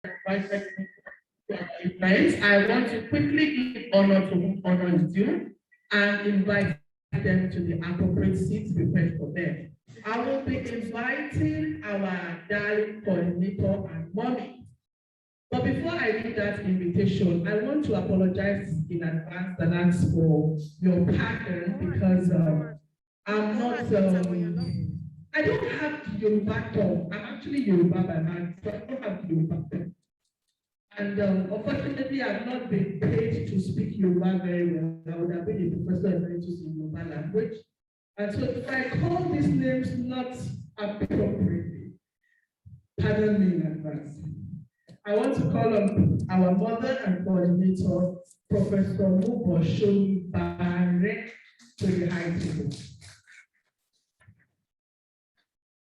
invited me to our event. I want to quickly give honor to whom honor is due and invite them to the appropriate seats prepared for them. I will be inviting our darling coordinator and mommy. But before I do that invitation, I want to apologize in advance and ask for your pardon because I'm not, I don't have the Yoruba tongue. I'm actually Yoruba by heart, so I don't have the Yoruba tongue. And unfortunately, I've not been paid to speak Yoruba very well. I would have been a professor emeritus in Yoruba language. And so if I call these names not appropriately, pardon me in advance. I want to call on our mother and coordinator, Professor Muboshoni Bare, to the high table.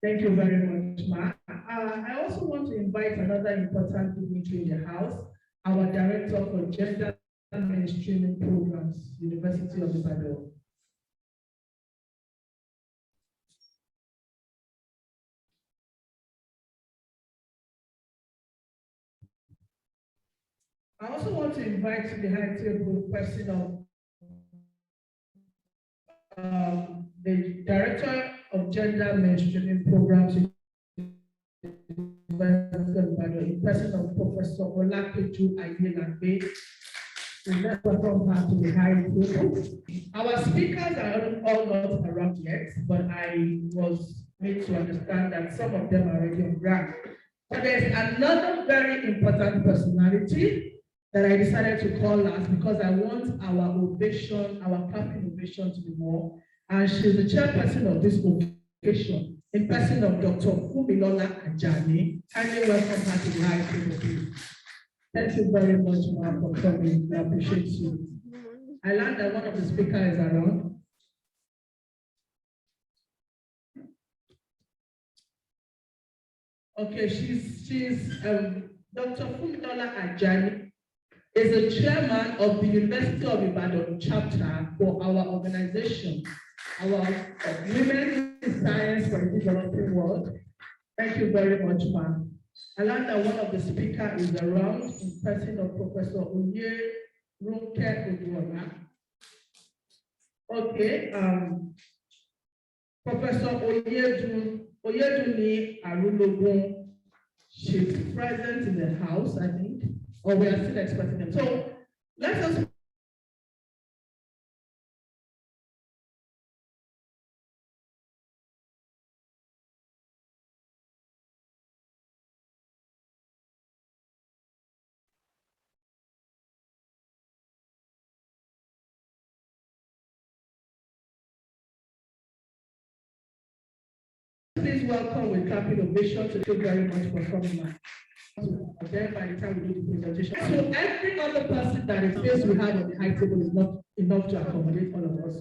Thank you very much, Ma. I also want to invite another important dignitary in the house, our Director for Gender and Mainstreaming Programs, University of Ibadan. I also want to invite to the high table person of the Director of Gender Mainstreaming Programs in person of Professor Olapeju Ayelagbe. Let's welcome her to the high table. Our speakers are all not around yet, but I was made to understand that some of them are already on ground. But there's another very important personality that I decided to call last because I want our ovation, our clapping ovation to be more. And she's the chairperson of this occasion, in person of Dr. Fumilola Ajani. Kindly welcome her to the high table, please. Thank you very much, ma'am, for coming. We appreciate you. I learned that one of the speakers is around. Okay, she's Dr. Fumilola Ajani is the chairman of the University of Ibadan Chapter for our organization, our Women in Science for the Developing World. Thank you very much, ma'am. I learned that one of the speakers is around in person of Professor Oye Runke Oduola. Okay, Professor Oyeduni Arulogun, she's present in the house, I think, or we are still expecting them. So let us please welcome with clapping ovation. Thank you very much for coming, man. Then by the time we do the presentation. So every other person that is space we have on the high table is not enough to accommodate all of us.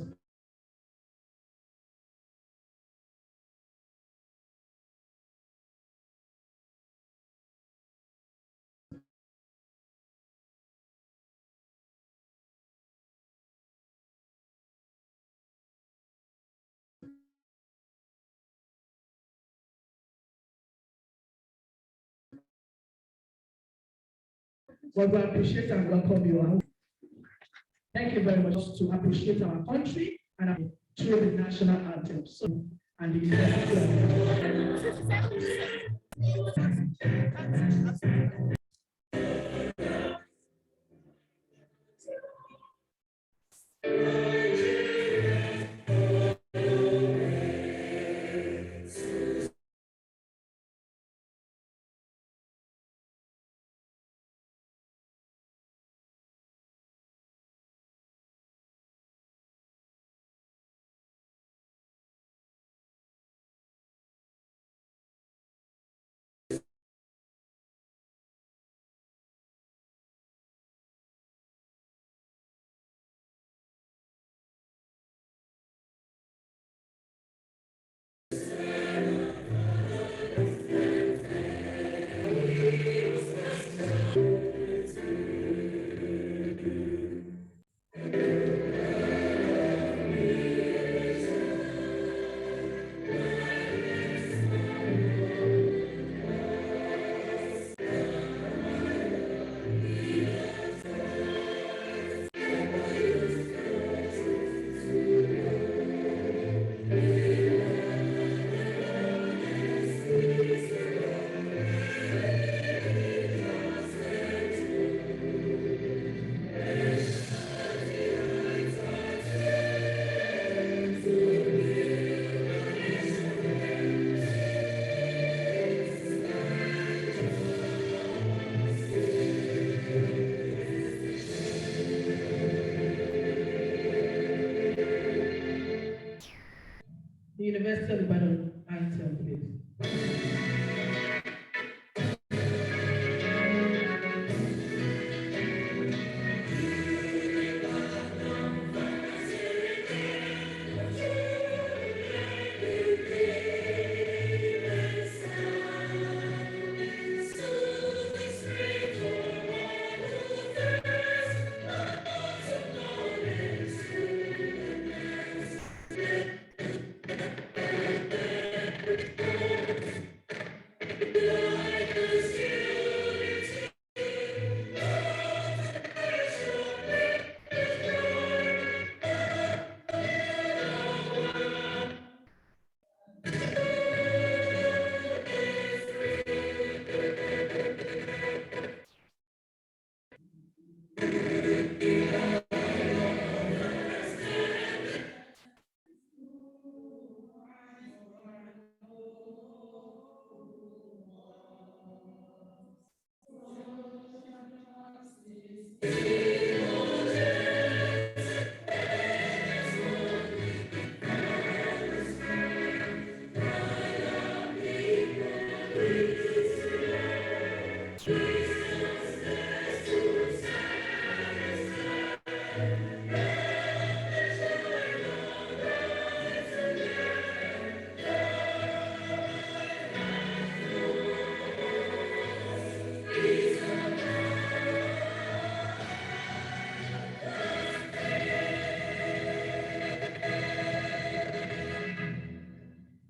But we appreciate and welcome you. Thank you very much to appreciate our country and through the national anthem. So, and the University of Ibadan anthem, please.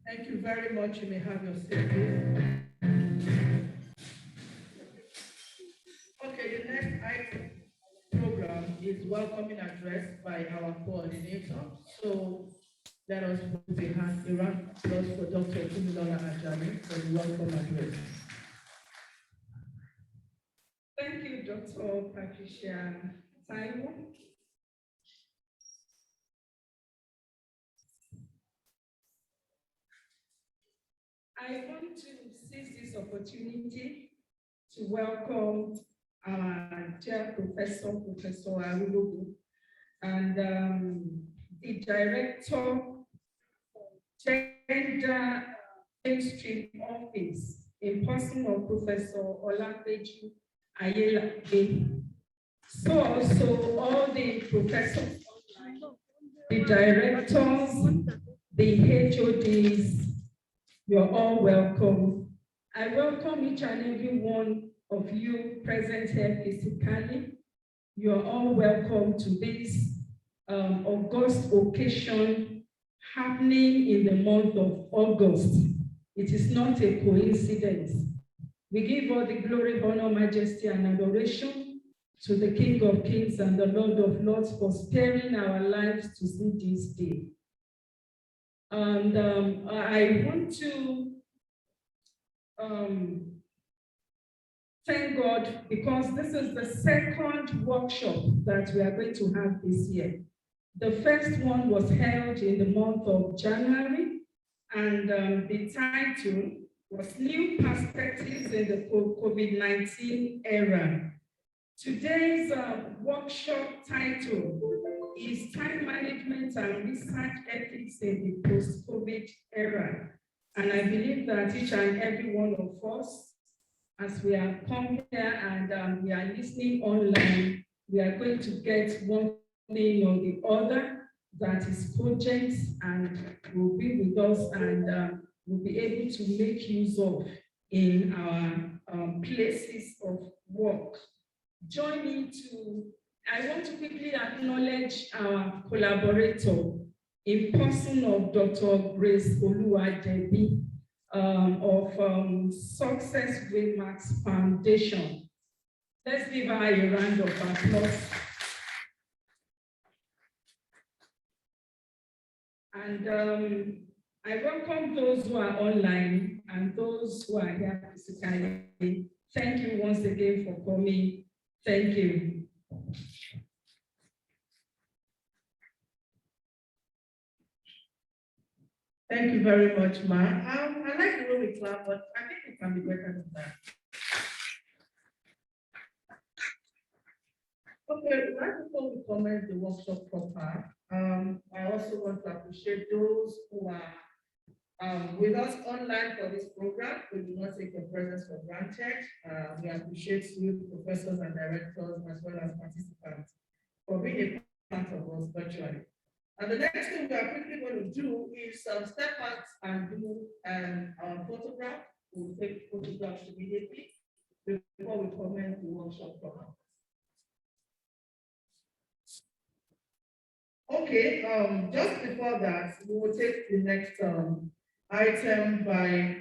Thank you very much. You may have your seat, please. Okay, the next item program is welcoming address by our coordinator. So let us put a round of applause for Dr. Kumilola Ajani for the welcome address. Thank you, Dr. Patricia Taiwo. I want to seize this opportunity to welcome our chair professor, Professor Arulogo, and the director of Gender Mainstream Office, in person of Professor Olapeju Ayelabe. So also all the professors, the directors, the HODs, you're all welcome. I welcome each and every one of you present here physically. You're all welcome to this August occasion happening in the month of August. It is not a coincidence. We give all the glory, honor, majesty, and adoration to the King of Kings and the Lord of Lords for sparing our lives to see this day. And I want to thank God because this is the second workshop that we are going to have this year. The first one was held in the month of January, and the title was New Perspectives in the COVID-19 Era. Today's workshop title is Time Management and Research Ethics in the Post-COVID Era. And I believe that each and every one of us, as we have come here and we are listening online, we are going to get one thing or the other that is cogent and will be with us and will be able to make use of in our places of work. Join me I want to quickly acknowledge our collaborator in person of Dr. Grace Oluwadebi of Success Waymarks Foundation. Let's give her a round of applause. And I welcome those who are online and those who are here physically. Thank you once again for coming. Thank you. Thank you very much, Ma. I like the way we clap, but I think it can be better than that. Okay, right before we commence the workshop proper, I also want to appreciate those who are with us online for this program. We do not take your presence for granted. We appreciate you, professors and directors, as well as participants, for being a part of us virtually. And the next thing we are quickly going to do is step out and do our photograph. We'll take photographs immediately before we commence the workshop program. Okay, just before that, we will take the next item by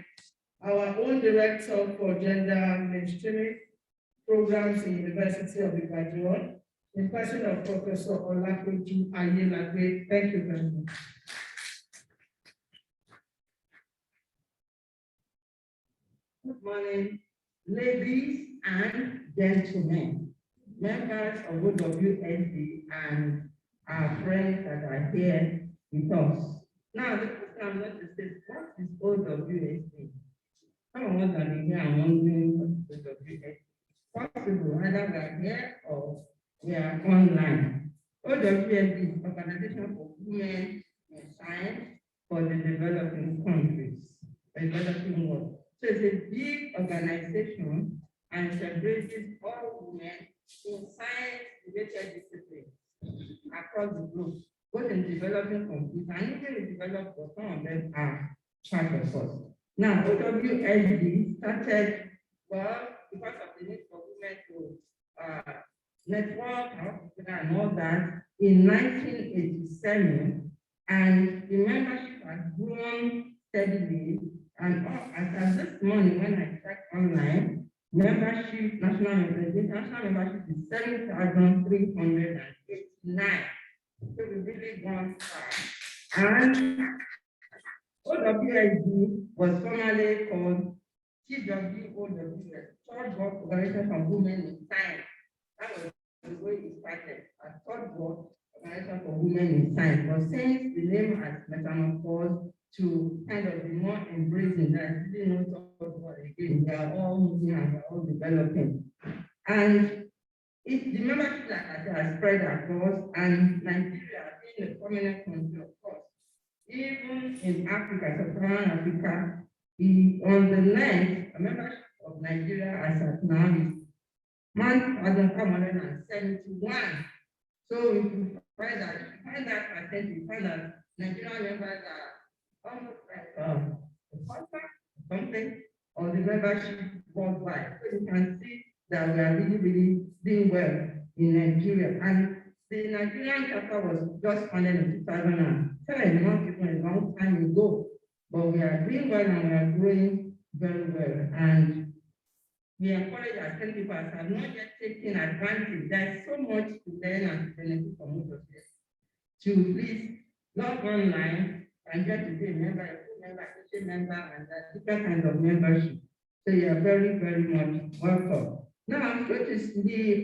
our own Director for Gender Mainstreaming Programs in University of Ibadan, in person of Professor Oladebi Ayo. Thank you very much. Good morning, ladies and gentlemen, members of OWSD and our friends that are here with us. Now, the first thing I'm going to say, what is OWSD? Some of us are here and wondering what is OWSD. Possible, whether we are here or we are online. OWSD is Organization for Women in Science for the Developing Countries, developing world. So it's a big organization and it embraces all women in science-related disciplines across the globe, both in developing countries and even in developed, but some of them are part of us. Now, OWSD started, well, because of the need for women to network and all that in 1987, and the membership has grown steadily. And as of this morning, when I checked online, national membership is 7,389. So we really gone far. And OWSD was formerly called TWOWS, Third World Organization for Women in Science. That was the way it started, a Third World Organization for Women in Science. But since the name has metamorphosed to kind of be more embracing that really not third world again, they are all moving and they're all developing. And the membership like that has spread across, and Nigeria being a prominent country, of course. Even in Africa, Sub-Saharan Africa, on the length, a membership of Nigeria as at now is 1,571. So if you find that percentage, you find that Nigerian members are almost like a contract or something, or the membership worldwide. So you can see that we are really, really doing well in Nigeria. And the Nigerian chapter was just founded in 2010, not even a long time ago. But we are doing well and we are growing very well. And we encourage our young people as have not yet taken advantage. There's so much to learn and to benefit from all of this. To please log online and get to be a member, a full member, a member, and different kinds of membership. So you are very, very much welcome. Now, what is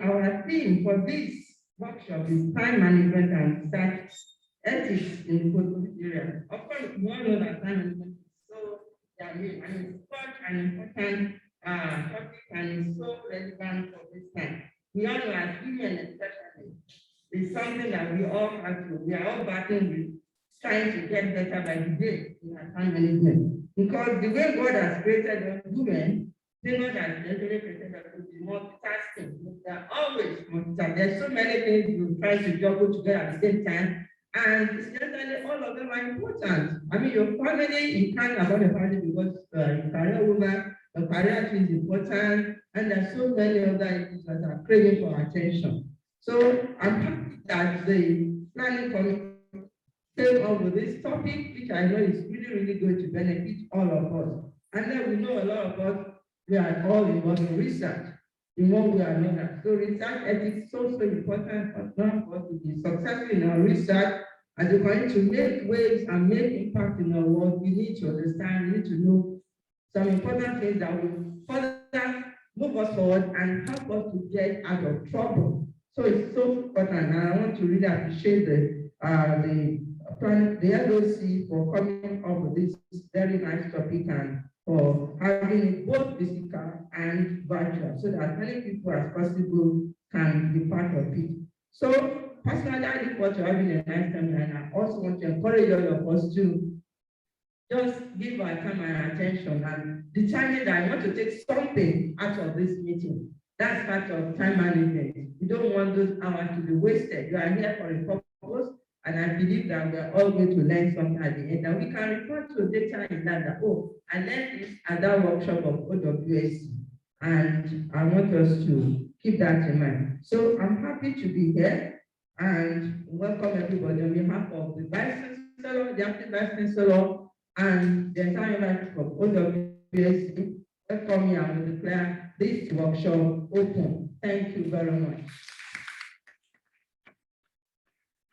our theme for this workshop is time management and research ethics in the post-COVID area. Of course, we all know that time management is so and it's such an important topic and it's so relevant for this time. We all know as women especially, it's something that we all have to, we are all battling with, trying to get better by the day in our time management. Because the way God has created women, they know that they're created to be multitasking. They're always multitasking. There's so many things you try to juggle together at the same time. And essentially, all of them are important. I mean, your family, you can't about the family because your career woman, your career is important, and there's so many other issues that are craving for attention. So I'm happy that the planning committee came up with this topic, which I know is really, really going to benefit all of us. And then we know a lot of us, we are all involved in research in one way or another. So research ethics is also important for us to be successful in our research. As we're going to make waves and make impact in our world, we need to understand, we need to know some important things that will further move us forward and help us to get out of trouble. So it's so important, and I want to really appreciate the LOC for coming up with this very nice topic and for having it both physical and virtual, so that as many people as possible can be part of it. So personally, I look forward to having a nice time, and I also want to encourage all of us to just give our time and attention and determine that I want to take something out of this meeting. That's part of time management. You don't want those hours to be wasted. You are here for a purpose, and I believe that we're all going to learn something at the end. And we can refer to data in that, oh, I learned this at that workshop of OWSD, and I want us to keep that in mind. So I'm happy to be here and welcome everybody on behalf of the Vice Chancellor, the Acting Vice Chancellor, and the entire life of OWSD. Welcome me and we declare this workshop open. Thank you very much.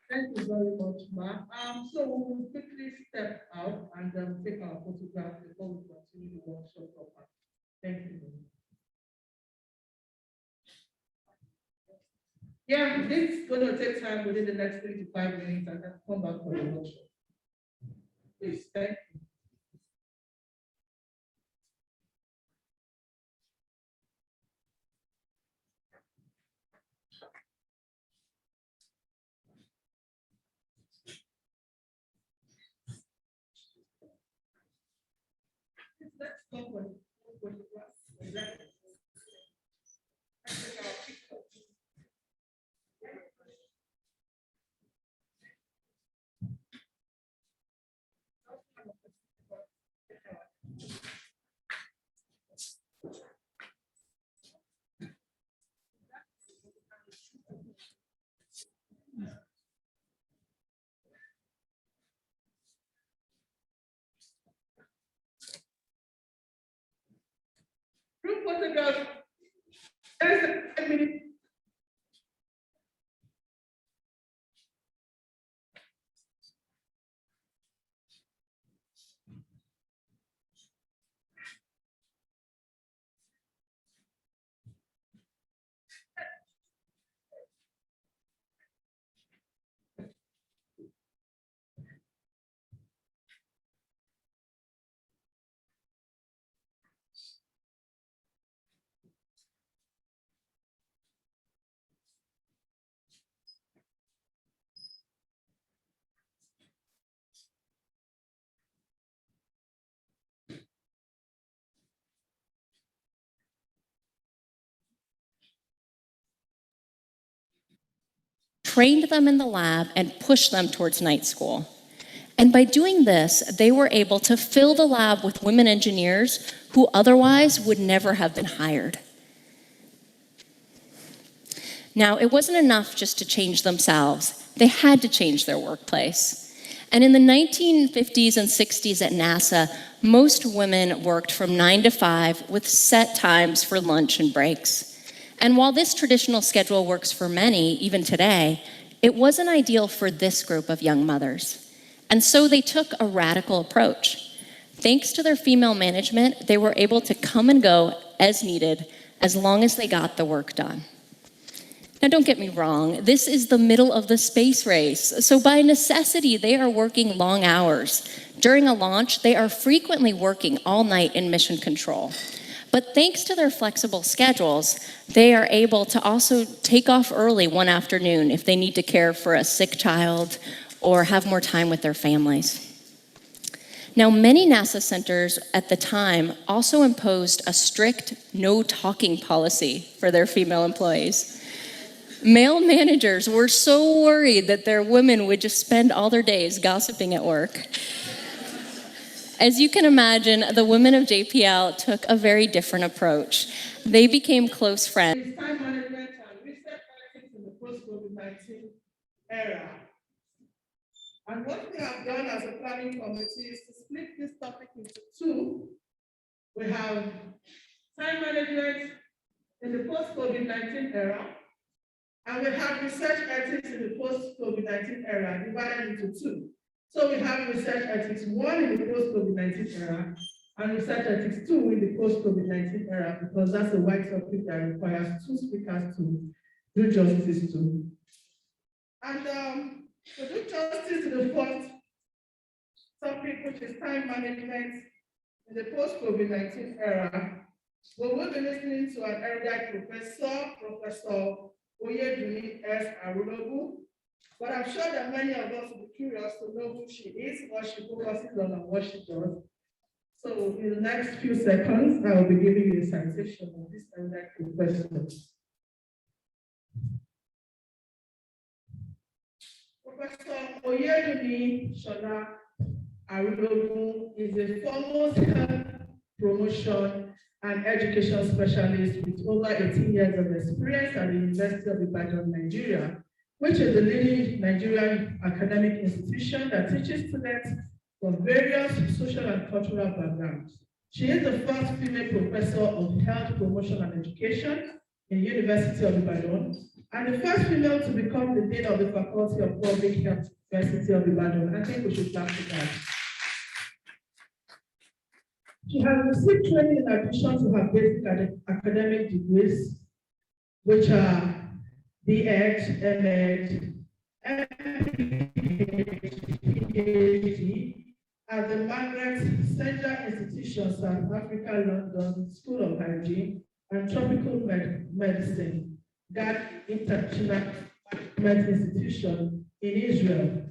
Thank you very much, Ma. So we will quickly step out and take our photograph before we continue the workshop proper. Thank you. Yeah, this is going to take time within the next 3 to 5 minutes, and then come back for the workshop. Please, thank you. Let's go with the rest. Group photograph. There's a 5-minute. Trained them in the lab, and pushed them towards night school. And by doing this, they were able to fill the lab with women engineers who otherwise would never have been hired. Now, it wasn't enough just to change themselves. They had to change their workplace. And in the 1950s and 60s at NASA, most women worked from 9 to 5 with set times for lunch and breaks. And while this traditional schedule works for many, even today, it wasn't ideal for this group of young mothers. And so they took a radical approach. Thanks to their female management, they were able to come and go as needed, as long as they got the work done. Now, don't get me wrong, this is the middle of the space race, so by necessity, they are working long hours. During a launch, they are frequently working all night in mission control. But thanks to their flexible schedules, they are able to also take off early one afternoon if they need to care for a sick child or have more time with their families. Now, many NASA centers at the time also imposed a strict no talking policy for their female employees. Male managers were so worried that their women would just spend all their days gossiping at work. As you can imagine, the women of JPL took a very different approach. They became close friends. It's time management and research ethics in the post-COVID-19 era. And what we have done as a planning committee is to split this topic into two. We have time management in the post-COVID-19 era, and we have research ethics in the post-COVID-19 era, divided into two. So we have research ethics 1 in the post-COVID-19 era and research ethics 2 in the post-COVID-19 era, because that's a wide topic that requires 2 speakers to do justice to. And to do justice to the first topic, which is time management in the post-COVID-19 era, we will be listening to an erudite professor, Professor Oyedunni S. Arologu, But I'm sure that many of us will be curious to know who she is, what she focuses on, and what she does. So in the next few seconds, I will be giving you a citation of this and that question. Professor Oyedumi Shola Arulogun is a foremost health promotion and education specialist with over 18 years of experience at the University of Ibadan, Nigeria, which is the leading Nigerian academic institution that teaches students from various social and cultural backgrounds. She is the first female professor of health promotion and education in the University of Ibadan, and the first female to become the dean of the Faculty of Public Health, University of Ibadan. I think we should clap for that. She has received training in addition to her basic academic degrees, which are B.Ed, M.Ed, PhD at the Margaret Sanger Institution, South Africa, London, School of Hygiene and Tropical Medicine, GAD International Management Institution in Israel.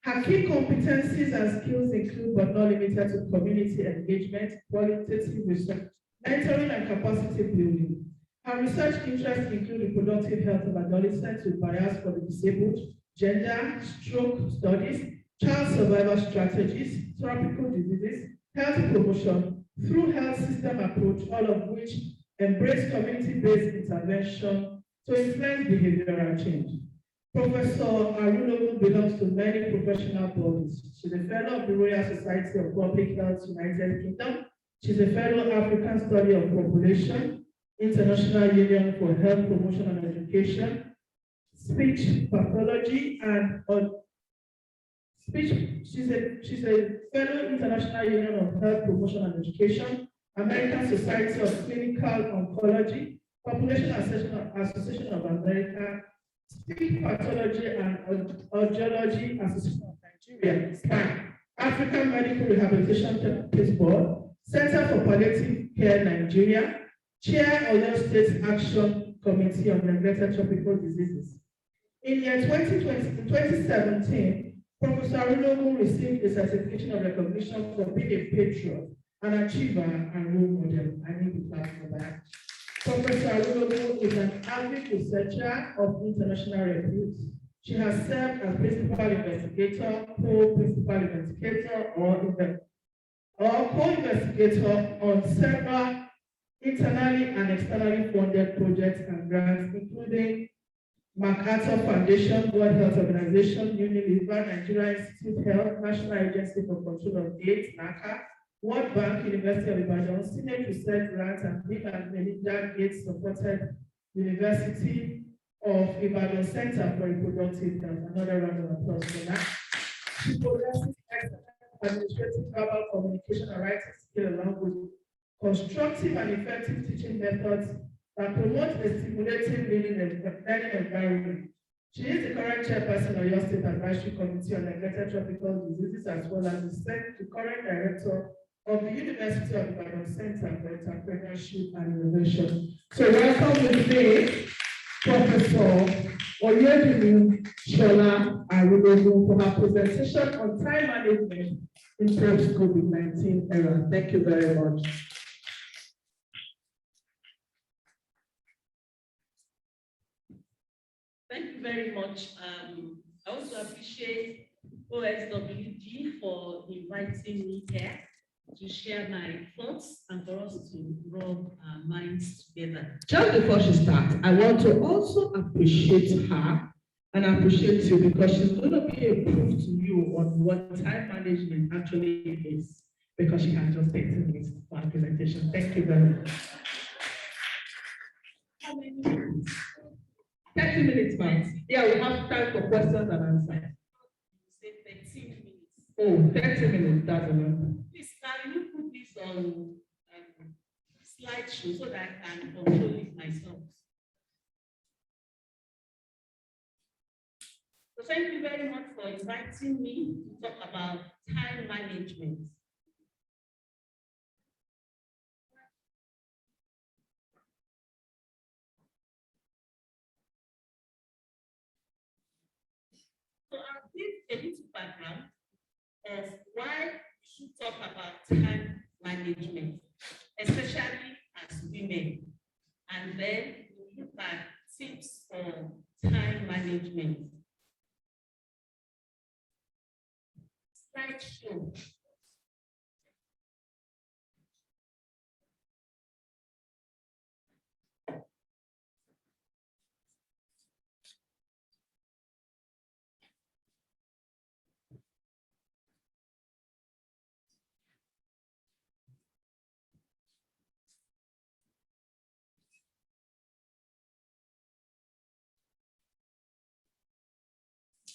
Her key competencies and skills include, but not limited to, community engagement, qualitative research, mentoring, and capacity building. Her research interests include reproductive health of adolescents with bias for the disabled, gender, stroke studies, child survival strategies, tropical diseases, health promotion through health system approach, all of which embrace community-based intervention to influence behavioral change. Professor Arulogun belongs to many professional bodies. She's a fellow of the Royal Society of Public Health, United Kingdom. She's a fellow African Study of Population, International Union for Health Promotion and Education, Speech Pathology, and she's a fellow International Union of Health Promotion and Education, American Society of Clinical Oncology, Population Association of America, Speech Pathology and Audiology Association of Nigeria, SPAN, African Medical Rehabilitation Therapist Board, Center for Palliative Care Nigeria, Chair of the State Action Committee on Neglected Tropical Diseases. In year 2017, Professor Arulogun received a certification of recognition for being a patriot, an achiever, and role model. I need to clap for that. Professor Arulogun is an avid researcher of international repute. She has served as principal investigator, co-principal investigator, or co-investigator on several internally and externally funded projects and grants, including MacArthur Foundation, World Health Organization, Unilever, Nigeria Institute Health, National Agency for Control of AIDS, NACA, World Bank, University of Ibadan, Senior Research Grant, and Bill and Melinda Gates supported University of Ibadan Center for Reproductive Health. Another round of applause for that. She possesses excellent administrative, verbal communication, and writing skill, along with constructive and effective teaching methods that promote a stimulating learning environment. She is the current chairperson of your State Advisory Committee on Neglected Tropical Diseases, as well as the current director of the University of Ibadan Center for Entrepreneurship and Innovation. So welcome with me, Professor Oyedumi Shola Arulogun, for her presentation on time management in post-COVID-19 era. Thank you very much. Thank you very much. I also appreciate OWSD for inviting me here to share my thoughts and for us to rub our minds together. Just before she starts, I want to also appreciate her and appreciate you, because she's going to be a proof to you on what time management actually is, because she has just 30 minutes for her presentation. Thank you very much. How many minutes? 30 minutes, ma'am. Yeah, we have time for questions and answers. You say 13 minutes. Oh, 30 minutes, that's enough. Please, can you put this on slideshow so that I can control it myself? So thank you very much for inviting me to talk about time management. give a little background of why we should talk about time management, especially as women. And then we look at tips for time management. Slideshow.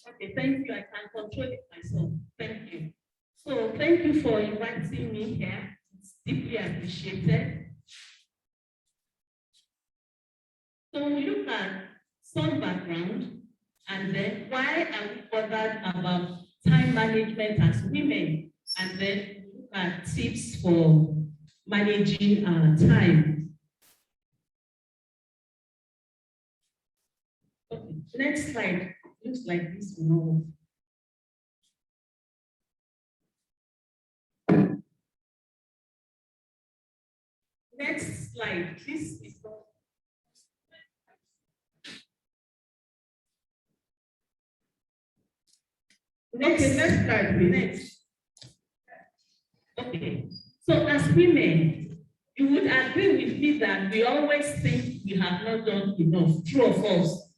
Okay, thank you. I can control it myself. Thank you. So thank you for inviting me here. It's deeply appreciated. So we look at some background and then why are we bothered about time management as women? And then we look at tips for managing our time. Okay, next slide. Looks like this will not. Next slide. This is not. Okay, next slide, please. Next. Okay. So as women, you would agree with me that we always think we have not done enough. True or false?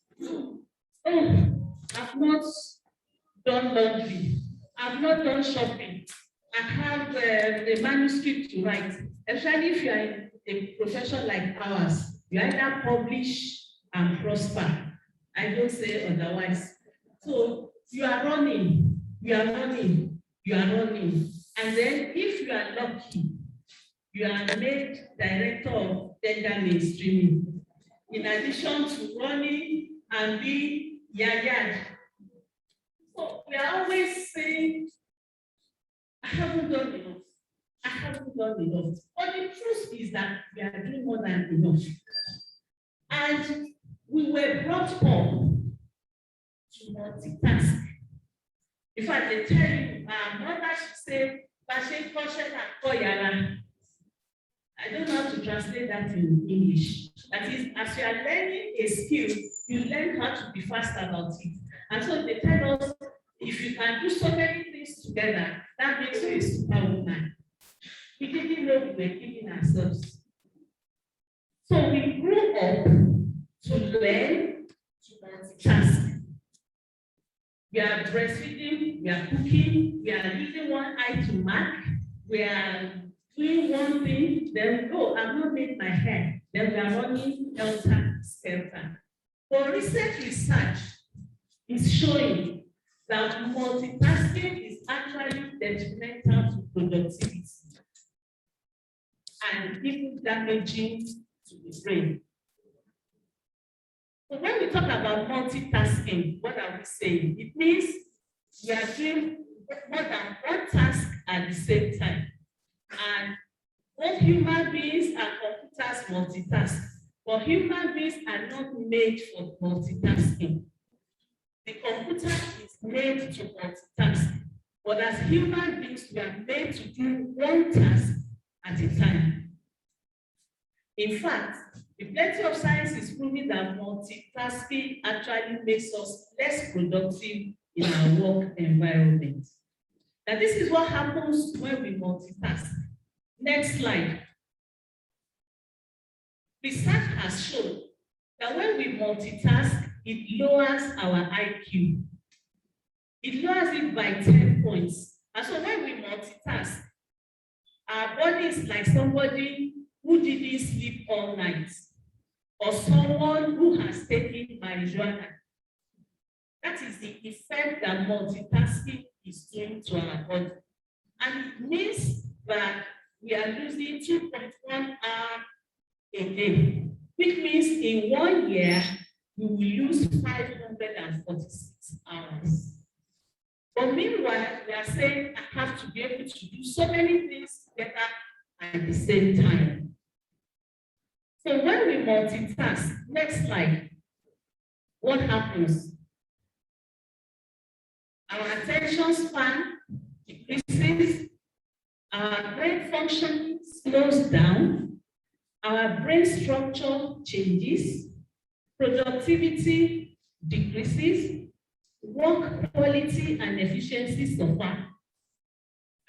Oh, I've not done laundry. I've not done shopping. I have a manuscript to write. Especially if you are in a profession like ours, you either publish and prosper. I don't say otherwise. So you are running, you are running, you are running. And then if you are lucky, you are made director of gender mainstreaming. In addition to running and being yaya. So we are always saying, I haven't done enough. I haven't done enough. But the truth is that we are doing more than enough. And we were brought up to multitask. In fact, they tell you, mother should say, I don't know how to translate that in English. That is, as you are learning a skill, you learn how to be fast about it. And so they tell us, if you can do so many things together, that makes you a superwoman. We didn't know we were killing ourselves. So we grew up to learn to multitask. We are breastfeeding, we are cooking, we are using one eye to mark, we are doing one thing, then go, I've not made my hair, then we are running helter-skelter. But recent research is showing that multitasking is actually detrimental to productivity and even damaging to the brain. So when we talk about multitasking, what are we saying? It means we are doing more than one task at the same time. And both human beings and computers multitask, but human beings are not made for multitasking. The computer is made to multitask, but as human beings, we are made to do one task at a time. In fact, the plenty of science is proving that multitasking actually makes us less productive in our work environment. Now, this is what happens when we multitask. Next slide. Research has shown that when we multitask, it lowers our IQ. It lowers it by 10 points. And so when we multitask, our body is like somebody who didn't sleep all night, or someone who has taken marijuana. That is the effect that multitasking is doing to our body. And it means that we are losing 2.1 hours a day, which means in 1 year, we will lose 546 hours. But meanwhile, we are saying I have to be able to do so many things together at the same time. So when we multitask, next slide, what happens? our attention span decreases, our brain function slows down, our brain structure changes, productivity decreases, work quality and efficiency suffer.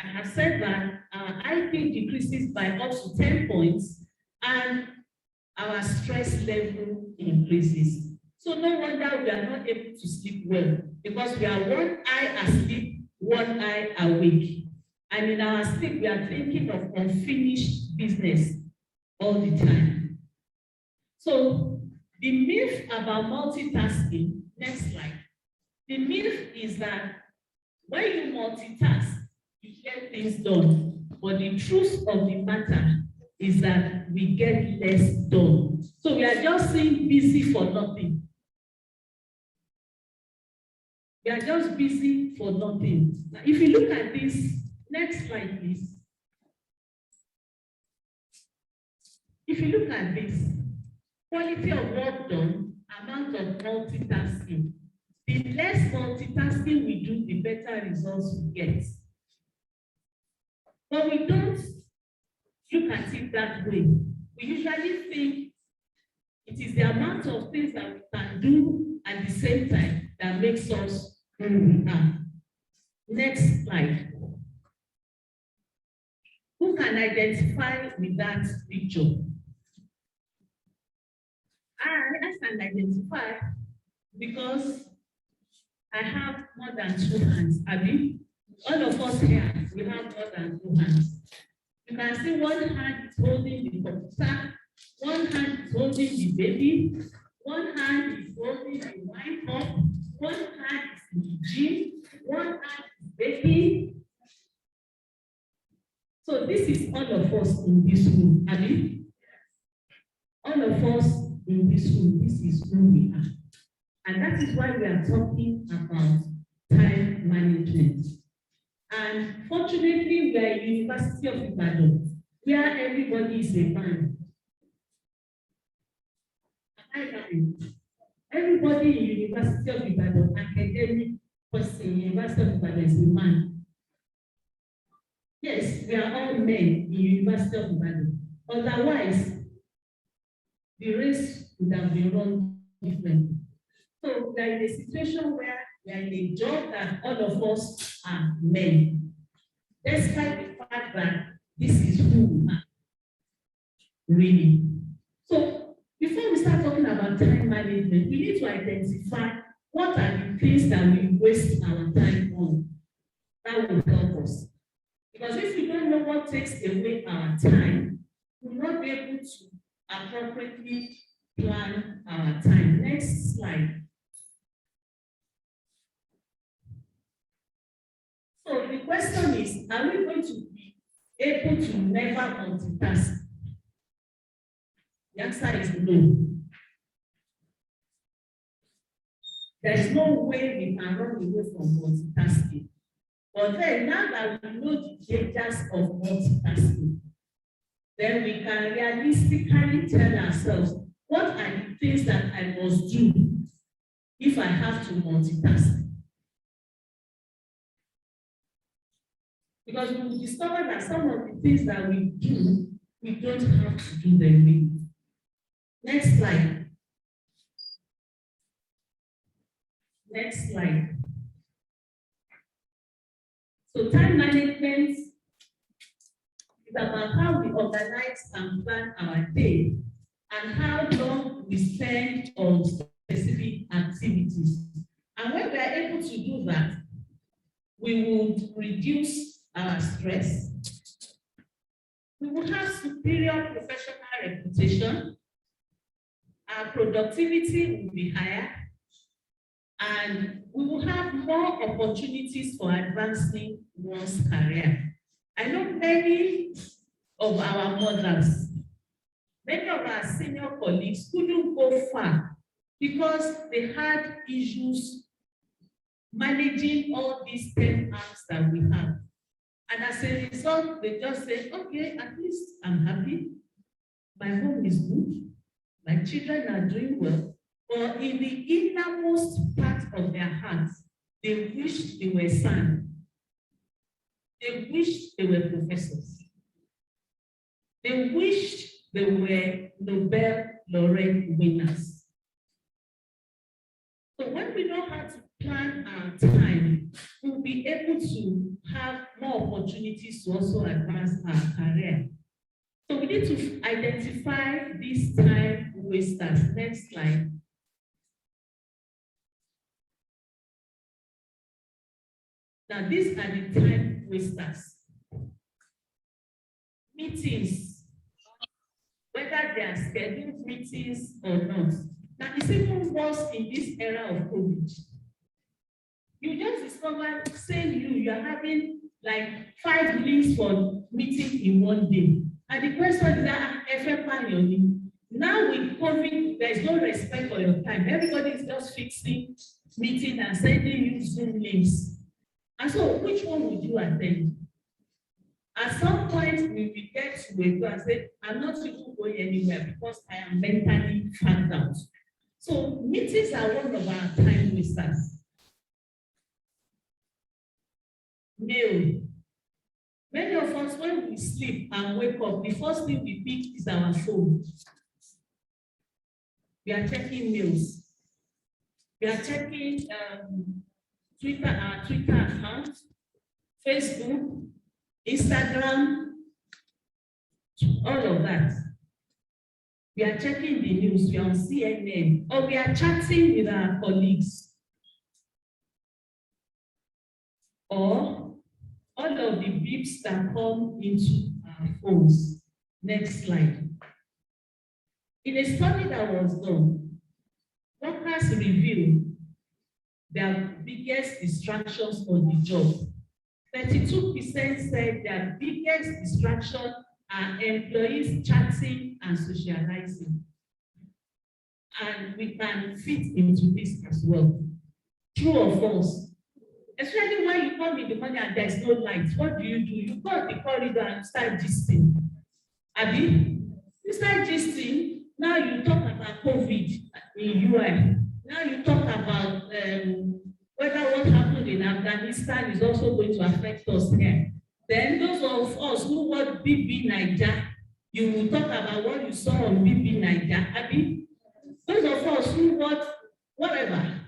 I have said that our IQ decreases by up to 10 points and our stress level increases. So no wonder we are not able to sleep well, because we are one eye asleep, one eye awake. And in our sleep, we are thinking of unfinished business all the time. So the myth about multitasking, next slide. The myth is that when you multitask, you get things done. But the truth of the matter is that we get less done. So we are just saying busy for nothing. We are just busy for nothing. Now, if you look at this, next slide, please. If you look at this, quality of work done, amount of multitasking. The less multitasking we do, the better results we get. But we don't look at it that way. We usually think it is the amount of things that we can do at the same time that makes us who we are. Next slide. Who can identify with that picture? I can identify because I have more than 2 hands. Abi, all of us here, we have more than 2 hands. You can see one hand is holding the computer, one hand is holding the baby, one hand is holding the wine cup, one hand is in the gym, one hand is baking. So this is all of us in this room, Abi. All of us in this room, this is who we are. And that is why we are talking about time management. And fortunately, we are at University of Ibadan, where everybody is a man. Everybody in University of Ibadan, academic person, University of Ibadan is a man. Yes, we are all men in University of Ibadan. Otherwise, the race would have been run differently. So we are in a situation where we are in a job that all of us are men. Despite the fact that this is who we are. Really. So before we start talking about time management, we need to identify what are the things that we waste our time on. That will help us. Because if we don't know what takes away our time, we will not be able to appropriately plan our time. Next slide. So the question is, are we going to be able to never multitask? The answer is no. There is no way we can run away from multitasking. But then, now that we know the dangers of multitasking, then we can realistically tell ourselves, what are the things that I must do if I have to multitask? Because we will discover that some of the things that we do, we don't have to do them really. Next slide. Next slide. So time management is about how we organize and plan our day and how long we spend on specific activities. And when we are able to do that, we would reduce our stress. We will have superior professional reputation. Our productivity will be higher. And we will have more opportunities for advancing one's career. I know many of our mothers, many of our senior colleagues couldn't go far because they had issues managing all these 10 apps that we have. And as a result, they just say, okay, at least I'm happy. My home is good. My children are doing well. But in the innermost part of their hearts, They wished they were sons. They wished they were professors. They wished they were Nobel laureate winners. So when we know how to plan our time, we'll be able to have more opportunities to also advance our career. So we need to identify these time wasters. Next slide. Now, these are the time wasters. Meetings, whether they are scheduled meetings or not. Now, it's even worse in this era of COVID. You just discover, saying you are having like 5 links for meeting in one day. And the question is that now with COVID, there's no respect for your time. Everybody is just fixing meeting and sending you Zoom links. And so, which one would you attend? At some point, we will get to a point and say, I'm not even going anywhere because I am mentally fagged out. So, meetings are one of our time wasters. Mail. Many of us, when we sleep and wake up, the first thing we pick is our phone. We are checking mails. We are checking Twitter, our Twitter account, Facebook, Instagram, all of that. We are checking the news, we are on CNN, or we are chatting with our colleagues. Or all of the beeps that come into our phones. Next slide. In a study that was done, workers revealed their biggest distractions on the job. 32% said their biggest distraction are employees chatting and socializing. And we can fit into this as well. True or false? Especially when you come in the morning and there's no light, what do? You go to the corridor and start gisting. Abi, you start gisting, now you talk about COVID in UI. Now you talk about whether what happened in Afghanistan is also going to affect us here. Then those of us who watch BB Niger, you will talk about what you saw on BB Niger. Abi, those of us who watch whatever.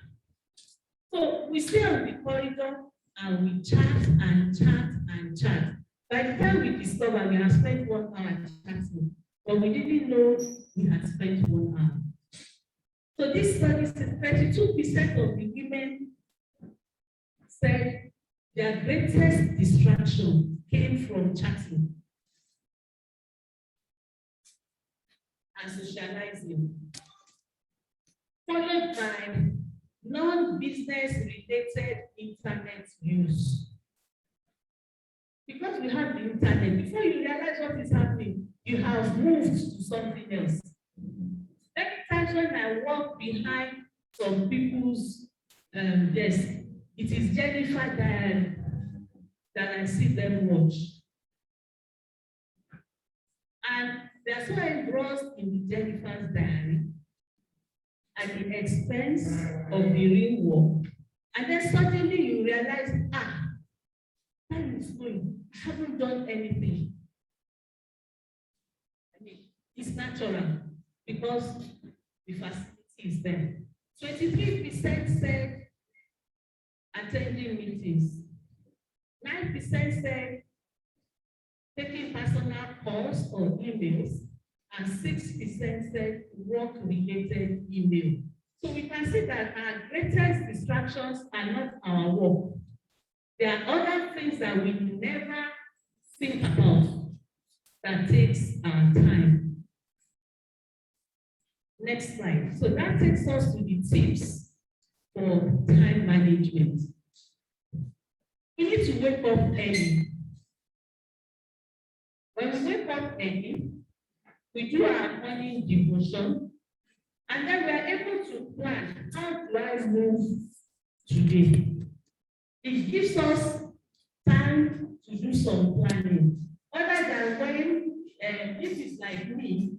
So we stay on the corridor and we chat and chat and chat. By the time we discover we have spent 1 hour chatting, but we didn't know we had spent 1 hour. So this study said 32% of the women said their greatest distraction came from chatting and socializing, followed by non-business related internet use. Because we have the internet, before you realize what is happening, you have moved to something else. Many times when I walk behind some people's desk, it is Jennifer that I see them watch. And they're so engrossed in the Jennifer's diary at the expense of the real work. And then suddenly you realize, time is going. I haven't done anything. I mean, it's natural because the facility is there. 23% said attending meetings. 9% said taking personal calls or emails. And 6% said work-related email. So we can see that our greatest distractions are not our work. There are other things that we never think about that takes our time. Next slide. So that takes us to the tips for time management. We need to wake up early. When we wake up early, we do our morning devotion, and then we are able to plan, how do I move today? It gives us time to do some planning. Other than when, this is like me,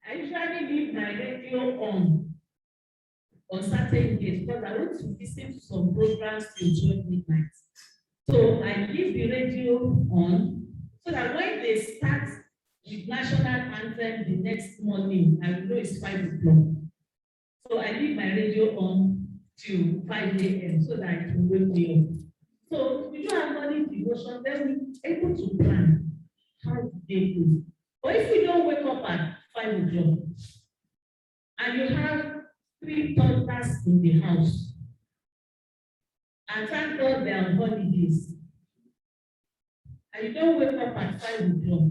I usually leave my radio on on certain days because I want to listen to some programs till 12 midnight. So I leave the radio on so that when they start with national anthem the next morning, I will know it's 5 o'clock. So I leave my radio on till 5 a.m. so that it will wake me up. So we do our morning devotion, then we're able to plan how the day goes. But if we don't wake up at 5 o'clock and you have 3 toddlers in the house, and thank God they are on holidays, and you don't wake up at 5 o'clock,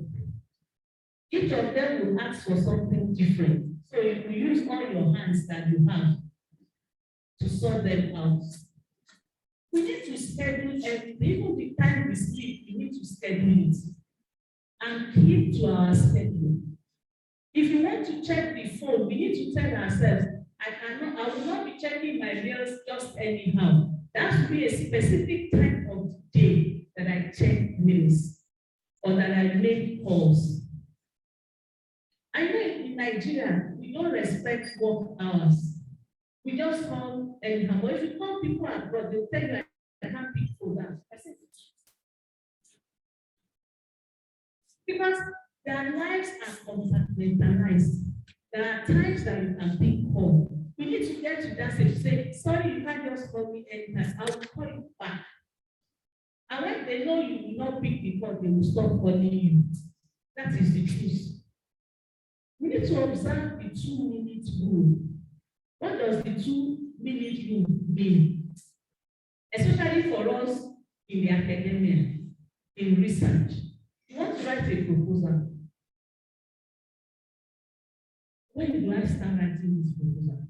each of them will ask for something different. So you will use all your hands that you have to sort them out. We need to schedule everything. Even the time we sleep, we need to schedule it and keep to our schedule. If you want to check the phone, we need to tell ourselves, I will not be checking my mails just anyhow. There has to be a specific time of the day that I check mails or that I make calls. I know in Nigeria, we don't respect work hours. We just call anyhow. But if you call people abroad, they'll tell you, I can't pick for that. I said, because their lives are compartmentalized. There are times that you can pick call. We need to get to that stage to say, sorry, you can't just call me anytime. I will call you back. And when they know you will not pick the call, they will stop calling you. That is the truth. We need to observe the 2-minute rule. What does the 2-minute rule mean? Especially for us in the academia, in research. You want to write a proposal. When do I start writing this proposal?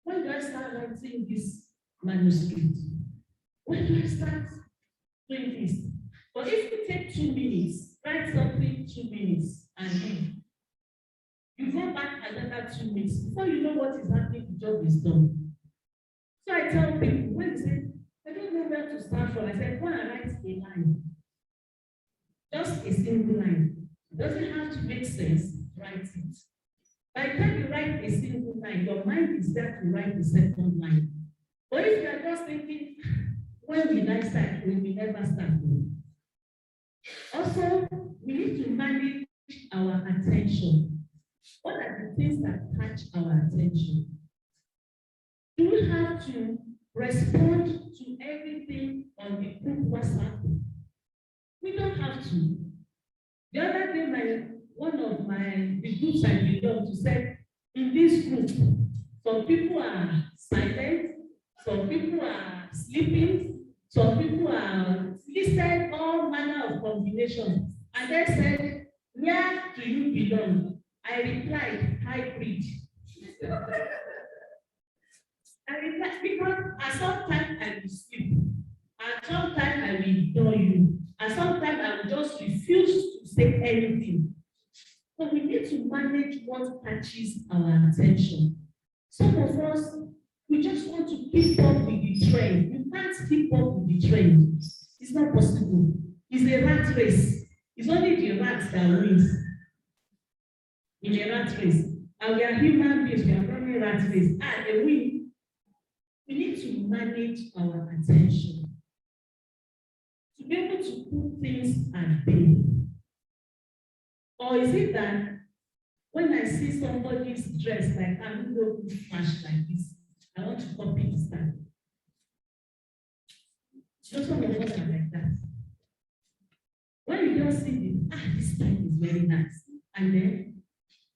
When do I start writing this manuscript? When do I start doing this? But if you take 2 minutes, write something 2 minutes and leave. You go back another 2 minutes. Before you know what is happening, the job is done. So I tell people, when they say, I don't know where to start from, I said, go and write a line. Just a single line. It doesn't have to make sense, write it. By the time you write a single line, your mind is there to write the second line. But if you are just thinking, when will I start? We will never start. Also, we need to manage our attention. What are the things that catch our attention? Do we have to respond to everything on the group WhatsApp? We don't have to. The other day, one of the groups I belong to said, in this group, some people are silent, some people are sleeping, some people are listed all manner of combinations. And they said, where do you belong? I replied, hybrid. I replied, because at some time I will sleep, at some time I will ignore you, at some time I will just refuse to say anything. So we need to manage what catches our attention. Some of us, we just want to keep up with the trend. You can't keep up with the trend. It's not possible. It's a rat race. It's only the rat that wins in a rat race. And we are human beings, we are running a rat race. And they win. We need to manage our attention. To be able to put things at bay. Or is it that when I see somebody's dress like I'm going to flash like this, I want to copy the style? Just some of us are like that. When you just see this style is very nice, and then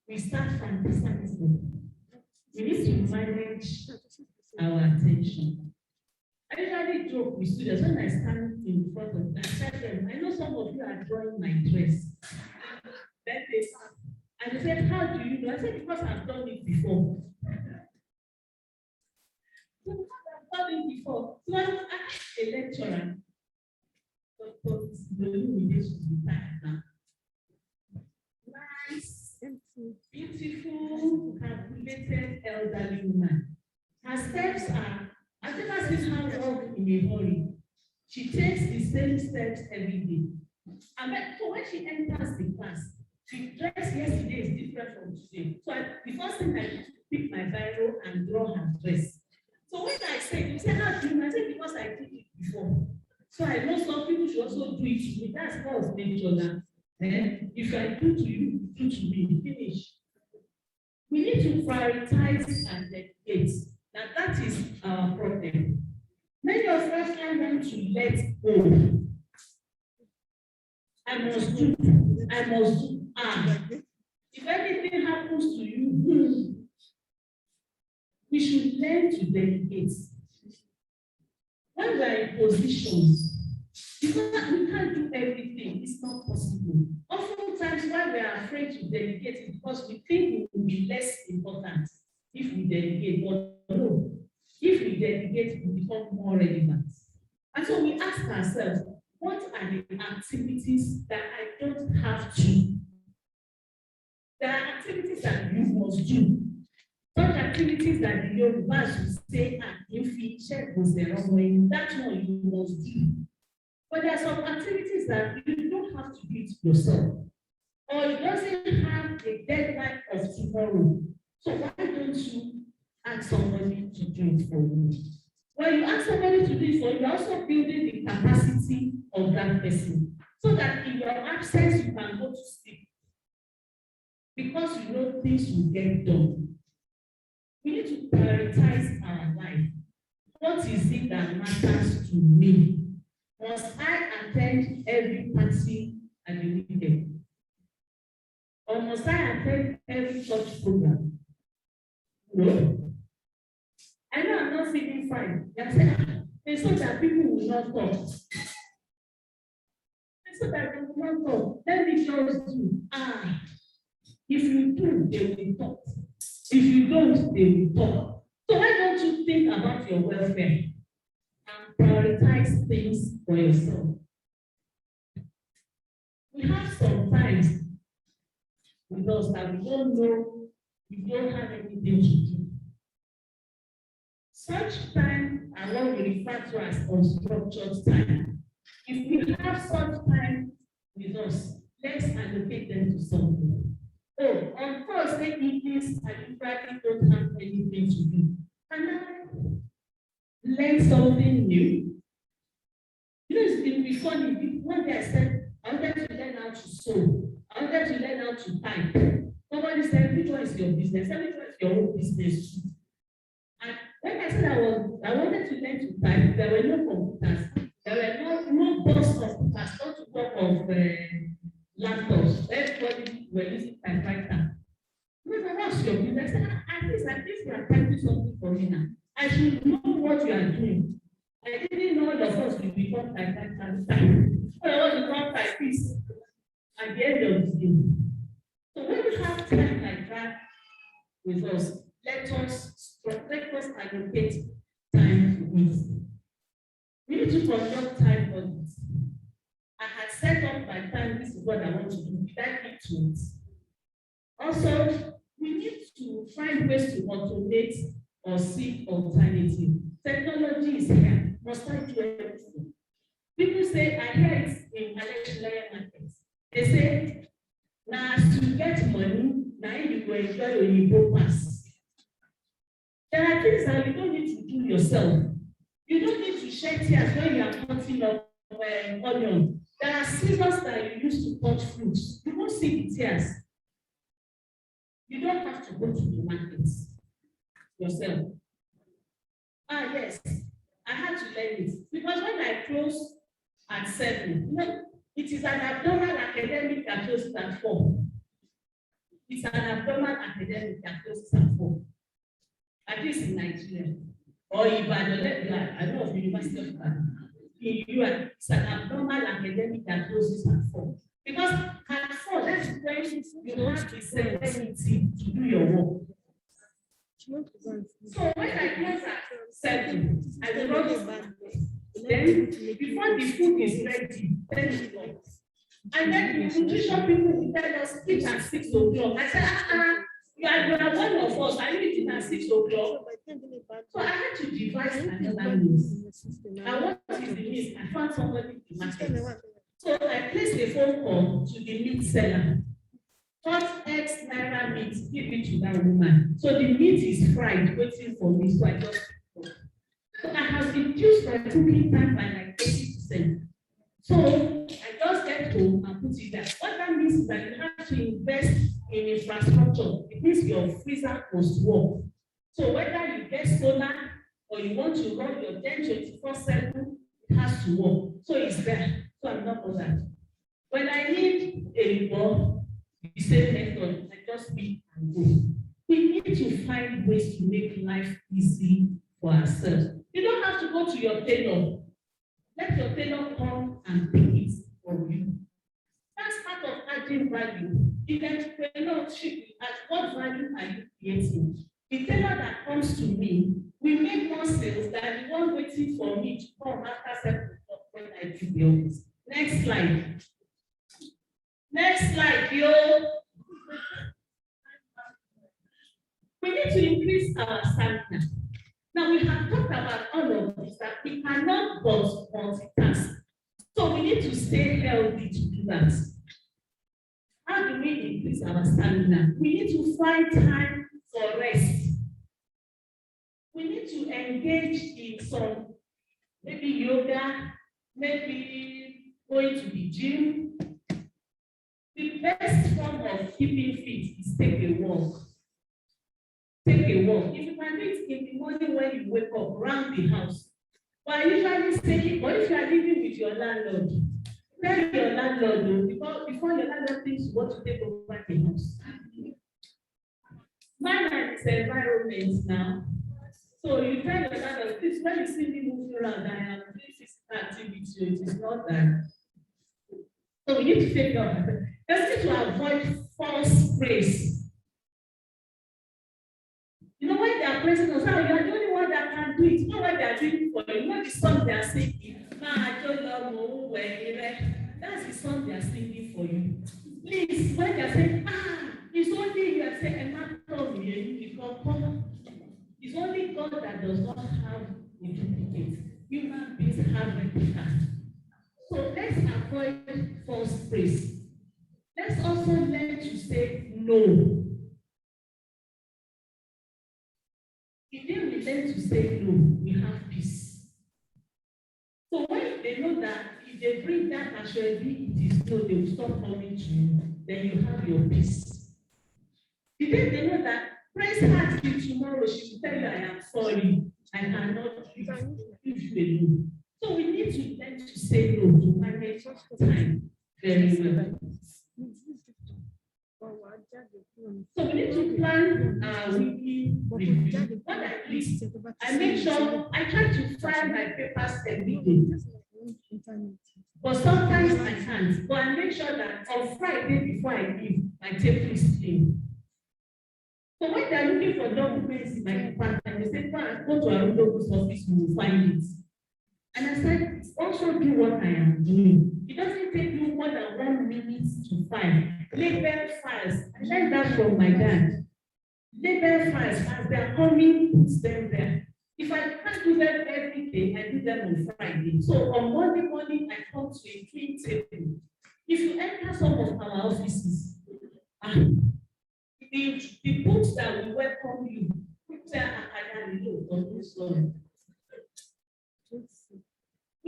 we start fantasizing. We need to manage our attention. I usually joke with students when I stand in front of them. I tell them, I know some of you are drawing my dress. Then and they said, how do you know? I said, because I've done it before. So because I've done it before. So I asked a lecturer, Dr. Nice, beautiful, calculated elderly woman. Her steps are, I've never seen her walk in a hurry. She takes the same steps every day. And so when she enters the class, the dress yesterday is different from today. So the first thing I do, pick my Bible and draw her dress. So when I say, you say, how do you know? I say, because I did it before. So I know some people should also do it to me. That's God's nature now. If I do to you, do to me. Finish. We need to prioritize and dedicate. Now that is our problem. Many of us don't want to let go. I must do. If anything happens to you, we should learn to delegate. When we are in positions, because we can't do everything, it's not possible. Oftentimes, why we are afraid to delegate is because we think we will be less important if we delegate. But no, if we delegate, we become more relevant. And so we ask ourselves, what are the activities that I don't have to? There are activities that you must do. Such activities that the Yorubas will say, if you check was the wrong way, that one you must do. But there are some activities that you don't have to do it yourself. Or it doesn't have a deadline of tomorrow. So why don't you ask somebody to do it for you? When you ask somebody to do it for you, you're also building the capacity of that person. So that in your absence, you can go to sleep. Because you know things will get done. We need to prioritize our life. What is it that matters to me? Must I attend every party at the weekend? Or must I attend every church program? No. I know I'm not feeling fine. It's so that people will not talk. It's so that they will not talk. Let me just do. If you do, they will talk. If you don't, they will talk. So why don't you think about your welfare and prioritize things for yourself? We have some times with us that we don't know, we don't have anything to do. Such time are what we refer to as unstructured time. If we have such time with us, let's allocate them to something. Oh, on Thursday evenings, I usually don't have anything to do. Can I learn something new? You know, it's been funny. One day I said, I wanted to learn how to sew. I wanted to learn how to type. Somebody said, which one is your business? And which one is your own business? And when I said I wanted to learn to type, there were no computers. There were no bus of computers, not to work of laptops. Everybody were using typewriter. What's your business? At least you are typing something for me now. I should know what you are doing. I didn't know all of us will become typewriters. All of us become typists at the end of the day. So when we have time like that with us, let us allocate time to it. We need to conduct time audits. I had set up my time, this is what I want to do. Did I get to it? Also, we need to find ways to automate or seek alternative. Technology is here. Must I do everything? People say, I hear it in electronic markets. They say, now to get money, now you will enjoy your pass. There are things that you don't need to do yourself. You don't need to shed tears when you are cutting up onion. There are scissors that you use to cut fruits. You won't see the tears. You don't have to go to the markets yourself. Yes, I had to learn it. Because when I close at 7, it is an abnormal academic that closes at 4. It's an abnormal academic that closes at 4. At least in Nigeria. Or Ibadan, I know of University of Ibadan. In US, it's an abnormal academic that closes at 4. Because at 4, that's when you have the serenity to do your work. So when I close at 7, I will not. Then before the food is ready, then it comes. And then the nutrition people will tell us eat at 6 o'clock. I said, you are one of us. I need it at 6 o'clock. So I had to devise another means. And what is the means? I found somebody to market. So I placed a phone call to the meat seller. Hot X naira meat, give it to that woman. So the meat is fried, waiting for me. So I just cook. So I have reduced my cooking time by like 80%. So I just get home and put it there. What that means is that you have to invest in infrastructure. It means your freezer must work. So whether you get solar or you want to run your 10/24/7, it has to work. So it's there. So I'm not bothered. When I need a reward, the same method, I just pick and go. We need to find ways to make life easy for ourselves. You don't have to go to your tailor. Let your tailor come and pick it for you. That's part of adding value. You can tailor at what value are you creating? The tailor that comes to me will make more sales than the one waiting for me to come after 7 o'clock when I do the office. Next slide. Next slide, yo. We need to increase our stamina. Now we have talked about all of this that we cannot but multitask. So we need to stay healthy to do that. How do we increase our stamina? We need to find time for rest. We need to engage in some, maybe yoga, maybe going to the gym. The best form of keeping fit is take a walk. Take a walk. If you can do it in the morning when you wake up, around the house. But I usually say, or if you are living with your landlord, tell your landlord, before your landlord thinks you want to take over the house. Man is environment now. So you tell your landlord, please, when you see me moving around, I am doing physical activity, it is not that. So we need to take care of it. Just need to avoid false praise. You know when they are praising us, you are the only one that can do it. You know what they are doing for you. You know the song they are singing. That's the song they are singing for you. Please, when they are saying, it's only you are saying, it's only God that does not have a duplicate. Human beings have replicas. So let's avoid false praise. Let's also learn to say no. If we learn to say no, we have peace. So when they know that if they bring that assurity, it is no, they will stop coming to you, then you have your peace. The day they know that praise her till tomorrow, she will tell you, I am sorry, I cannot give you a no. So we need to learn to say no to manage time very well. So we need to plan our weekly review. What I do, I make sure I try to file my papers every day. But sometimes I can't. But I make sure that on Friday before I leave, my table is clean. So when they're looking for documents in my department, they say, go to our local's office, we will find it. And I said, also do what I am doing. It doesn't take you more than 1 minute to find. Label files. I learned that from my dad. Label files, as they are coming, put them there. If I can't do them every day, I do them on Friday. So on Monday morning, I come to a clean table. If you enter some of our offices, the books that will welcome you, we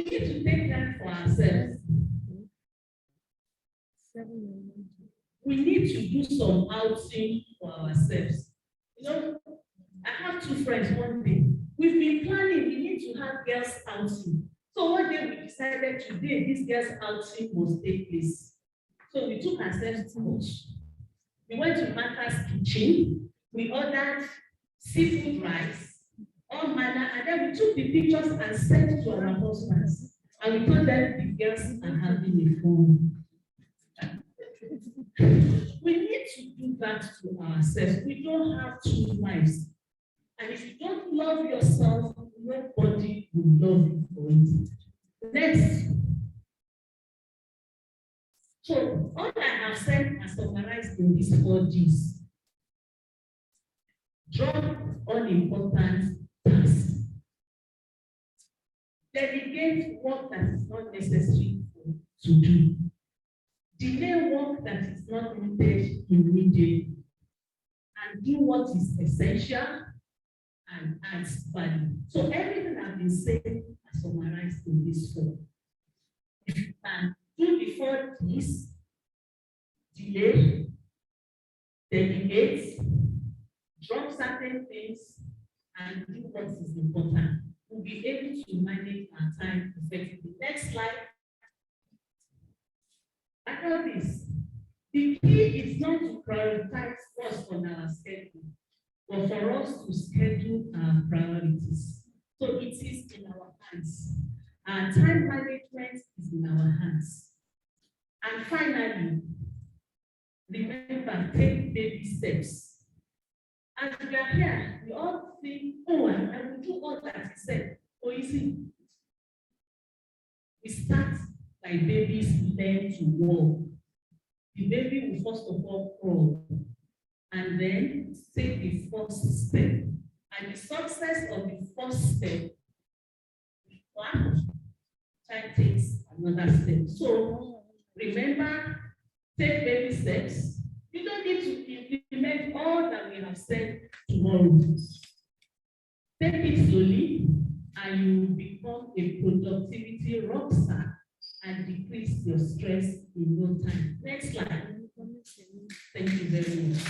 need to take time for ourselves. We need to do some outing for ourselves. You know, I have 2 friends one day. We've been planning, we need to have girls outing. So one day we decided today this girls outing must take place. So we took ourselves to lunch. We went to Martha's kitchen. We ordered seafood rice, all manner, and then we took the pictures and sent to our husbands. And we told them the girls are having a phone. We need to do that to ourselves. We don't have 2 lives. And if you don't love yourself, nobody will love you for it. Next. So all I have said and summarized in these 4 Gs. Drop unimportant tasks. Delegate what that is not necessary to do. delay work that is not needed immediately, and do what is essential and adds value. So everything I've been saying are summarized in this form. If you can do before this, delay, delegate, drop certain things, and do what is important, we'll be able to manage our time effectively. Next slide. After this, the key is not to prioritize what's on our schedule, but for us to schedule our priorities. So it is in our hands. Our time management is in our hands. And finally, remember, take baby steps. As we are here, we all think, oh, I will do all that he said. Oh, easy. We start by babies learn to walk. The baby will first of all crawl and then take the first step. And the success of the first step, child takes another step. So remember, take baby steps. You don't need to implement all that we have said tomorrow. Take it slowly, and you will become a productivity rock star and decrease your stress in no time. Next slide. Thank you very much.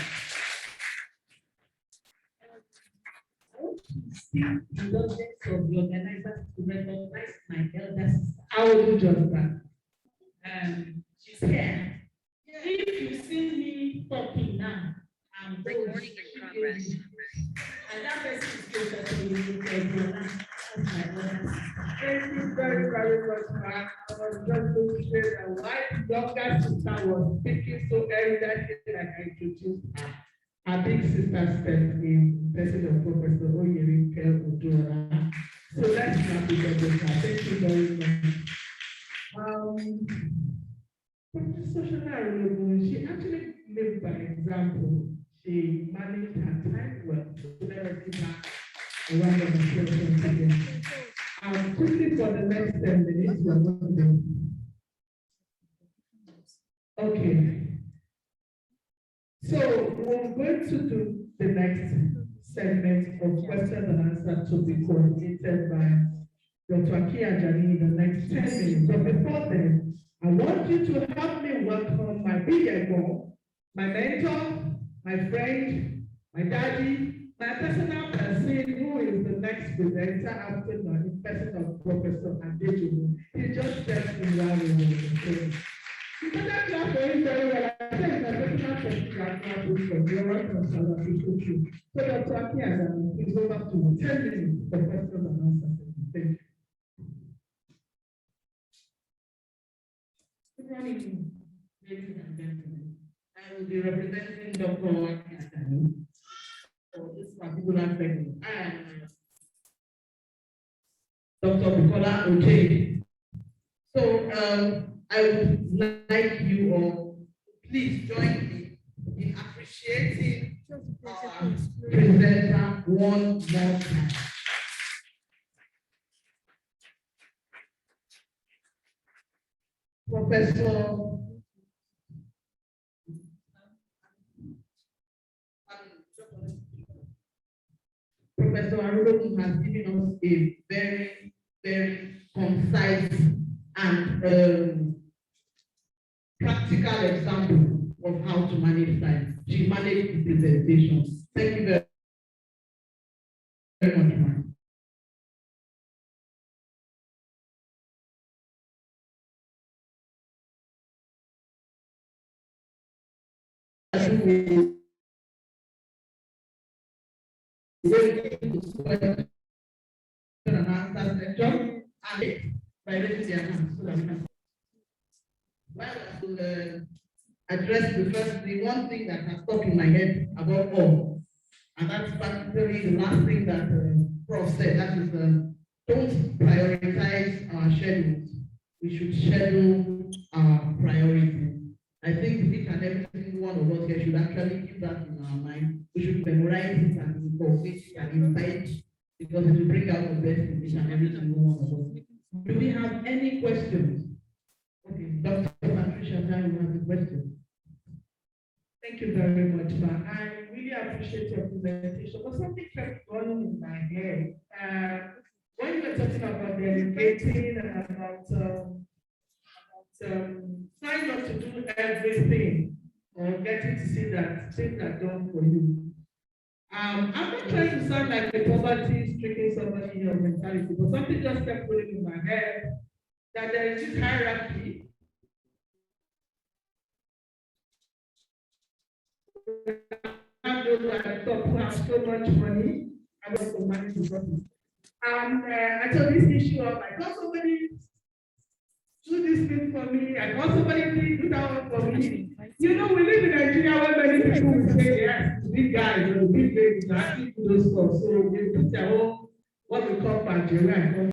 I want to seek indulgence of the organizers to recognize my elder sister. I will do just that. She's here. If you see me talking now, I'm recording in progress. And that person is closer to me. That's my elder sister. Thank you very, very much, ma'am. I was just going to say that why younger sister was speaking so evidently like I introduced her. Her big sister stepped in, person of Professor Oyerinke Odora. So let's not be with her. Thank you very much. Professor Oluwadebi, she actually lived by example. She managed her time well. So let us give her a round of applause again. Quickly for the next 10 minutes, we are going to do. Okay. So we're going to do the next segment of questions and answers to be coordinated by Dr. Akia Jani in the next 10 minutes. But before then, I want you to help me welcome my big ego, my mentor, my friend, my daddy, my personal person who is the next presenter after the person of Professor Adejumo. He just stepped in while we were in. You better clap for him very well. I said my personal person right now is from the right from South Africa. So Dr. Akia, please go back to 10 minutes for questions and answers. Thank you. Good morning, ladies and gentlemen. I will be representing Dr. Akia for this particular segment. I am Dr. Bukola Oje. So I would like you all to please join me in appreciating our presenter one more time. Professor Arulogun has given us a very, very concise and practical example of how to manage time. She managed the presentation. Thank you very much, ma'am. And answer section and by raising their hands so that we can. Well, I will address the one thing that has stuck in my head above all, and that's particularly the last thing that Prof said. That is, don't prioritize our schedules. We should schedule our priorities. I think each and every single one of us here should actually keep that in our mind. We should memorize it and incorporate it and invite it, because it will bring out the best in each and every single one of us. Do we have any questions? Okay, Dr. Patricia. Shana, you have a question. Thank you very much, Ma. I really appreciate your presentation, but something kept running in my head. When you were talking about delegating and about trying not to do everything or getting to see that things are done for you. I'm not trying to sound like a poverty-stricken somebody in your mentality, but something just kept going in my head that there is this hierarchy. Those at the top who have so much money, I want to manage the process. I told this issue of I got somebody do this thing for me, I got somebody do that one for me. You know, we live in Nigeria where many people will say yes, big guys or big ladies are asking for those stuff. So they put their own what we call Nigeria.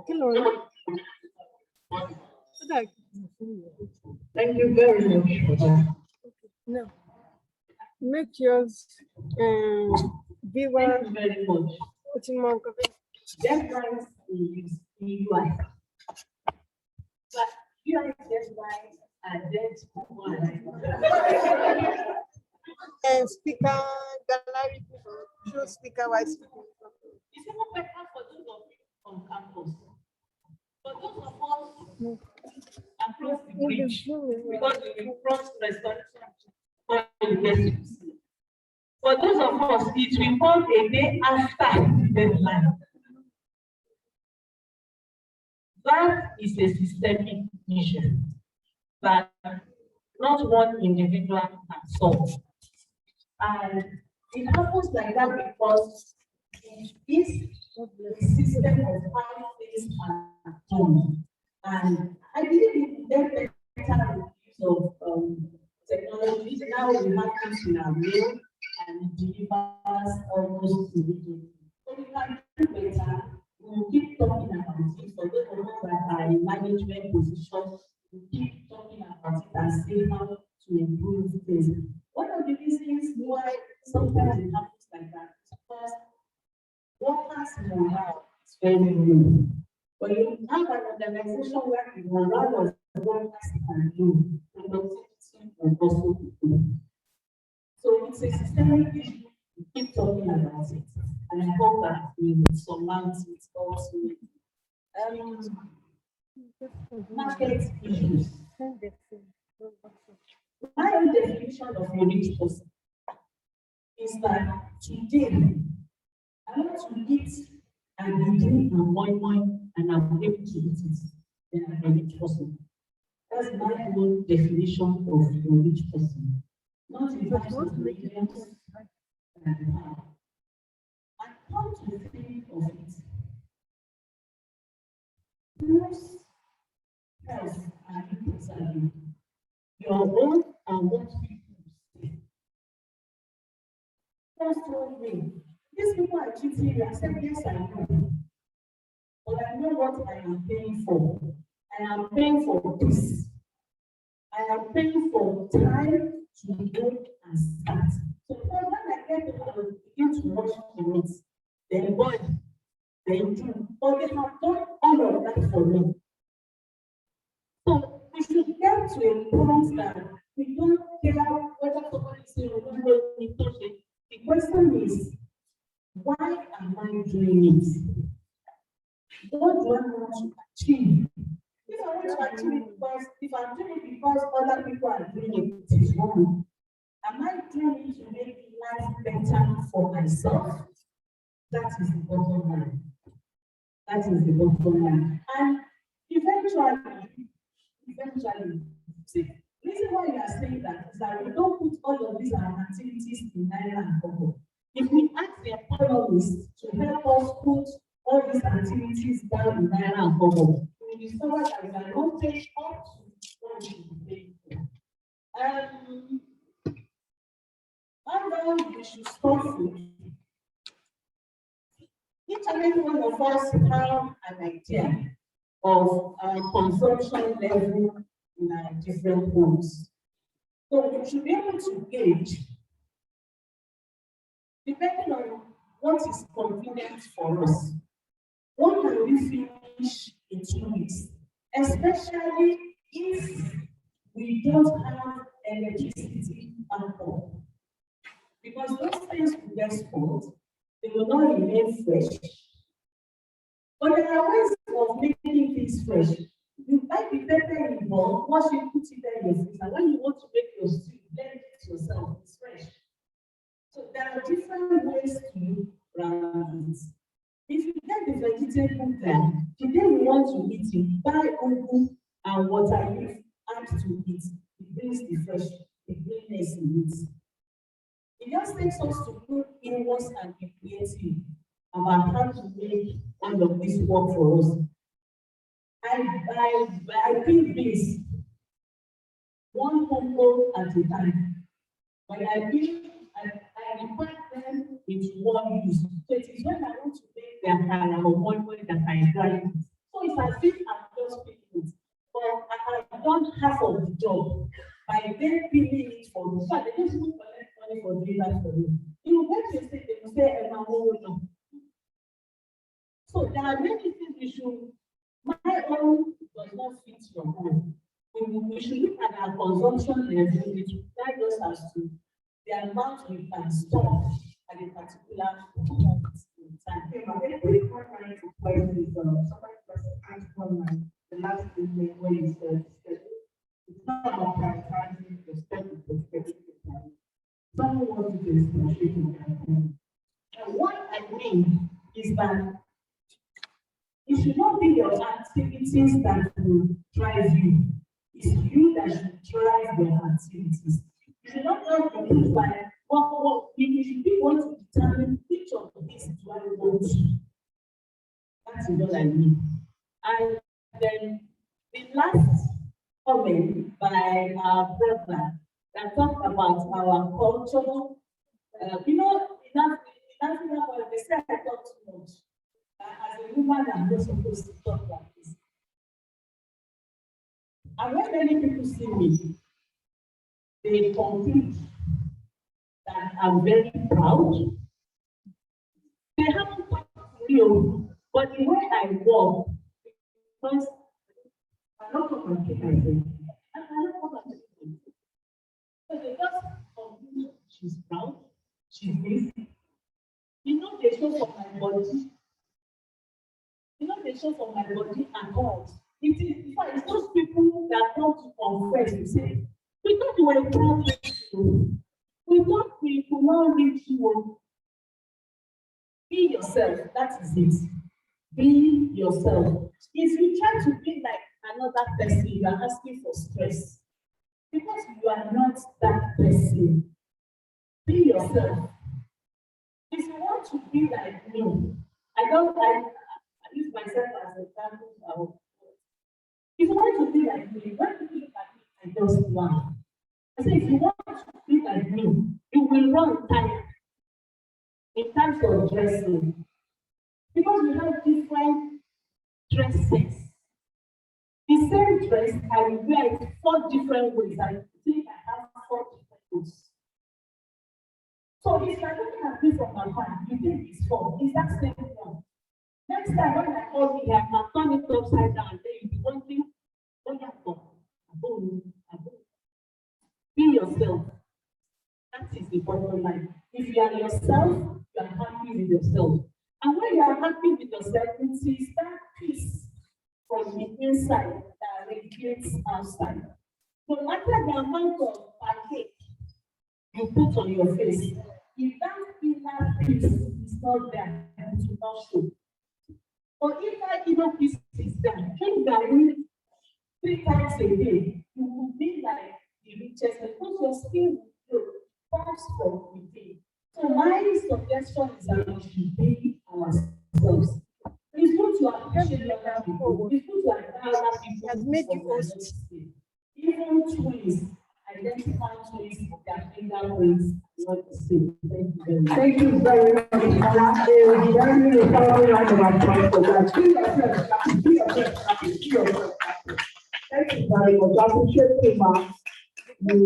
Hello. Thank you very much for that. No. Make yours viewer. Thank you very much. deadlines is UI. But UI deadlines are dead one. And speaker, gallery people, show speaker while speaking. It's even better for those of you on campus. For those of us across the bridge, because we will cross restoration university. For those of us, it will come a day after the deadline. That is a systemic issue that not one individual can solve. And it happens like that because it is the system of how things are done. And I believe in better use of technology. Now we have things in our mail and it delivers almost immediately. So we can do better. We will keep talking about it. For those of us that are in management positions, we keep talking about it and see how to improve things. One of the reasons why sometimes it happens like that is because workers morale is very low. When you have an organization where the morale of workers are low, productivity will also be low. So it's a systemic issue. We keep talking about it. And I hope that we will surmount it also. Market issues. My own definition of a rich person is that today I want to eat and be doing and moi and I'm able to eat it, then I'm a rich person. That's my own definition of a rich person. Not in terms of millions and power. I come to think of it. Whose health are you preserving? Your own and what people say. First one thing, these people are cheating you. I said, yes, I know. But I know what I am paying for. I am paying for peace. I am paying for time to go and start. So when I get to begin to watch the meat, then boil, then do. But they have done all of that for me. So we should get to a point that we don't care whether somebody is saying we touch it. The question is, why am I doing it? What do I want to achieve? If I want to achieve it because if I'm doing it because other people are doing it, it is wrong. Am I doing it to make life better for myself? That is the bottom line. That is the bottom line. And eventually, see, the reason why we are saying that is that we don't put all of these activities in Naira and Congo. If we ask the economists to help us put all these activities down in Naira and Congo, we will discover that we are not paying up to what we should be paying for. How we should store food. Each and every one of us have an idea of our consumption level in our different homes. So we should be able to gauge, depending on what is convenient for us, what can we finish in 2 weeks, especially if we don't have electricity backup. Because those things will get spoiled, they will not remain fresh. But there are ways of making things fresh. You buy the pepper in bulk, once you put it there in your freezer, when you want to make your stew, blend it yourself, it's fresh. So there are different ways to run it. If you get the vegetable there, today you want to eat it, buy ugu and water leaf, add to it. It brings the fresh, the greenness in it. It just takes us to look inwards and be creative about how to make all of this work for us. I think this one combo at a time. When I require them into one use. So it is when I want to make their color or one way that I grind it. So it's as if I'm just picking it. But I have done half of the job by then picking it for me. So they just won't collect money for doing that for me. You get to say, they will say, no. So are many things we should, my own does not fit your own. We should look at our consumption level, which guide us as to the amount we can store at a particular point in time. Okay, but every online question is somebody just asked online the last thing where you said it's not about prioritizing the step with the specific time. Someone wants to do this. And what I mean is that it should not be your activities that will drive you. It's you that should drive your activities. You should not have the things like, you should be able to determine which of these do I want to. That's what I mean. And then the last comment by our brother that talked about our culture. In Africa, they say I talk too much. As a woman, I'm not supposed to talk like this. And when many people see me, they conclude that I'm very proud. They haven't talked to me, but the way I walk, because I'm not going to keep myself. So they just conclude she's proud, she's this. They show from my body. They show from my body and all. It's those people that come to confess to say, we thought you were proud. We thought we could not reach you. Be yourself. That is it. Be yourself. If you try to be like another person, you are asking for stress. Because you are not that person. Be yourself. If you want to be like me, I use myself as an example. If you want to be like me, when people look at me, I just laugh. I say, if you want to be like me, you will run tired in terms of dressing. Because we have different dress sets. The same dress, I will wear it 4 different ways. I think I have 4 different ways. So if you're looking at me from my hand, you think it's 4. It's that same one. Next time when I call you, I can turn it upside down. Then you'll be wondering, what happened? Be yourself. That is the bottom line. If you are yourself, you are happy with yourself. And when you are happy with yourself, it is that peace from the inside that radiates outside. No matter the amount of pancake you put on your face, if that inner peace is not there, it will not show. But if that inner peace is there, drink that 3 times a day, you will be like the richest because your skin will comes from within. So my suggestion is that we should be ourselves. It's good to appreciate other people. It's good to admire other people. Has made you host. Even twins, identify twins of their fingerprints, not the same. Thank you very much. Very powerful round of applause for that. Be yourself. Thank you very much. I appreciate you, ma. You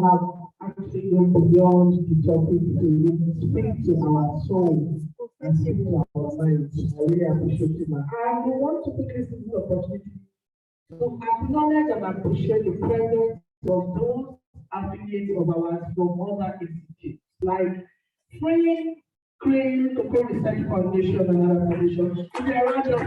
have actually gone beyond the topic to speak to our soul and speak to our minds. I really appreciate you, ma. And we want to quickly seize this opportunity to acknowledge and appreciate the presence of those affiliates of ours from other institutes like Free Clean Cocoa Research Foundation and other foundations. If you are around us,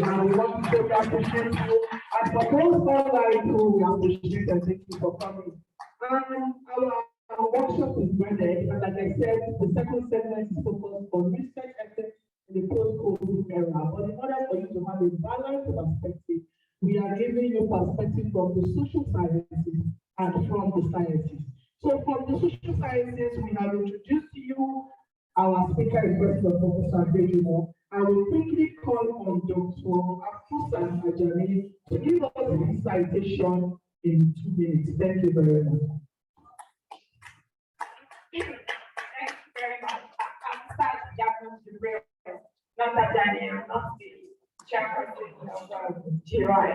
and we want to say we appreciate you. And for those online who we appreciate and thank you for coming. Our workshop is ready, and like I said, the second segment is focused on research ethics in the post-COVID era. But in order for you to have a balanced perspective, we are giving you perspective from the social sciences and from the sciences. So from the social sciences, we have introduced to you our speaker is Professor Bejimo. I will quickly call on Dr. Afusa Ajani to give us his citation in 2 minutes. Thank you very much. Thank you very much. I'm start Dr. Daniel, not the chairperson of GRI.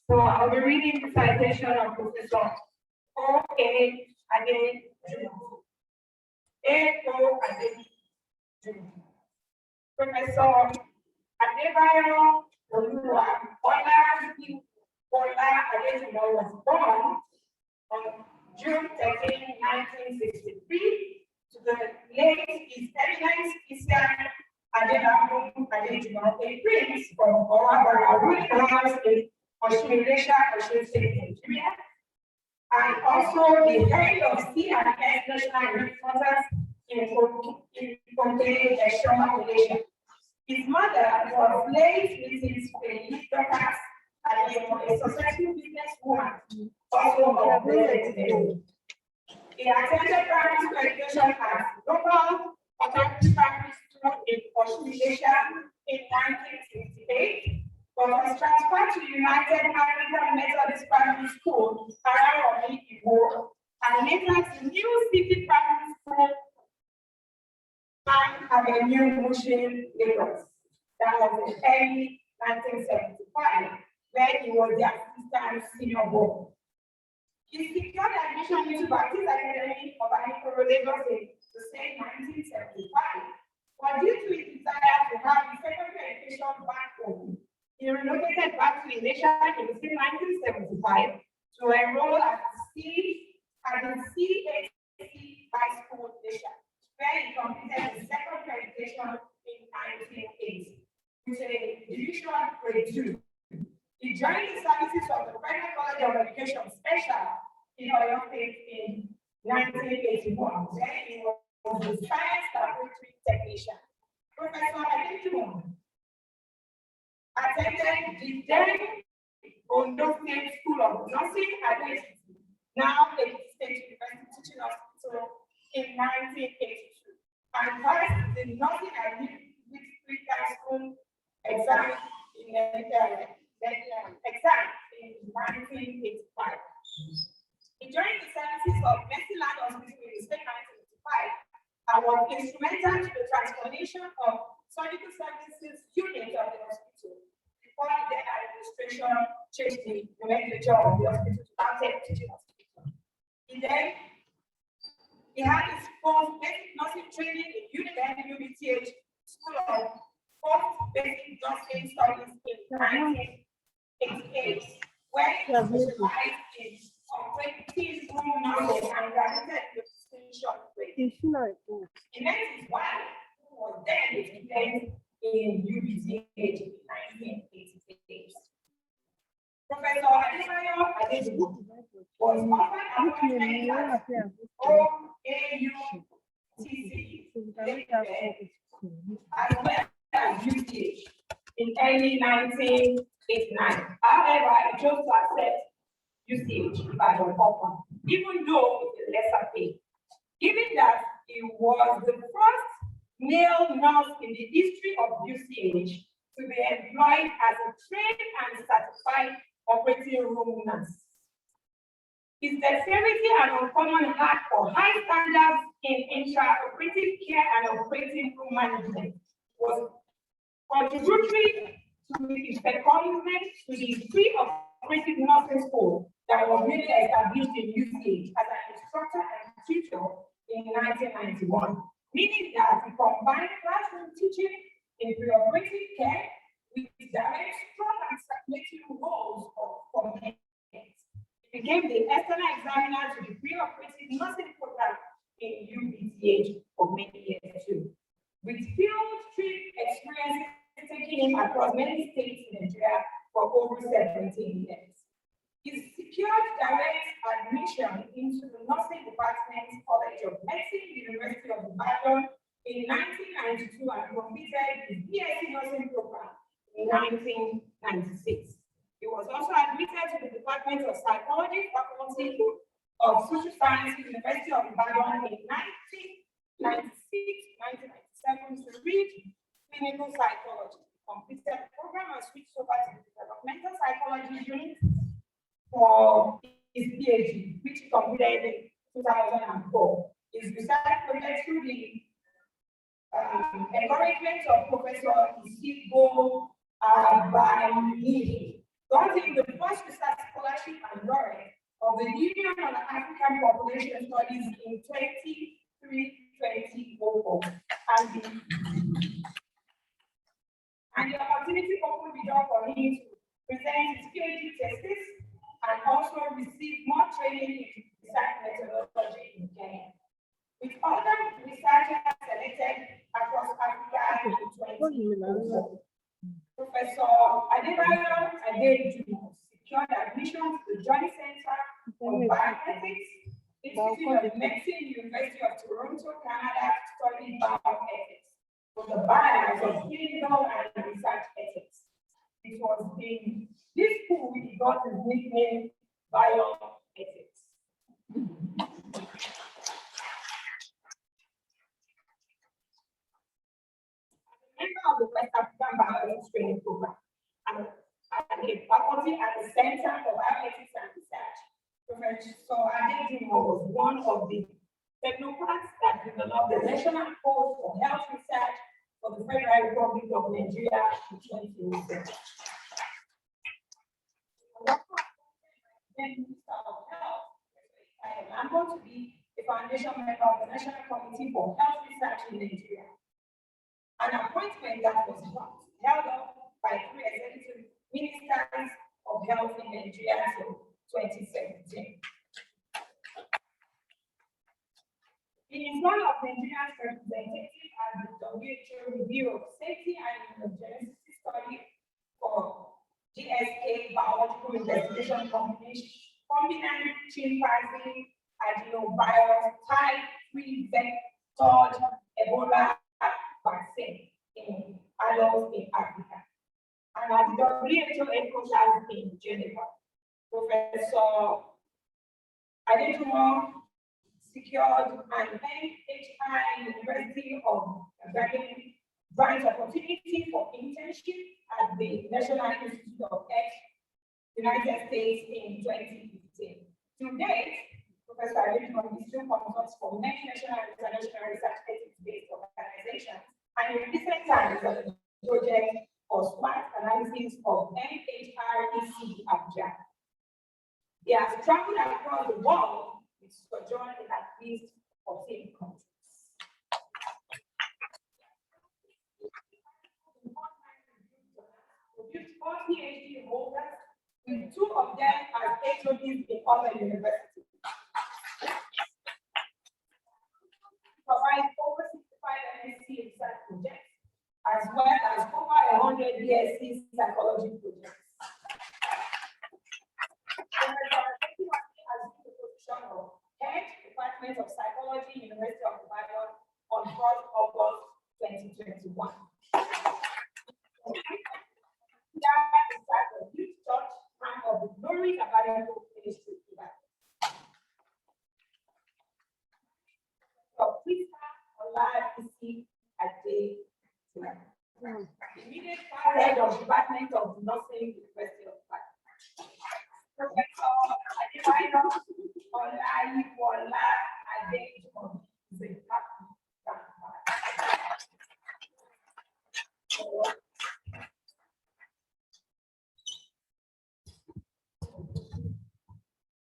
So I'll be reading the citation of Professor O.A. Adejumo. A.O. Adejumo. Professor Adebayo Oluwadebi was born on June 13, 1963 to the late His Eminence Christian Adebayo Oluwadebi, a prince from Owabara, which belongs in Osun-Iresha, Osun State, Nigeria, and also the head of C&S National Headquarters in External Relations. His mother was late Mrs. Felix Dorcas, a successful businesswoman, also of the He attended primary school education at local authority primary school in Osun-Iresha in 1968, but was transferred to United African Methodist Primary School, Araromi, Igbo, and later to New City Primary School, Avenue, Mushin, Lagos. That was in early 1975, where he was the assistant senior board. He secured admission into Baptist Academy of Anikoro, Lagos in the same 1975, but due to his desire to have his secondary education back home, he relocated back to Iresha in the same 1975 to enroll at the CAC High School, Iresha, where he completed his secondary education in 1980 with a division grade 2. He joined the services of the Federal College of Education Special in Oyo State in 1981, where he was the science laboratory technician. Professor Adebayo attended the then Ondo State School of Nursing at now Ekiti State University Teaching Hospital in 1982, and passed the nursing and midwifery school exam in 1985. He joined the services of Mercyland Hospital in the state 1985 and was instrumental to the transformation of surgical services unit of the hospital before the then administration changed the nomenclature of the hospital to Lancet Teaching Hospital. He had his first basic nursing training in UBTH School of Post Basic Nursing Studies in 1988, where he specialized in operating room nursing and graduated with distinction grade. He met his wife, who was then a student in UBTH in 1988. Professor Adebayo was offered appointment at OWSD as well as UBTH in early 1989. However, he chose to accept UCH Ibadan offer, even though with a lesser pay, given that he was the first male nurse in the history of UCH to be employed as a trained and certified operating room nurse. His dexterity and uncommon heart for high standards in intra-operative care and operating room management was contributory to his secondment to the pre-operative nursing school that was newly established in UCH as an instructor and tutor in 1991, meaning that he combined classroom teaching in pre-operative care with direct strong and circulating roles for men. He became the external examiner to the pre-operative nursing program in UBTH for many years too, with field trip experiences taking him across many states in Nigeria for over 17 years. He secured direct admission into the Nursing Department College of Medicine, University of Ibadan in 1992 and completed his BSc Nursing program in 1996. He was also admitted to the Department of Psychology, Faculty of Social Science, University of Ibadan in 1996-1997 to read clinical psychology. He completed the program and switched over to the developmental psychology unit for his PhD, which he completed in 2004. His research project through the encouragement of Professor Isibo Abani got him the first research scholarship and laureate of the Union on African Population Studies in 2004, and the Professor Adebayo Adejumo secured admission to the Joint Center of Bioethics, Institute of Medicine, University of Toronto, Canada, to study bioethics with the bias of clinical and research ethics. It was in this school he got his nickname bioethics. Member of the West African Bioethics Training Program and a faculty at the Center for Bioethics and Research. Professor Adejumo was one of the technocrats that developed the National Code for Health Research for the Federal Republic of Nigeria in 2007. Minister of Health, I'm going to be a foundation member of the National Committee for Health Research in Nigeria. An appointment that was held up by 3 executive ministers of health in Nigeria until 2017. It is one of Nigeria's representatives at the WHO Review of Safety and Immunogenicity Study for GSK Biological Investigation Combinant Chimpanzee Adenovirus Type 3 Vector Ebola vaccine in adults in Africa. And at the WHO headquarters in Geneva, Professor Adejumo secured an NHI University of Ibadan grant opportunity for internship at the National Institute of Health, United States in 2015. To date, Professor Adejumo is still consults for many national and international research ethics-based organizations, and in recent times on the project for smart analysis of NHREC Abuja. He has traveled across the world with sojourn in at least 14 countries. Produced 4 PhD holders, with 2 of them as HODs in other universities. Provide over 65 MSc research projects, as well as over 100 BSc psychology projects. Has the position of head Department of Psychology, University of Ibadan, on 1st August 2021. The youth church and of the Glory Tabernacle Ministry. So please immediate head of Department of Nursing, University of Ibadan. Professor Adebayo Oluwadebi Adejumo is a happy grandfather.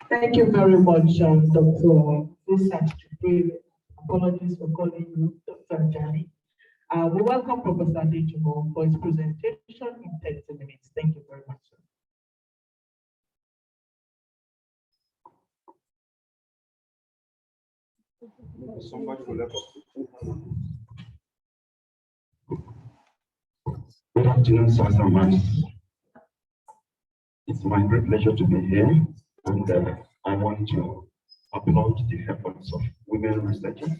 Thank you very much, Dr. Research Degree. Apologies for calling you Dr. Ajani. We welcome Professor Adejumo for his presentation in 30 minutes. Thank you very much, sir. Good afternoon, sirs and ma'ams. It's my great pleasure to be here, and I want to applaud the efforts of women researchers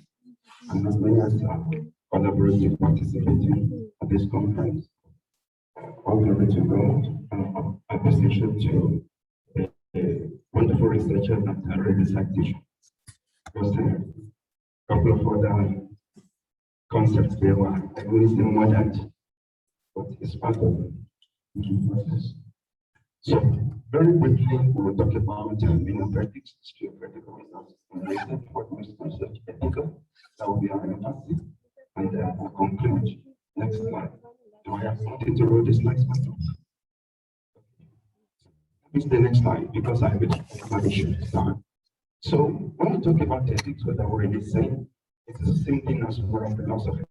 and as many as are collaborating, participating at this conference. All glory to God, and appreciation to the wonderful researchers that are ready citation. Because a couple of other concepts there were, I will say more that, but it's part of the process. So, very quickly, we will talk about ethics, history of ethical research, and research, what makes research ethical. That will be our emphasis, and we'll conclude. Next slide. Do I have something to roll this next one? It's the next slide, because I have a issue. So, when we talk about ethics, what I already said, it's the same thing as moral philosophy.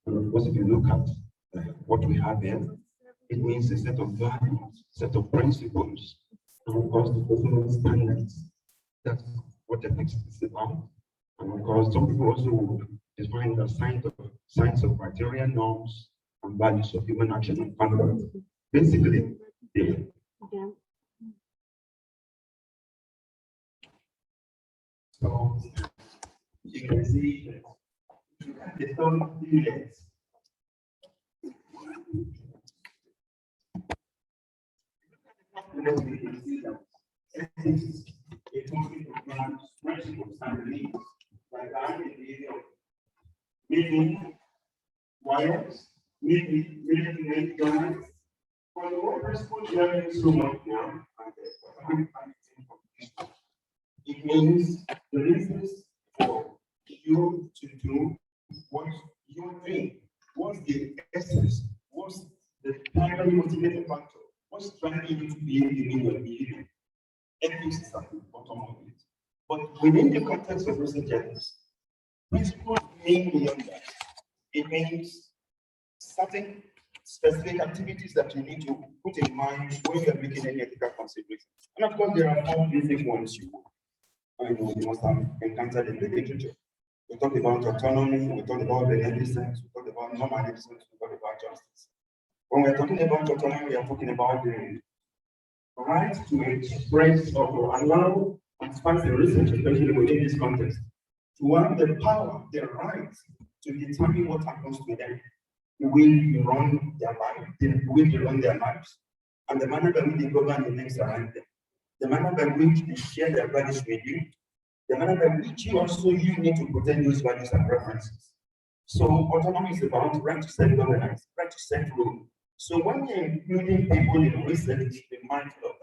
Because if you look at what we have here, it means a set of values, set of principles, and of course, the personal standards. That's what ethics is about. And of course, some people also would define the science of criteria, norms, and values of human action and conduct. Basically, they so you can see the third unit. We can see that ethics, a conflict of man, principles and beliefs, like that in the area of meeting, wires, meeting governance. For the whole principle learning so much now, it means the reasons for you to do what you're doing. What's the essence? What's the primary motivating factor? What's driving you to behave the way you're behaving? Ethics is at the bottom of it. But within the context of recent ethics, principles mean beyond that. It means certain specific activities that you need to put in mind when you are making any ethical considerations. And of course, there are 4 basic ones you must have encountered in the literature. We talked about autonomy, we talked about beneficence, we talked about non-maleficence, we talked about justice. When we're talking about autonomy, we are talking about the right to express or allow participants in research, especially within this context, to have the power, the right to determine what happens to them, the way they run their life, the way they run their lives, and the manner by which they govern the next around them, the manner by which they share their values with you, the manner by which you need to protect those values and preferences. So autonomy is about right to set governance, right to set rule. So when you're including people in research, be mindful of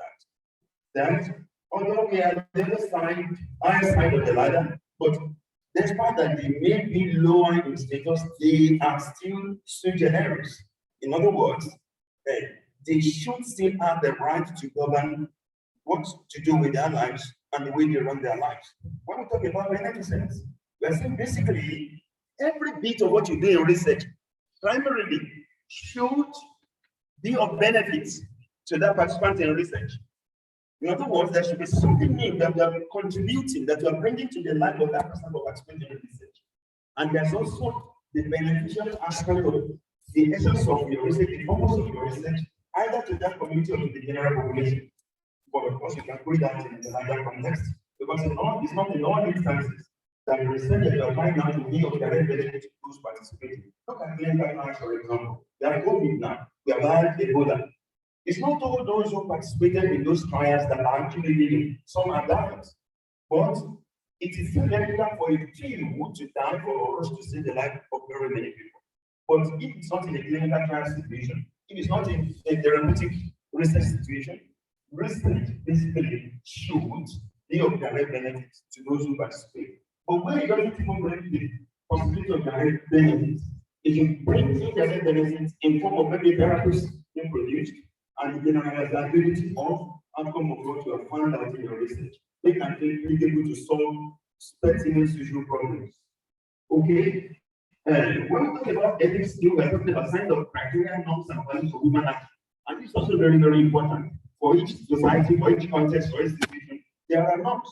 that. Although we are the other side, higher side of the ladder, but despite that they may be lower in status, they are still sui generis. In other words, they should still have the right to govern what to do with their lives and the way they run their lives. When we talk about beneficence, we're saying basically every bit of what you do in research primarily should be of benefit to that participant in research. In other words, there should be something new that we are contributing, that we are bringing to the life of that person who participates in research. And there's also the beneficial aspect of the essence of your research, the purpose of your research, either to that community or to the general population. But of course, you can put that in the larger context, because it's not in all instances that the research that you are trying now to be of direct benefit to those participating. Look at clinical trials, for example. They are COVID now. We have had Ebola. It's not all those who participated in those trials that are actually living. Some are dying. But it is significant for a few to die for us to save the life of very many people. But if it's not in a clinical trial situation, if it's not in a therapeutic research situation, research basically should be of direct benefit to those who participate. But when it doesn't even bring the possibility of direct benefits, it can bring indirect benefits in form of maybe therapies being produced and the generalizability of outcome of what you have found out in your research. They can be able to solve specific social problems. Okay? When we talk about ethics, we are talking about signs of criteria, norms, and values for human action. And it's also very, very important for each society, for each context, for each situation. There are norms.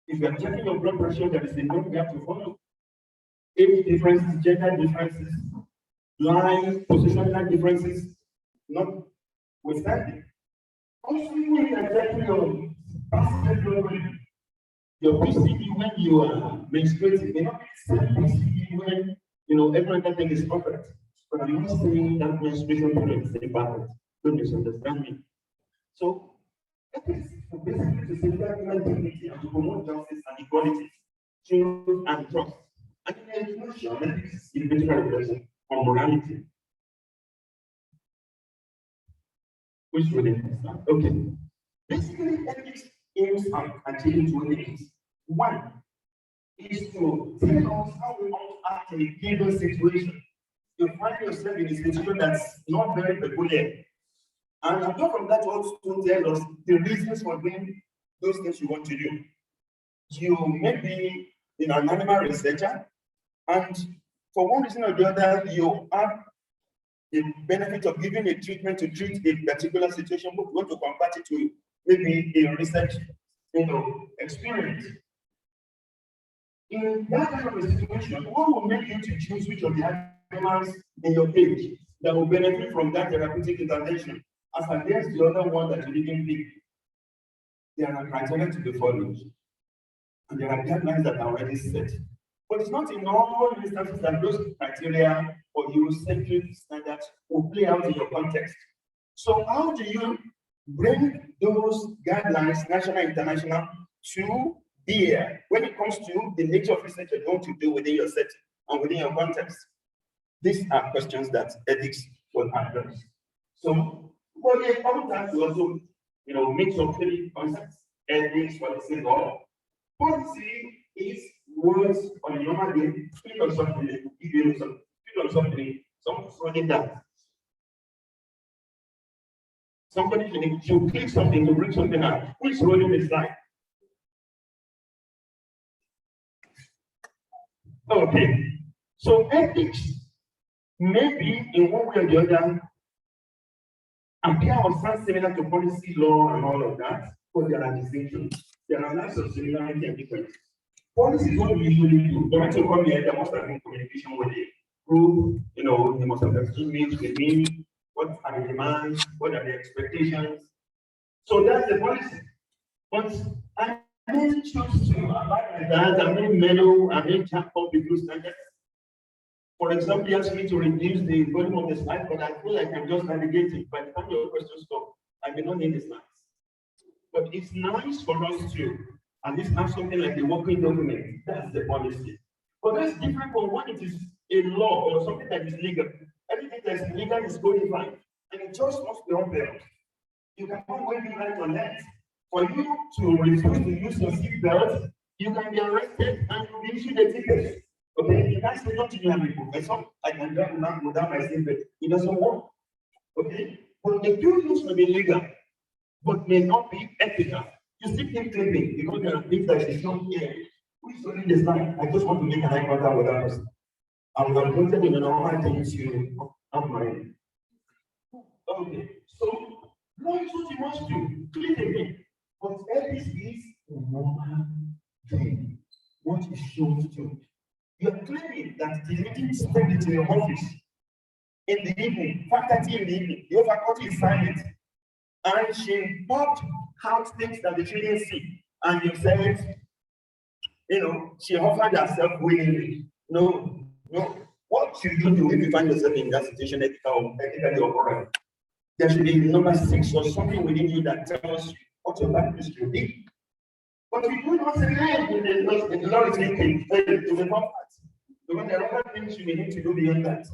If you are checking your blood pressure, there is a norm you have to follow. Age differences, gender differences, line, positional differences, notwithstanding. Also, when you are checking your PCD when you are menstruating may not be the same PCD when every other thing is perfect. But I'm not saying that menstruation period is perfect. Don't misunderstand me. So ethics is basically to safeguard human dignity and to promote justice and equality, truth and trust. And in a nutshell, ethics is individual reflection on morality. Which would understand? Okay. Basically, ethics aims at achieving 2 things. One is to tell us how we ought to act in a given situation. You find yourself in a situation that's not very peculiar. And apart from that, also tell us the reasons for doing those things you want to do. You may be an animal researcher, and for one reason or the other, you have the benefit of giving a treatment to treat a particular situation, but you want to convert it to maybe a research experience. In that kind of a situation, what will make you to choose which of the animals in your cage that will benefit from that therapeutic intervention as against the other one that you didn't pick? There are criteria to be followed, and there are guidelines that are already set. But it's not in all instances that those criteria or Eurocentric standards will play out in your context. So how do you bring those guidelines, national and international, to bear when it comes to the nature of research you're going to do within your setting and within your context? These are questions that ethics will address. So, well, yeah, all that we also, mix up three concepts: ethics, policy, law. Policy is words on a normal day, click on something, give you some, click on something, someone's running that. Somebody should click something to bring something out. Who is rolling the slide? Okay. So ethics maybe in one way or the other appear or sound similar to policy, law, and all of that, but there are distinctions. There are lots of similarity and differences. Policy is what we usually do. The right to come here, there must have been communication with the group, they must have exchanged with me. What are the demands? What are the expectations? So that's the policy. But I may choose to abide by that. I may mellow, I may jump up with those standards. For example, you ask me to reduce the volume of the slide, but I feel like I'm just navigating. By the time your questions stop, I may not need the slides. But it's nice for us to at least have something like a working document. That's the policy. But that's different from when it is a law or something that is legal. Everything that is legal is codified, and it just must be upheld. You cannot wave the right on that. For you to refuse to use your seatbelt, you can be arrested and you'll be issued a ticket. Okay, you can't say not to be a professor. I can drive without my seatbelt. It doesn't work. Okay, but the two use may be legal, but may not be ethical. You still keep claiming because there are things that is not here. Who is holding the slide? I just want to make an eye contact with that person. I'm not going in a normal thing to have my. Okay, so law is what you must do. Click again. But ethics is a normal thing. What is shown to. You're claiming that the meeting stepped into your office in the evening, 5:30 in the evening, the faculty is silent, and she popped out things that the children see, and you said, she offered herself willingly. No. What should you do if you find yourself in that situation, ethically or morally? There should be number 6 or something within you that tells you what your life is to be. But we do not say, the law is making to the part. Because there are other things you may need to do beyond that.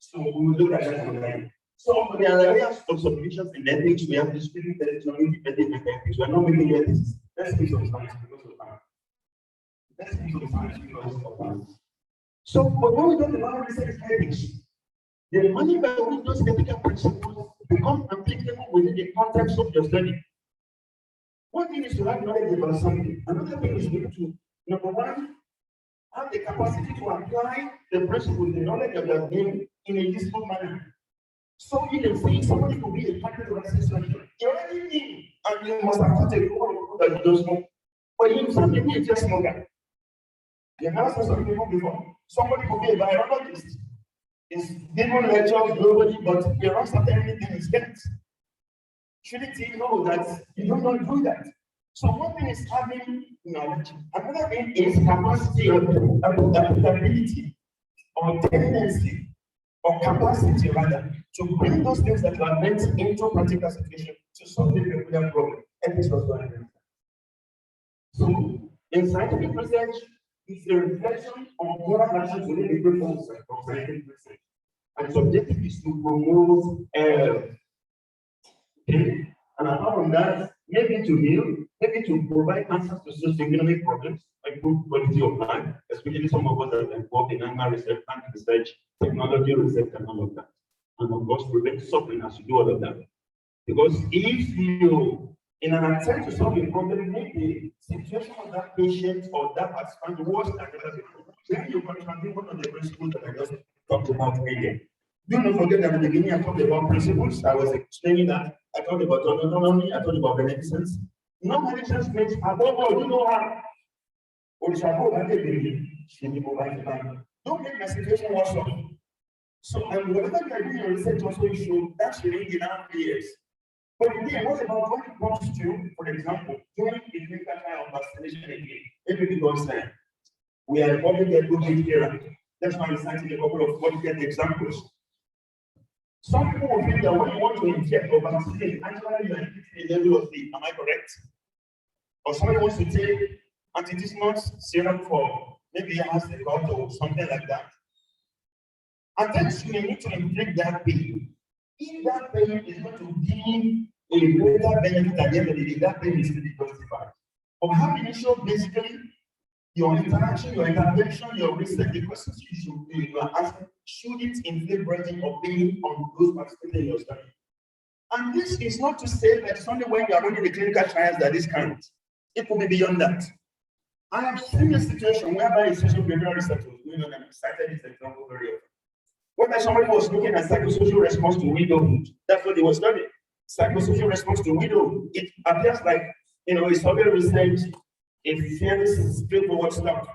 So we will look at that online. So there are areas of submissions in ethics. We have disputed electronic ethics and ethics. We are not making ethics. Let's give some science because of that. Let's give some science because of that. So, but when we talk about research ethics, the manner by which those ethical principles become applicable within the context of your study. One thing is to have knowledge about something. Another thing is to, number one, have the capacity to apply the principle, the knowledge that you have gained in a useful manner. So you can say somebody could be a partner to access solution. You already knew, and you must have got a people that you don't smoke. But you some people just smoker. You have asked some people before. Somebody could be a virologist. He's given lectures globally, but he runs at everything he spends. Shouldn't he know that you don't want to do that? So one thing is having knowledge. Another thing is capacity or adaptability or tendency or capacity rather to bring those things that you are meant into practical situation to solve the peculiar problem. And this was what I meant. So in scientific research, it's a reflection on moral actions within the group of scientific research. And the objective is to promote okay? And apart from that, maybe to heal, maybe to provide answers to socio-economic problems, improve quality of life, especially some of us that are involved in animal research, plant research, technology research, and all of that. And of course, prevent suffering as you do all of that. Because if you, in an attempt to solve a problem, make the situation of that patient or that participant worse than ever before, then you contradict one of the principles that I just talked about earlier. Do not forget that at the beginning I talked about principles. I was explaining that. I talked about autonomy, I talked about beneficence. No beneficence means above all, you know how. Don't make my situation worse off. So, and whatever you are doing your research also show that's really in our players. But again, what about when it comes to, for example, during the clinical trial of vaccination again, everybody goes there. We are public health COVID era. That's why I'm citing a couple of public health examples. Some people will think that when you want to inject or vaccinate, actually you are increasing the level of fear. Am I correct? Or somebody wants to take antitetanus serum for maybe has a cold or something like that. And then you may need to inflict that pain. If that pain is going to give a greater benefit at the end of the day, that pain is to be justified. But how initial basically your interaction, your intervention, your research, the questions you are asking, should it inflict burden or pain on those participating in your study? And this is not to say that it's only when you are running the clinical trials that this counts. It could be beyond that. I have seen a situation whereby a social behavioral research was going on, and I cited this example very often. Whereby somebody was looking at psychosocial response to widowhood. That's what they were studying. Psychosocial response to widowhood. It appears like, a survey research, a fairly straightforward stuff.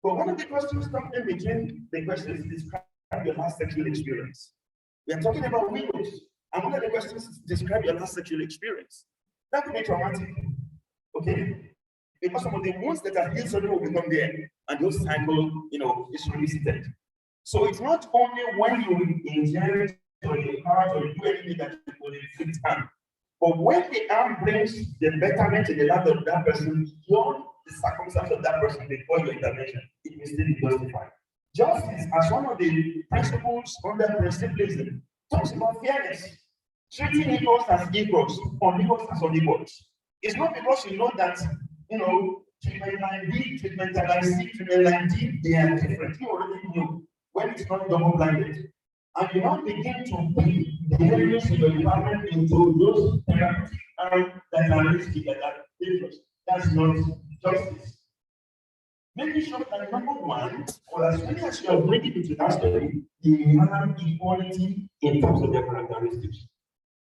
But one of the questions comes in between the questions is describe your last sexual experience. We are talking about widows. And one of the questions is describe your last sexual experience. That could be traumatic. Okay? Because some of the wounds that are healed suddenly will become there. And those cycle, is revisited. So it's not only when you inject or you hurt or you do anything that you will inflict harm, but when the harm brings the betterment in the life of that person beyond the circumstance of that person before your intervention, it will still be justified. Justice, as one of the principles under principalism, talks about fairness, treating equals as equals, unequals as unequals. It's not because you know that, treatment line B, treatment line C, treatment line D, they are different. You already know. When it's not double-blinded, and you now begin to put the areas in your department into those therapeutic areas that are risky, that are dangerous. That's not justice. Making sure that number one, or as many as you are bringing into that study, they have equality in terms of their characteristics.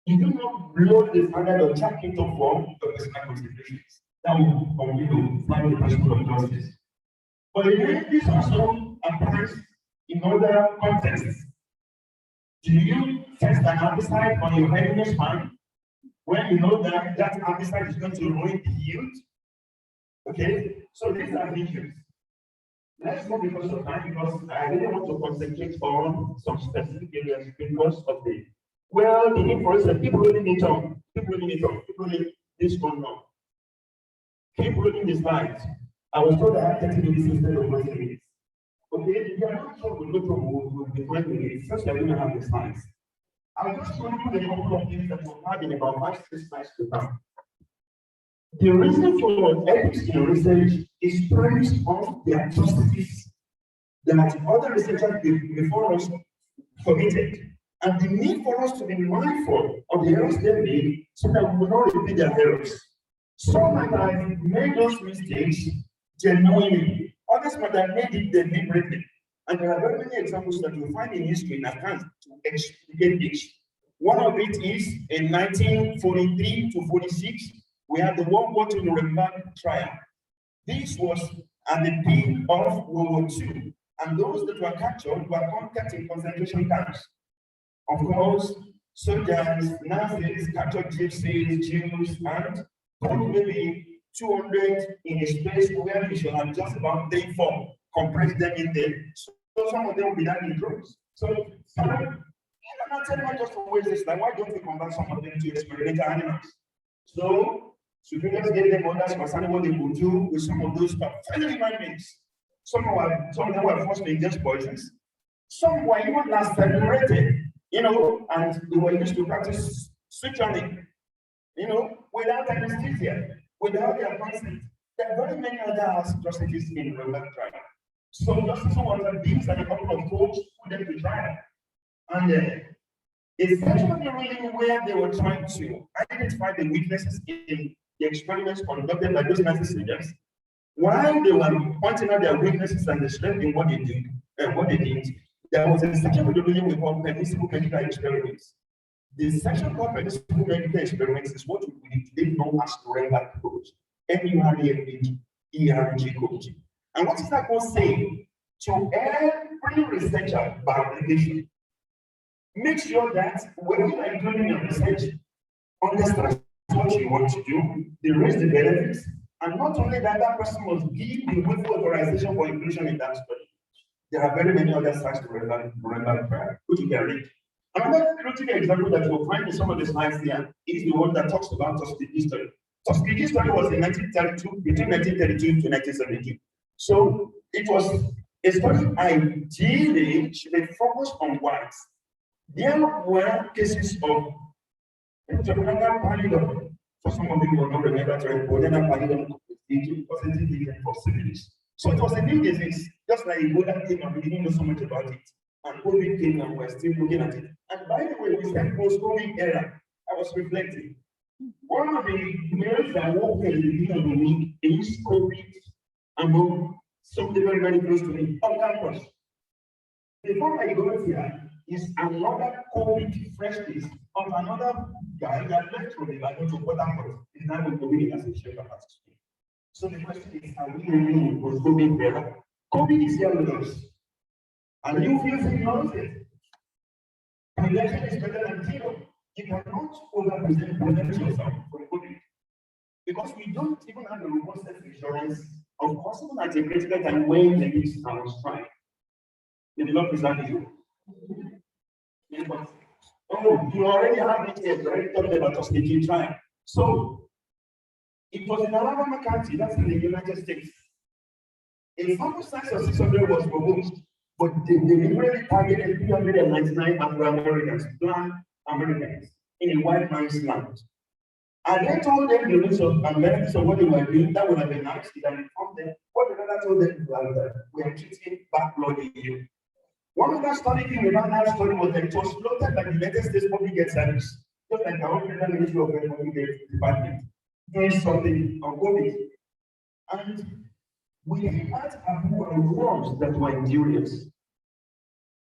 You do not blow the standard or track it up for your personal considerations. That will find the principle of justice. But again, this also applies in other contexts. Do you test an herbicide on your readiness man when you know that that herbicide is going to ruin the yield? Okay, so these are issues. Let's go because of time, because I really want to concentrate on some specific areas because of the need for instance, keep rolling it on, keep rolling this one on. Keep rolling the slides. I was told I had 30 minutes instead of 20 minutes. Okay, if you are not sure we'll go through the 20 minutes, since we are going to have the slides. I'll just run through a couple of things that we'll have in about 5-6 slides to come. The reason for ethics in research is premised on the atrocities that other researchers before us committed, and the need for us to be mindful of the errors they made so that we will not repeat their errors. Some might have made those mistakes genuinely, others might have made it deliberately. And there are very many examples that you'll find in history in advance to explicate this. One of it is in 1943 to 46, we had the World War II Nuremberg trial. This was at the peak of World War II, and those that were captured were kept in concentration camps. Of course, soldiers, Nazis captured gypsies, Jews, and put maybe 200 in a space where you should have just about 3-4, compress them in there. So some of them will be done in drones. So I'm not telling you just to waste this time. Why don't we convert some of them to experimental animals? So superiors gave them orders concerning what they would do with some of those friendly human beings. Some of them were forced to ingest poisons. Some were even lacerated, and they were used to practice suturing, without anesthesia, without the advancement. There are very many other atrocities in the Nuremberg trial. So justice was abused and a couple of folks put them to trial. And essentially really where they were trying to identify the weaknesses in the experiments conducted by those Nazi soldiers, while they were pointing out their weaknesses and the strength in what they did, there was a section of the building we call permissible medical experiments. The section called permissible medical experiments is what we today know as Nuremberg code, MUREMBG. ERG coaching. And what is that code saying? To every researcher by application, make sure that when you are doing your research, understand what you want to do, the risk, the benefits, and not only that, that person must give the full authorization for inclusion in that study. There are very many other sites to remember, which you can read. Another critical example that you'll find in some of the slides here is the one that talks about Tuskegee study. Tuskegee study was in 1932, between 1932 to 1972. So it was a study ideally should be focused on whites. There were cases of intestinal pallidum. For some of you will not remember intestinal pallidum for syphilis. So it was a new disease, just like Ebola came and we didn't know so much about it. And COVID came and we're still looking at it. And by the way, we said post-COVID era, I was reflecting. One of the males that walked in the beginning of the week is COVID among something very, very close to me on campus. Before I go here, is another COVID fresh case of another guy that left from the Ibadan to Port Harcourt. He's now with COVID as a chef at school. So the question is, are we really with COVID there? COVID is here with us. And you feel it knows it. Prevention is better than cure. You cannot prevent yourself from COVID. Because we don't even have a robust insurance, of course, even at a critical time when the needs are on strike. They do not present you. Oh, you already have it here, you already talked about Tuskegee trial. So, it was in Alabama County, that's in the United States. A sample size of 600 was proposed, but they deliberately targeted 399 Afro-Americans, Black Americans, in a white man's land. And they told them the risks and benefits of what they were doing. That would have been nice if they informed them. What the other told them was that we are treating backloading you. One of the study thing about that story was that it was floated by the United States Public Health Service, just like our Federal Ministry of Health Public Health Department, doing something on COVID. And we had wrongs that were injurious.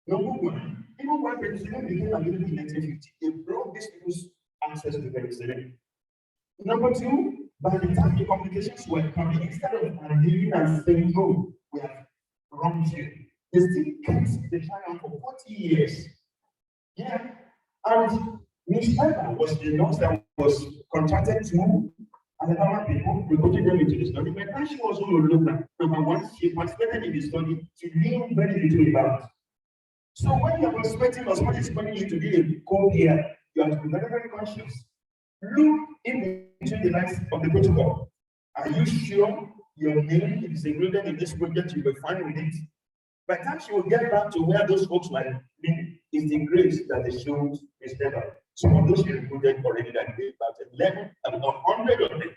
Number one, even when penicillin became available in 1950, it brought these people's access to penicillin. Number two, by the time the complications were coming, instead of living and saying, no, we have wronged you, they still kept the trial for 40 years. Yeah. And Miss Eva was the nurse that was contracted to Alabama people, recruited them into the study. But when she was on the look, number one, she participated in the study, she knew very little about it. So when you are participating or somebody is calling you to do a call here, you have to be very, very conscious. Look in between the lines of the protocol. Are you sure your name is included in this project? You will find with it. By the time she will get back to where those folks were living, is the grace that they showed is better. Some of those she recruited already that day, about 11, about 100 of them.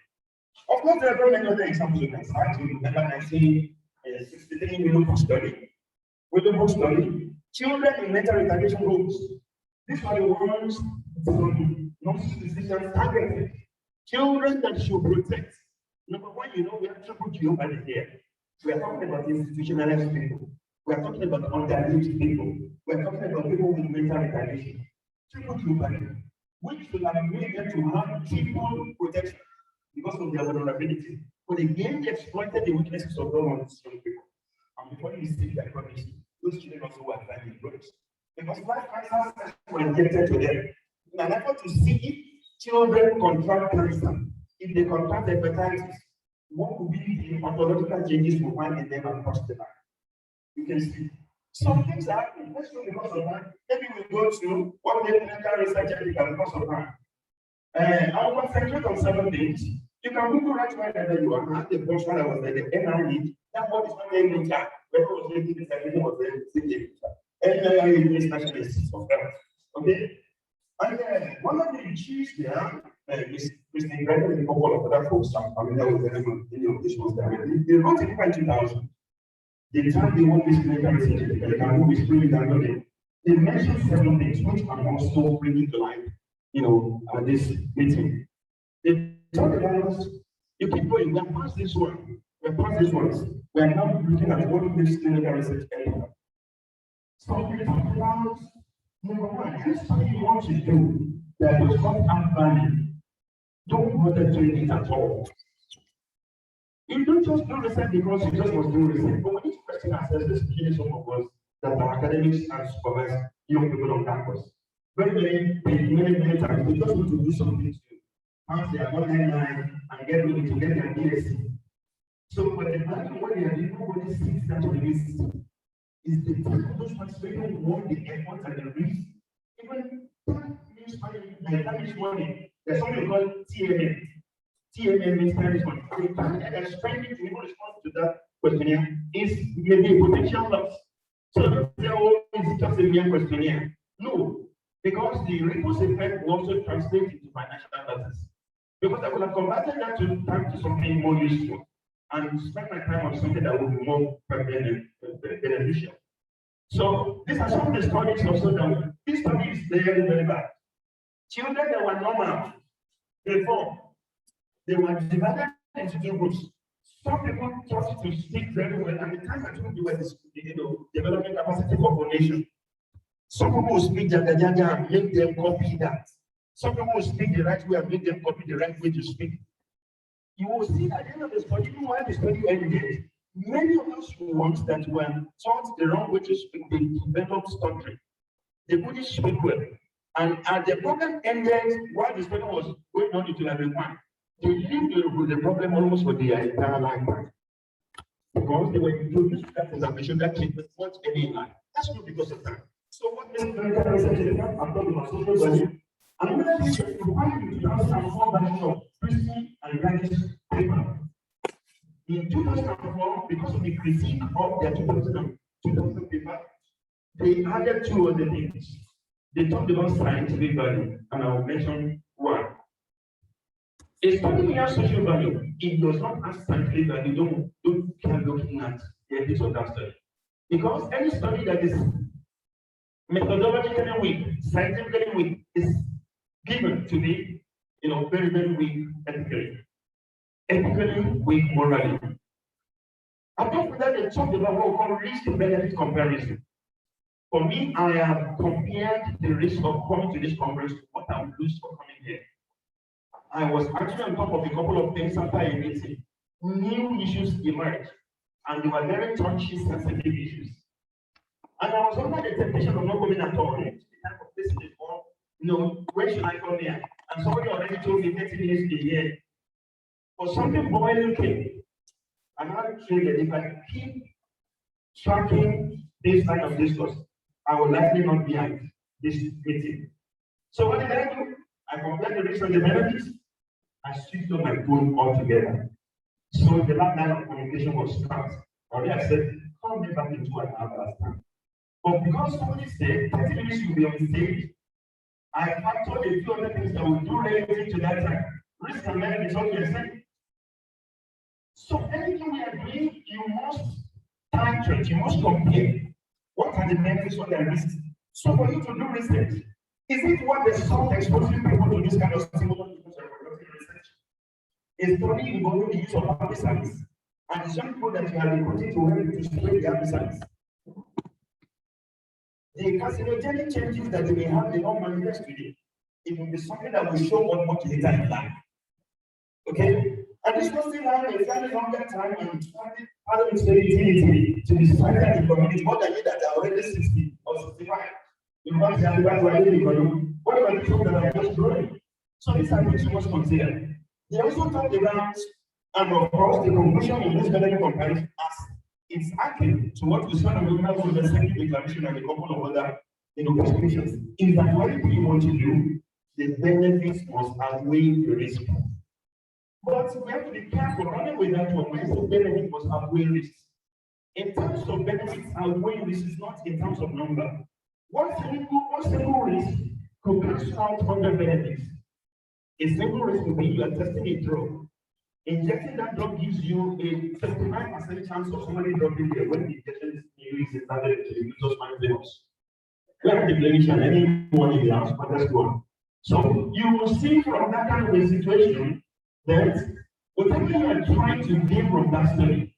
Of course, there are very many other examples you can start. You remember 1963 Willow study. Willow study, children in mental retardation groups. These are the ones from non-physicians targeted. Children that should protect. Number one, you know, we have triple GOP here. We are talking about institutionalized people. We are talking about underaged people. We are talking about people with mental retardation. Triple GOP, which should have made them to have triple protection because of their vulnerability. But again, they exploited the weaknesses of those young people. And before you see that condition, those children also were finding drugs. Because life cancers were injected to them. In an effort to see if children contract cancer, if they contract hepatitis, what would be the pathological changes we find in them across the line? You can see. Some things are happening. Let's go because of that. Maybe we go to what the clinical research ethical because of that. I will concentrate on 7 things. You can Google right wherever you are. The first one I was at the NIE. That one is not named in chat. Whether it was named in chat, it was named in chat. NIE is National Institute of Health. Okay? And one of the chiefs there is Mr. Greg and a couple of other folks. I'm familiar with them in this one. They wrote it in 2000. The time they want this clinical research, they can move this really down there. They mentioned 7 things, which I'm also bringing to light, at this meeting. They talk about, you keep going, we are past this one, we are past this one. We are now looking at what this clinical research is. So we talk about, number one, anything you want to do that does not add value, don't bother doing it at all. You don't just do research because you just must do research. But we need to question ourselves, especially some of us that are academics and supervise young people on campus. Many times they just need to do something to pass their online line and get ready to get their BSc. So for the value what they are doing, nobody sees that on the list. Is the time of those participating want the effort and the risk. Even that means money, like that means money. There's something called TMM. TMM means time is money. The time that they're spending to even respond to that questionnaire is maybe a potential loss. So they're always just a mere questionnaire. No, because the ripples effect will also translate into financial losses. Because I would have converted that to time to something more useful and spend my time on something that will be more beneficial. So these are some of the studies also done. This study is very, very bad. Children that were normal before, they were divided into two groups. Some people taught to speak very well, and the time I told you were developing capacity for phonation. Some people will speak jaga and make them copy that. Some people will speak the right way and make them copy the right way to speak. You will see at the end of the study, even while the study ended, many of those ones that were taught the wrong way to speak, they developed stuttering. They couldn't speak well. And as the program ended, while the study was going on into level 1, they lived with the problem almost for their entire lifetime. Because they were introduced to that information that treatment was any in life. That's not because of that. So what is clinical research is about? I'm talking about social value. And when this is provided in 2004 version of Christie and Randy's paper. In 2004, because of the critique of their 2000 paper, they added 2 other things. They talked about scientific value, and I will mention one. A study may have social value. It does not have scientific value. Don't keep looking at the ethics of that study. Because any study that is methodologically weak, scientifically weak, is given to be, very, very weak ethically. Ethically weak morally. Apart from that, they talked about what we call risk to benefit comparison. For me, I have compared the risk of coming to this conference to what I would lose for coming here. I was actually on top of a couple of things after a meeting. New issues emerged, and they were very touchy, sensitive issues. And I was under the temptation of not coming at all. The type of place before, where should I come here? And somebody already told me 30 minutes a year. For something boiling came. And I figured if I keep tracking this kind of discourse, I will likely not be at this meeting. So what did I do? I compared the risks and the benefits. I switched on my phone altogether. So the last line of communication was cut. Already I said, call me back in 2.5 hours time. But because somebody said 30 minutes will be on stage, I factored a few other things that will do relative to that time. Risk and benefits, what you're saying. So anything we are doing, you must time track, you must compare. What are the benefits, what are the risks? So for you to do research, is it what the salt exposing people to this kind of stimulus research? A study involving the use of herbicides, and some people that you are recruiting to help to spray the herbicides. The carcinogenic changes that they may have, they don't manifest today. It will be something that will show up much later in life. Okay? And this was still having a fairly longer time and having its utility to the society and the community, more than you that are already 60 or 65. You know, that's why I didn't know. What about the people that are just growing? So these are things you must consider. They also talked about, and of course, the conclusion in this benefit comparison as it's accurate to what we saw in the second declaration and a couple of other prescriptions, is that whatever you want to do, the benefits must outweigh the risk. But we have to be careful running with that one when the benefit must outweigh risks. In terms of benefits, outweighing risks is not in terms of number. One single risk could cancel out 100 benefits. A single risk would be you are testing a drug. Injecting that drug gives you a 75% chance of somebody dropping there when the injection is started to use those levels. We have the clinician, anyone in the house, but that's one. So you will see from that kind of a situation that whatever you are trying to gain from that study,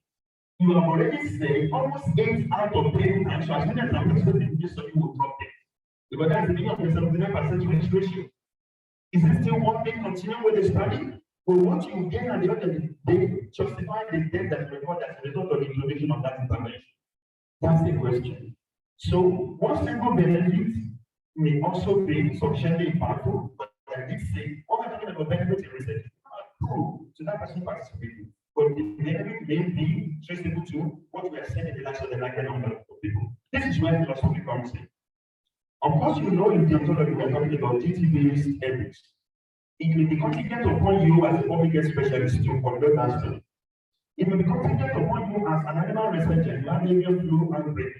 you have already said almost 8 out of 10 times. So as many as I'm saying, this study will drop it. Because that's the beginning of the 79% risk ratio. Is it still one thing continuing with the study? But what you gain at the end of it, they justify the debt that recorded as a result of the introduction of that intervention? That's the question. So one single benefit may also be sufficiently impactful, but I did say, what we're talking about benefits in research are true to that person participating. But the benefit may be traceable to what we are seeing in the lives of the larger number of people. This is where philosophy comes in. Of course, you know in deontology we're talking about duty-based ethics. It may be contingent upon you as a public health specialist to conduct that study. It may be contingent upon you as an animal researcher, you have avian flu outbreak,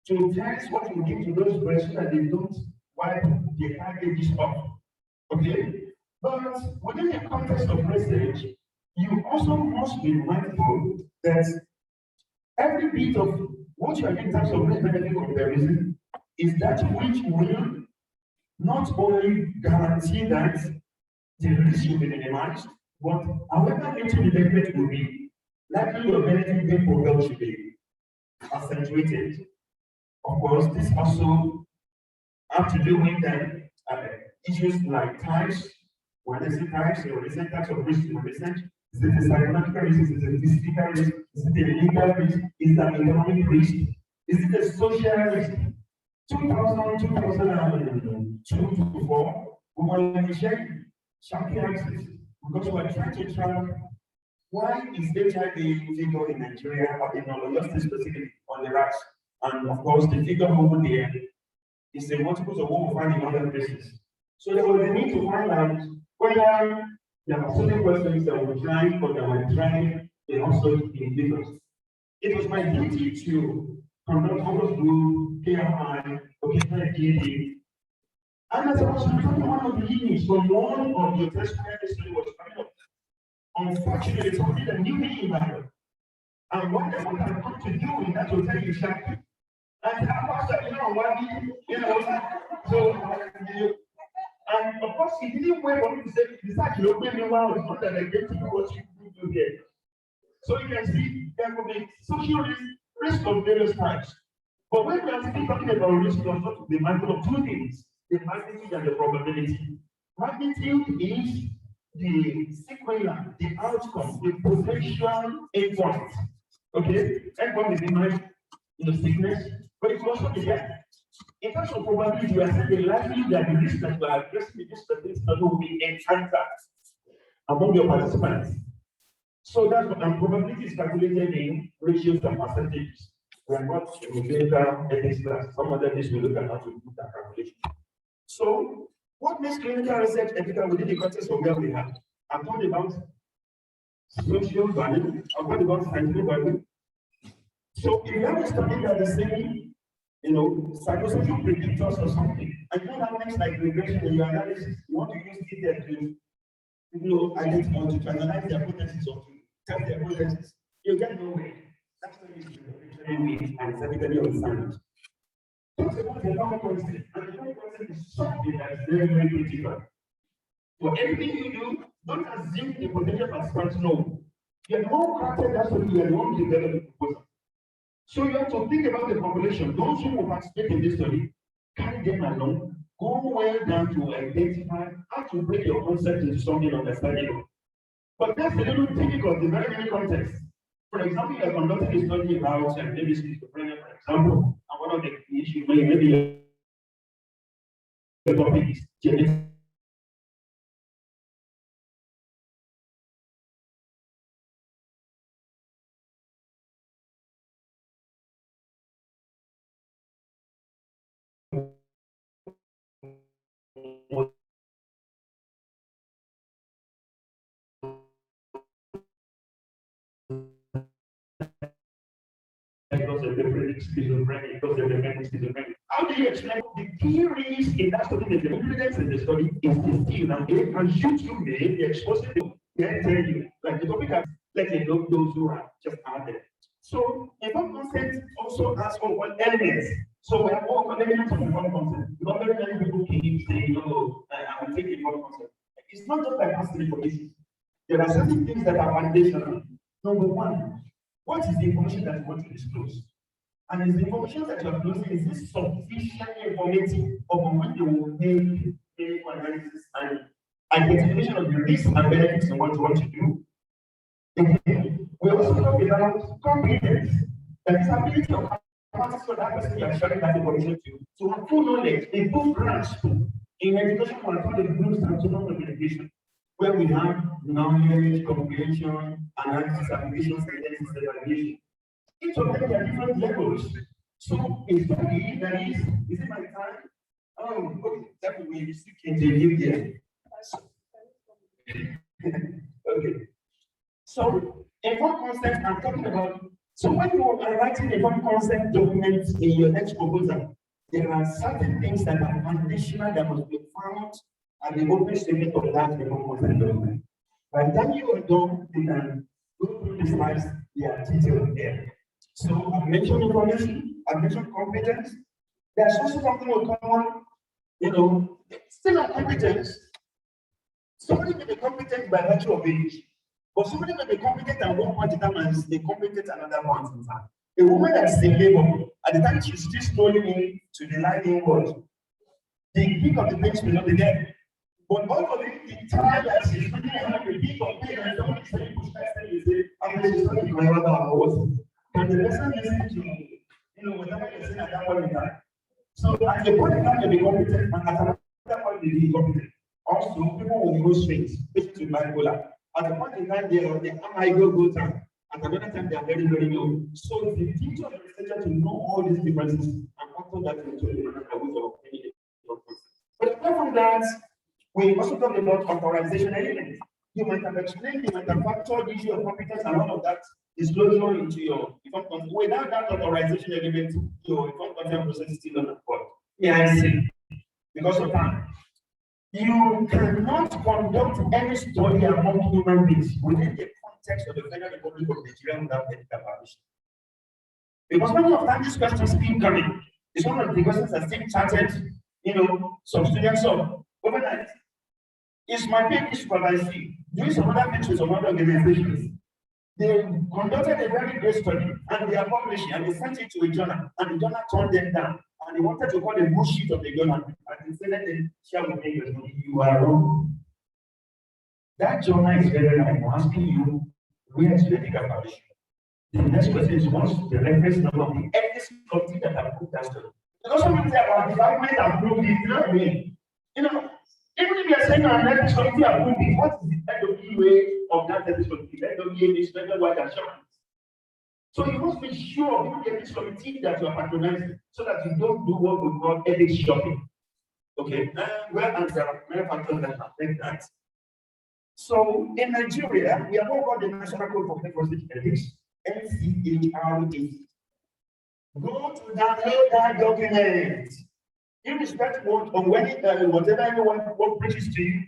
to test what you give to those birds so that they don't wipe the packages off. Okay? But within the context of research, you also must be mindful that every bit of what you are doing in terms of risk-benefit comparison is that which will not only guarantee that the risk will be minimized, but however little the benefit will be, likely your benefit gain profile should be accentuated. Of course, this also have to do with issues like types, when I say types, or recent types of risk in research. Is it a psychological risk? Is it a physical risk? Is it a legal risk? Is it an economic risk? Is it a social risk? 2002 to 4, we were sharing axis because we were trying to track why is HIV figure in Nigeria or in OWSD specifically on the rise. And of course, the figure over there is the multiples of what we find in other places. So there was a need to find out whether there are certain questions that were trying or that were trying in also indicators. It was my duty to conduct focus group, KMI, occasional DNA. And as I was reporting one of the meetings from one of the test study was coming up. Unfortunately, something that knew me in Ibadan. And what I had come to do in that hotel in Shaki. And I was like, and of course, he didn't wait for me to say, decide to open me while it's not that I get to do what you do here. So you can see there will be social risk of various types. But when we are still talking about risk, we have to be mindful of two things: the magnitude and the probability. Magnitude is the sequela, the outcome, the potential endpoint. Okay, endpoint is in mind, sickness, but it will also be there. In terms of probability, we are saying the likelihood that the risk that we are addressing in this study will be encountered among your participants. So that's what probability is calculated in ratios and percentages. We are not in clinical ethics class. Some other days we look at how to do that calculation. So, what makes clinical research ethical within the context of where we have? I've talked about social value, I've talked about scientific value. So, if you have a study that is saying, psychosocial predictors or something, and you don't have things like regression in your analysis, you want to use data to identify or to analyze the hypothesis or to test the hypothesis, you get nowhere. That's what is and technically understand. Talk about the normal concept, and the normal concept is something that is very, very critical. For everything you do, don't assume the potential participants know. You are more crafted, that's what you are the one to develop the proposal. So you have to think about the population. Those who will participate in this study, carry them along, go well down to identify how to break your concept into something understandable. But that's a little difficult in very many contexts. For example, you are conducting a study about maybe schizophrenia, for example, and one of the issues maybe the topic is genetic. Because of the schizophrenia, because of the schizophrenia. How do you explain the key risk in that study? The evidence in the study is the still and you may be exposed to then tell you, like the topic has let alone those who are just out there. So informed consent also asks for what elements. So we have all elements of informed consent. Not very many people keep saying, I will take informed consent. It's not just like asking information. There are certain things that are foundational. Number one, what is the information that you want to disclose? And is the information that you are disclosing, is this sufficiently informative of when you will make clinical analysis and identification of the risks and benefits of what you want to do? We also talk about competence, that is ability of capacity for that person you are sharing that information to have full knowledge, a full grasp in education for the groups and social communication, where we have knowledge, comprehension, analysis, application, synthesis, evaluation. Each of them are different levels. So it's study that is it my time? Oh, okay, that will be interview there. Okay. So, informed consent, I'm talking about. So, when you are writing informed consent documents in your next proposal, there are certain things that are foundational that must be found at the open statement of that informed consent document. By the time you are done, you can go through the slides, they are detailed there. So, I mentioned information, I mentioned competence. There's also something will come on, still on competence. Somebody may be competent by virtue of age. But somebody may be competent at one point in time and is competent at another point in time. A woman that is in labor, at the time she's still strolling in to the lying world, the peak of the things will not be there. But all of it, the time that she's really having the peak of pain and somebody saying, push back, and you say, I'm going to study my other hours. And the person listens to, whatever you're saying at that point in time. So at the point in time, you'll be competent, and at another point, you'll be competent. Also, people will go straight, especially bipolar. At the point in time, they are go time. At another time, they are very, very low. So the teacher of the researcher to know all these differences and factor that into the management of any. But apart from that, we also talk about authorization elements. You might have explained, you might have factored the issue of competence and all of that is closer into your informed consent. Without that authorization element, your informed consent process is still not at fault. Yeah, I see. Because of time. You cannot conduct any study among human beings within the context of the Federal Republic of Nigeria without medical permission. Because many of times these questions keep coming. It's one of the questions that still chatted, some students of overnight. Is my PhD supervised doing some other things with some other organizations? They conducted a very great study and they are publishing and they sent it to a journal and the journal turned them down and they wanted to call the bullshit of the journal and they said that they share with me, you are wrong. That journal is very right. I'm asking you, where is the medical permission? The next question is what's the reference number of the ethics committee that approved that study? Because something say about the government approved it, you know what I mean? Even if you are saying an ethics committee approved it, what is the NWA of that ethics committee? NWA is nationwide assurance. So you must be sure of the ethics committee that you are patronizing so that you don't do what we call ethics shopping. Okay, and there are many factors that affect that. So in Nigeria, we have all got the National Code for Forensic Ethics, NCHRA. Go to download that document. Irrespective of whatever anyone preaches to you,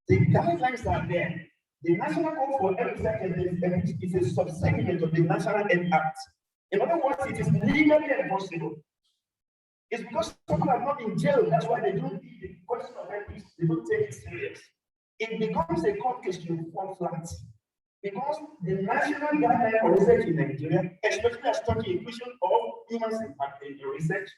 the guidelines are there. The National Code for Ethics is a subsegment of the National Health Act. In other words, it is legally enforceable. It's because people are not in jail, that's why they don't need the question of ethics, they don't take it serious. It becomes a court case to fall flat. Because the national guideline for research in Nigeria, especially as study inclusion of humans in research,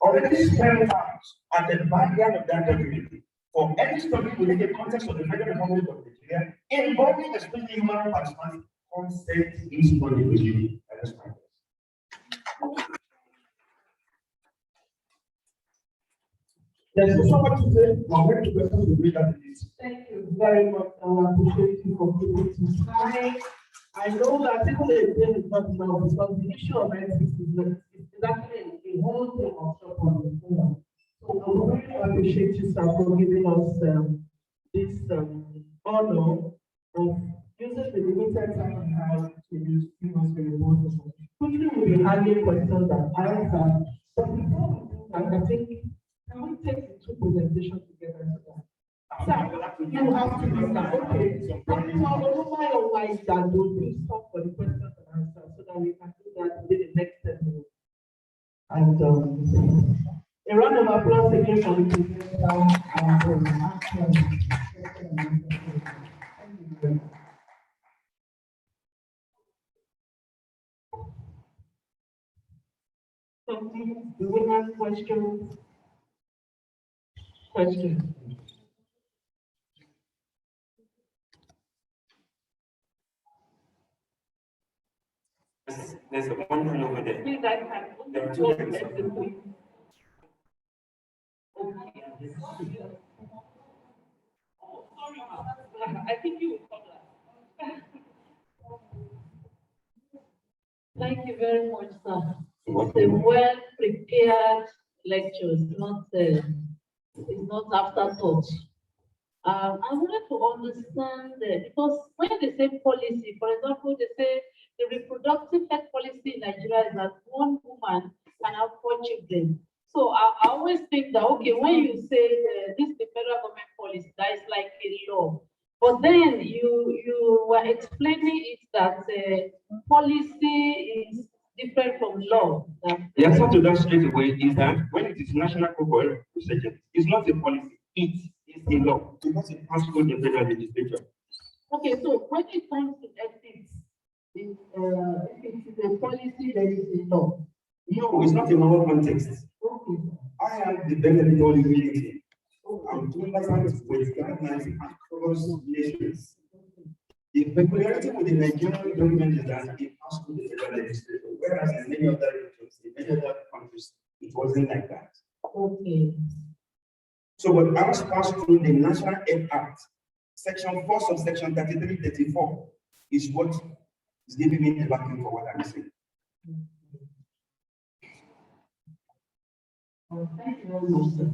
already spelled out at the background of that document for any study within the context of the Federal Republic of Nigeria involving especially human participants, consent is not negotiable. There's so much to say, but I'm going to questions to read that. Thank you very much. I appreciate you for giving to time. I know that even if it is not now, because the issue of ethics is actually a whole thing of shop on the phone. So I really appreciate you, sir, for giving us this honor of using the limited time we have to give us the report. Quickly, we'll be handling questions and answers. But before we do that, I think, can we take the two presentations together? Sir, you have to do that. Okay. Your life that will please stop for the questions and answers so that we can do that within the next 10 minutes. And a round of applause again for the presenter and so do we have questions? Questions? There's one man over there. Please, I can. There are two lines. Oh, sorry, ma'am. I think you will come last. Thank you very much, sir. It's a well-prepared lecture. It's not afterthought. I wanted to understand because when they say policy, for example, they say the reproductive health policy in Nigeria is that one woman can have 4 children. So I always think that, okay, when you say this is the federal government policy, that is like a law. But then you were explaining it that policy is different from law. The answer to that straight away is that when it is national cohort research, it's not a policy, it is a law. Because it passes through the federal legislature. Okay, so when it comes to ethics, if it is a policy, then it's a law. No, it's not in our context. Okay. I have the benefit of immunity. I'm doing that with guidelines across nations. The peculiarity with the Nigerian government is that it passed through the federal legislature, whereas in many other regions, in many other countries, it wasn't like that. Okay. So, but ours passed through the National Health Act, Section 4, subsection 33-34, is what is giving me the backing for what I'm saying. Thank you very much, sir.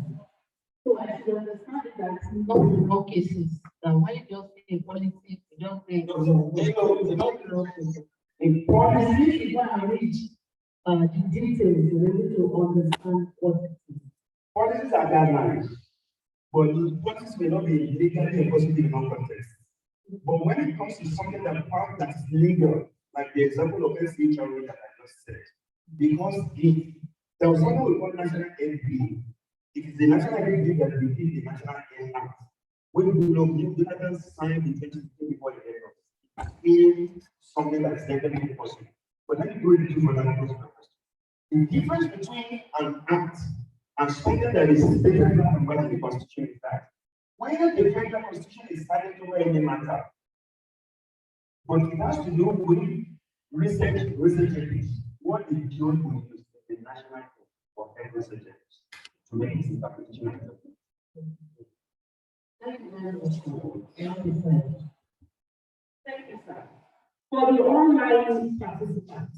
So I should understand that not in all cases, that when you just say policy, you just say In policy is when I reach the details, you're able to understand what it is. policies are guidelines, but policies may not be legally enforceable in one context. But when it comes to something that is legal, like the example of SHRA that I just said, because there was something we call national health bill. It is the national health bill that repeats the national health act. When you haven't signed the 2015 before the end of it, it's something that is legally impossible. But let me go into another question. The difference between an act and something that is stated in the Constitution is that when the federal Constitution is cited over any matter, but it has to do with research ethics, what the judge will use the national for health research ethics to make its interpretation. Thank you very much. Thank you, sir. For the online participants,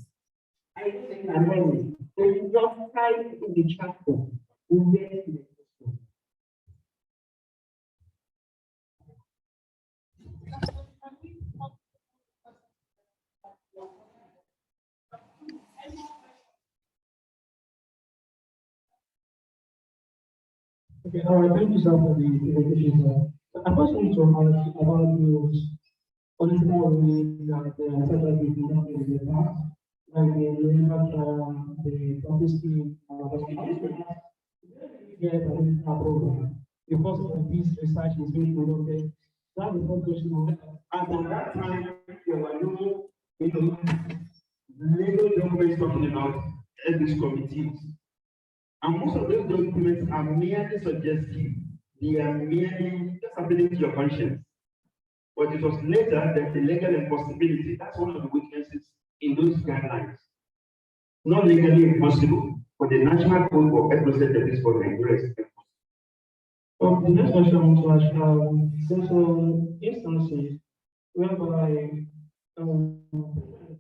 I think I'm ready. They will just type in the chat box. We'll get to the question. Okay, all right, thank you, sir, for the presentation, sir. I first want to ask about the political ruling that settled with the past, like the publicity, program, because of this research is being conducted. That's the first question. And at that time, there were no legal documents talking about ethics committees. And most of those documents are merely suggestive. They are merely just appealing to your conscience. But it was later that the legal impossibility, that's one of the weaknesses in those guidelines. Not legally impossible, but the National Code for Health Research Ethics for Nigeria. So the next question I want to ask, there's some instances whereby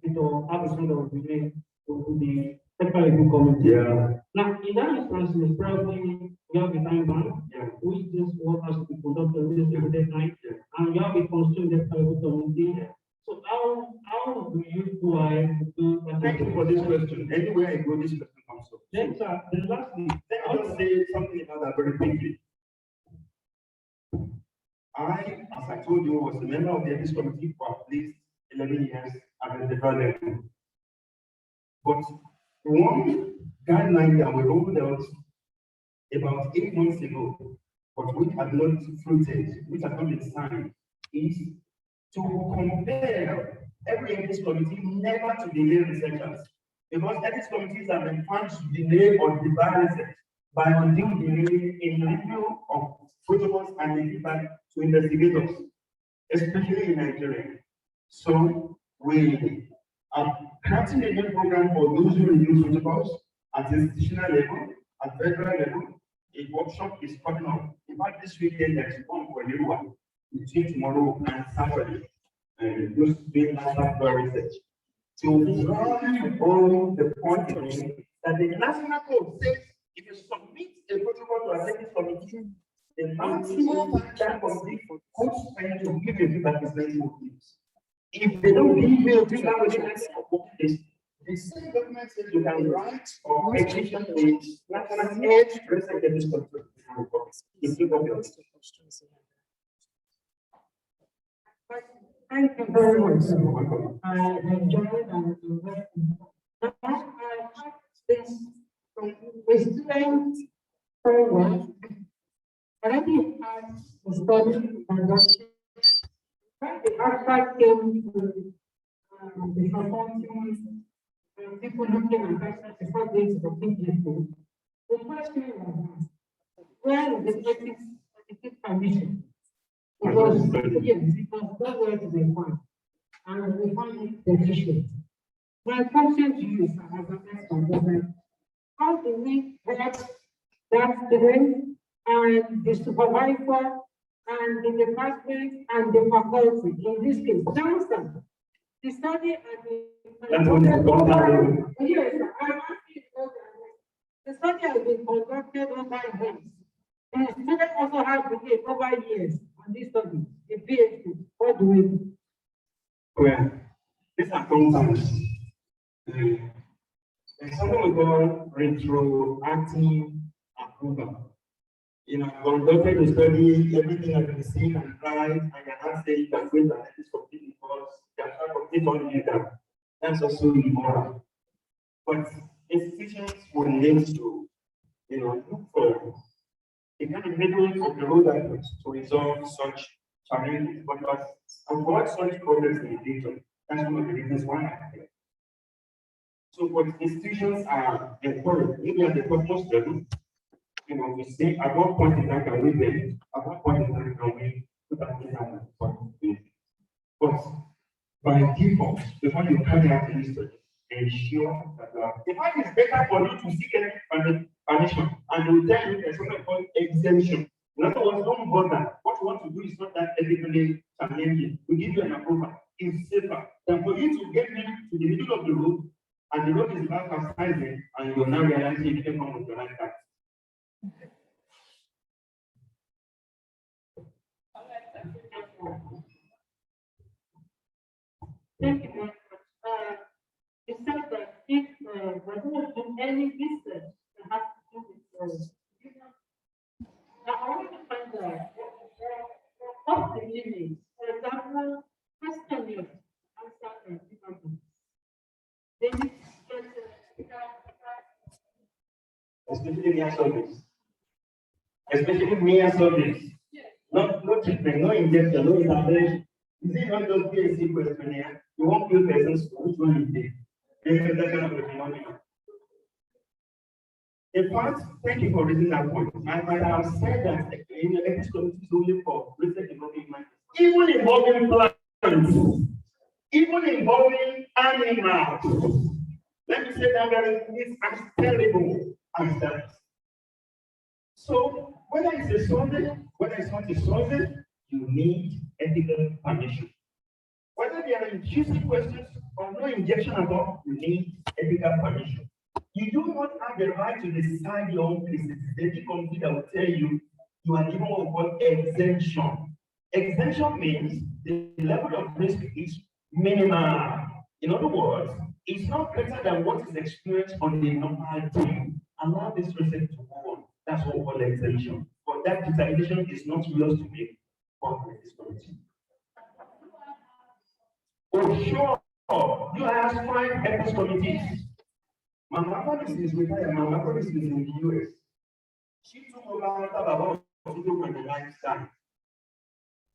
people have a kind of relate to the technical review committee. Yeah. Now, in that instance, probably you have a time bank, which this work has to be conducted within the deadline, and you have a constraint technical review committee. So how do you go ahead to do that? Thank you for this question. Anywhere I go, this question comes up. Then, sir, the last thing, Let me just say something about that very quickly. I, as I told you, was a member of the ethics committee for at least 11 years at the federal level. But one guideline that we rolled out about 8 months ago, but which had not fruited, which has not been signed, is to compel every ethics committee never to delay researchers. Because ethics committees have been found to delay or debar research by undue delay in review of protocols and the feedback to investigators, especially in Nigeria. So we Crafting a new program for those who reduce protocols at institutional level, at federal level, a workshop is coming up. In fact, this weekend there's one for everyone between tomorrow and Saturday, and just doing national research. So run all the point again that the national code says if you submit a protocol to a ethics committee, the maximum that committee could spend to give you feedback is 90 days. If they don't give you a feedback within 90 days, the same government says you can write or petition the national head research in this country. Thank you very much. I enjoyed and I have this from a student forward. Already had the study and when the abstract came to the consultants and people looking at questions before going to the PGC, the question was, where is the ethics permission? It was, yes, it was nowhere to be found, and we found it deficient. My question to you, sir, as an expert, how do we get that student and the supervisor and the department and the faculty, in this case, Johnson, the study at the yes, sir, I'm asking the study has been conducted over years. The students also have been over years on this study, the PhD. What do we do? Well, these are concerns. There's something we call retroactive approval. You know, conducted the study, everything has been seen and tried, and you're not saying you can wait and let this complete because you are trying to complete on you that. That's also immoral. But institutions will need to, you know, look for a kind of middle of the road approach to resolve such challenges, but avoid such problems in the future. That's one of the reasons why I'm here. So, what institutions are encouraged, maybe at the purpose level, you know, we say at what point in time can we then, at what point in time can we put that in our responsibility. But by default, before you carry out any study, ensure that in fact it's better for you to seek any permission and they will tell you there's something called exemption. In other words, don't bother. What you want to do is not that ethically challenging. We give you an approval. It's safer than for you to get them to the middle of the road and the road is about capsizing and you're now realizing you didn't come with your life back. Thank you very much. You said that if we're going to do any research that has to do with now I want to find out what's the limit. For example, question you answer and they need to especially near service. Especially near service. No treatment, no injection, no intervention. You see, not just PhD questionnaire, you want few persons which one you take. This is that kind of a phenomenon. In fact, thank you for raising that point. I might have said that in the ethics committee is only for research involving man, even involving plants, even involving animals. Let me say that very is as terrible as that. So whether it's a solvent, whether it's not a solvent, you need ethical permission. Whether there are intrusive questions or no injection at all, you need ethical permission. You do not have the right to decide your own places. The ethics committee that will tell you you are given what we call exemption. Exemption means the level of risk is minimal. In other words, it's not greater than what is experienced on the normal day. Allow this research to go on. That's what we call exemption. But that determination is not yours to make for this committee. Oh, sure. You have 5 ethics committees. Mama Policy is retired. Mama Policy is in the US. She took over after about 2009 time.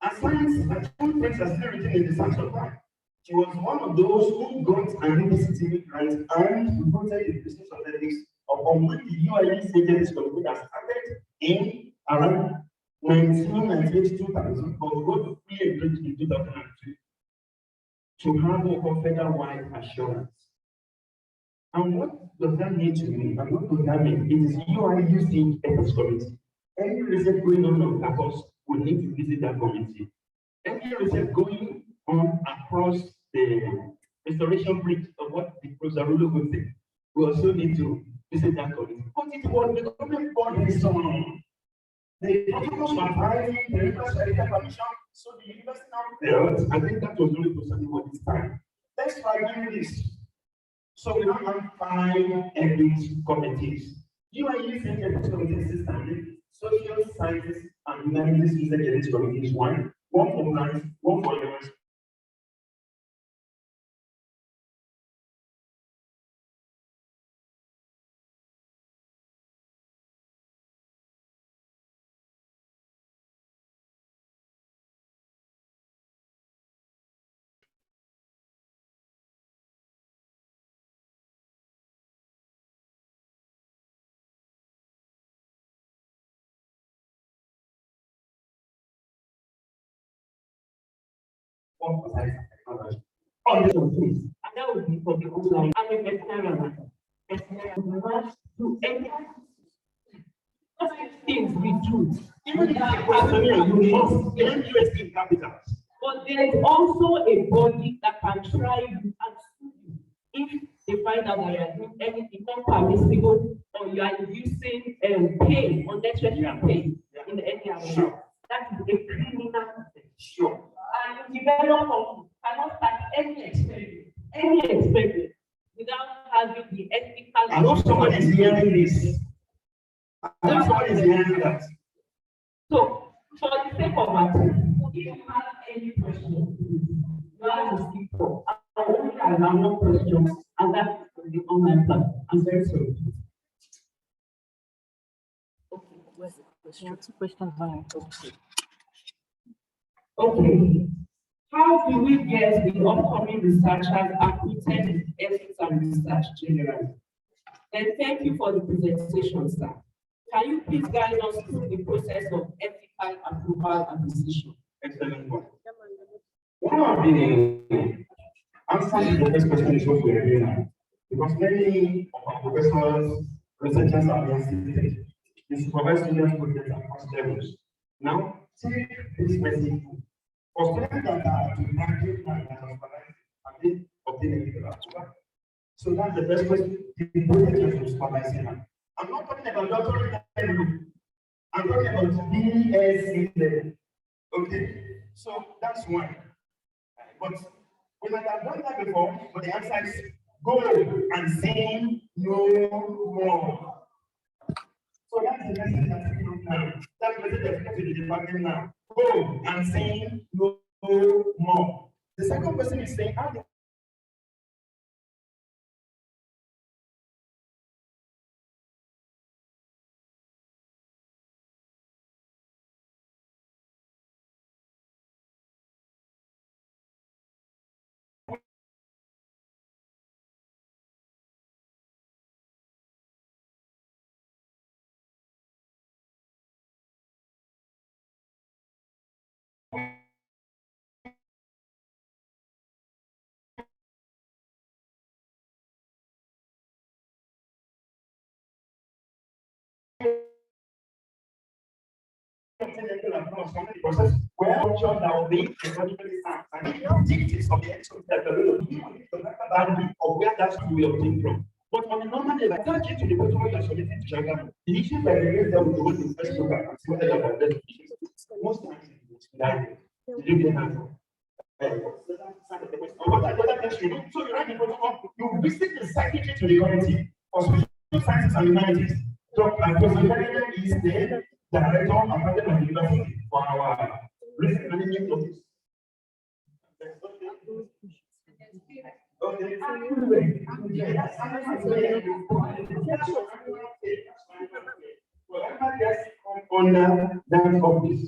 And science and things are still written in the science of life. She was one of those who got an university grant and promoted the business of ethics, upon which the UIE Ethics Committee that started in around 1998-2000, but got fully engaged in 2002. to have a confederal-wide assurance. And what does that mean to me? And what does that mean? It is UIUC ethics committee. Any research going on campus will need to visit that committee. Any research going on across the restoration bridge of what the Professor Rulu would say, we also need to visit that committee. But it was the government body on. The protocols were driving the University Commission, so the university now failed. I think that was only precisely what this time. Let's try doing this. So we now have 5 ethics committees. UIUC ethics committee system, social sciences and humanities ethics committee is one for plants, one for university. One for science and technology. On the surface, and that would be for the whole line. I'm a veterinarian. To any things we do. Even if you must get USD capital. But there is also a body that can try you and sue you if they find out that you are doing anything non-permissible or you are using pay, unnecessary pay in any area. That is a criminal offense. Sure. And you develop cannot start any experiment without having the ethical. I know somebody is hearing this. I know somebody is hearing that. So, for the sake of our time, if you have any questions, you have to speak for. I only allow one question, and that is from the online platform. I'm very sorry. Okay, where's the question? 2 questions. Okay. How do we get the upcoming researchers acquainted with ethics and research generally? And thank you for the presentation, sir. Can you please guide us through the process of ethical approval and decision? Excellent one. One of the answers to the first question is what we are doing now. Because many of our professors, researchers are being seated. They supervise students with data across levels. Now, take this message. For students that are to graduate and they obtain a legal approval. So that's the best question. The project is supervising. I'm not talking about doctorate level. I'm talking about BSc level. Okay, so that's one. But we might have done that before, but the answer is go and say no more. So that's the message that's coming now. That's the message that's coming to the department now. Go and say no more. The second person is saying, how do process where options that will be economically sound and the activities of the experts that are going to be of where that should be obtained from. But on a normal level, attach it to the protocol you are submitting to China. The issues that they raise them with the one in first program and see whether they are the issues. Most times it's like you get an answer. So you write the protocol, you visit the secretary to the committee for social sciences and humanities. So Professor is the director appointed by the university for our risk management office. Okay. Well, under that office.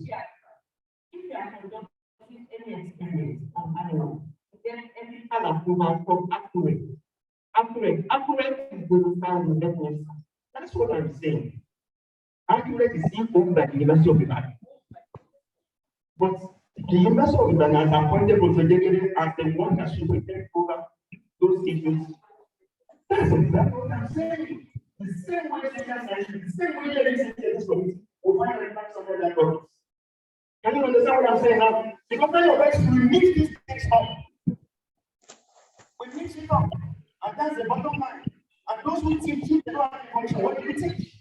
If you are conducting any experiment on animals, get ethical approval from accurate is going to sound the best. That's what I'm saying. Accurate is being owned by the University of Ibadan. But The University of Ibadan has appointed Professor as the one that should take over those issues. That's exactly what I'm saying. The same way the same way this committee will find a impact on that problems. Can you understand what I'm saying now? Because when you're best, we mix these things up. We mix it up. And that's the bottom line. And those who teach, they don't have information. What do you teach?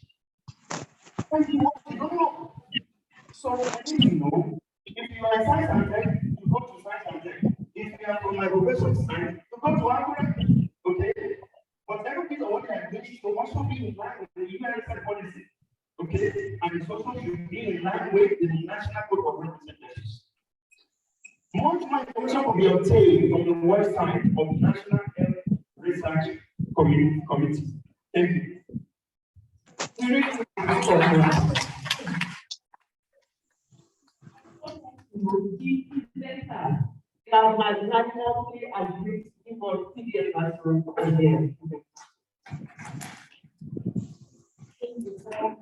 When you want to know. So I need to know, if you are a science and tech, you go to science and tech. If you are from my professor's science, you go to Akure. Okay? But every piece of what I teach will also be in line with the universal policy. Okay? And it's also should be in line with the National Code of Representatives. Much more information will be obtained from the website of the National Health Research Committee. Thank you.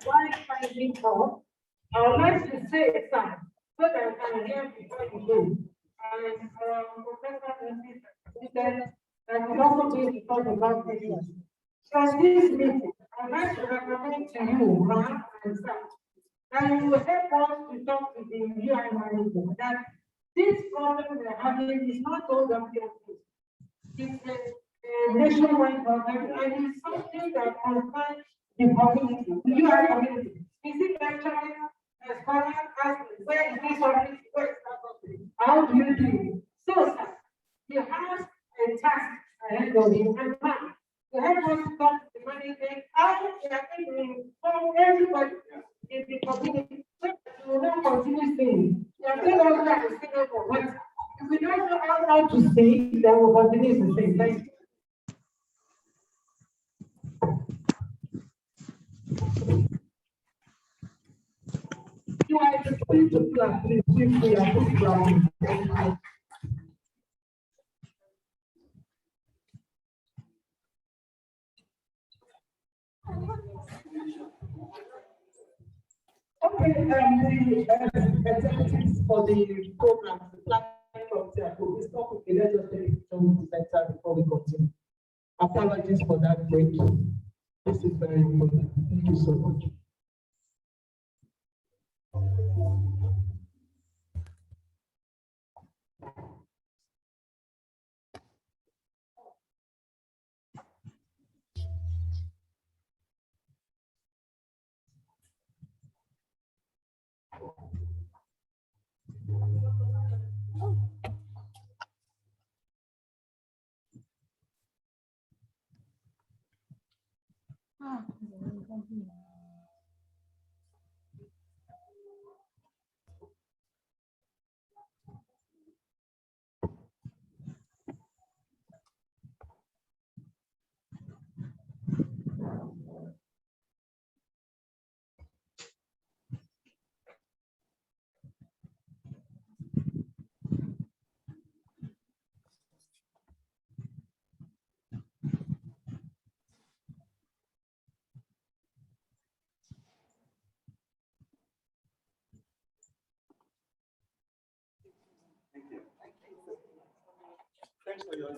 Why finding out? I would like to say some, so that I can hear before you go. And Professor said that we also going to talk about this. From this meeting, I'd like to recommend to you, Ma and Sam, that you will help us to talk to the UI manager that this problem we are having is not OWSD. It's a nationwide problem, and it's something that concerns the community, the UI community. Is it actually as far as where is this office, where is that office? How do you do it? So, sir, you have a task ahead of you, and now you have to talk to the manager, how you are going to inform everybody in the community, so that you will not continue saying, you are still over there and still over what? If we don't know how to speak, then we'll continue to say, thank you. You are the spirit of class, please, we are putting ground. Thank you. Okay, the executives for the program, the planning committee, we stop with the legislative center before we continue. Apologies for that break. This is very important. Thank you so much. Thanks for your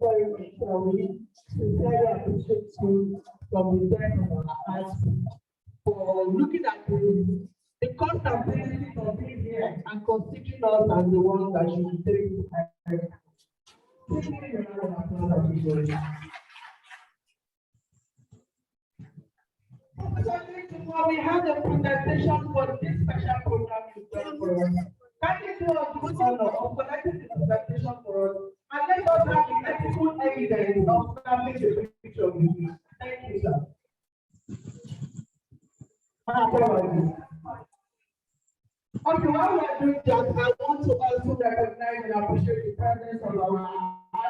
very much. We sincerely appreciate you from the depth of our hearts for looking at the cost and benefit of being here and considering us as the ones that should take the we have a presentation for this special program you done for us. Can you do us the honor of collecting the presentation for us and let us have the ethical evidence of having the picture of you? Thank you, sir. Okay, while we are doing that, I want to also recognize and appreciate the presence of our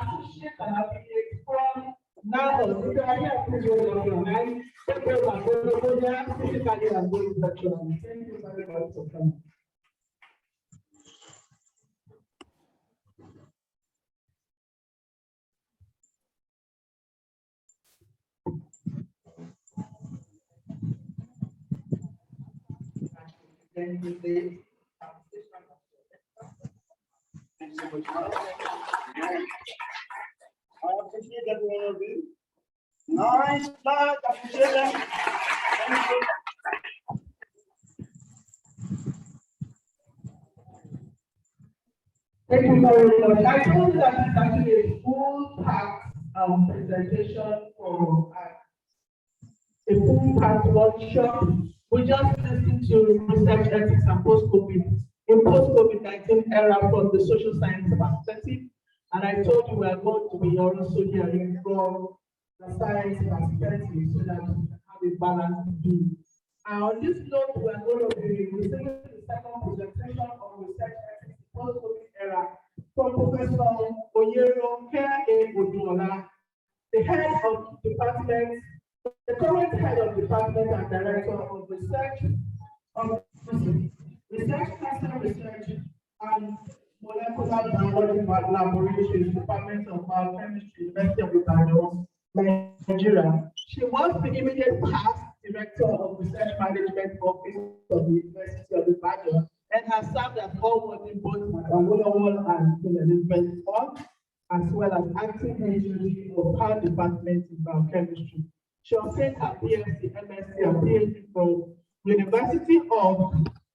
associate and affiliate from now on. If you are here, please raise up your hand. Thank you physically and virtually. Thank you very much for coming. Thank you, Dave. Thank you so much. I appreciate every one of you. Nice, clap, appreciate them. Thank you. Thank you very much. I told you that it's actually a full-packed presentation for a full-packed workshop. We just listened to research ethics and post-COVID, in post-COVID-19 era from the social science perspective. And I told you we are going to be also hearing from the science perspective so that we can have a balanced view. And on this note, we are going to be receiving the second presentation on research ethics in post-COVID era from Professor Oyero Odunola, the head of department, the current head of department and director of research, cancer research and molecular biology laboratories, Department of Biochemistry, University of Ibadan, Nigeria. She was the immediate past director of research management office of the University of Ibadan and has served as all-working both at Awolowo and Queen Elizabeth Hall, as well as acting HOD of our department in biochemistry. She obtained her PhD, MSc, and PhD from University of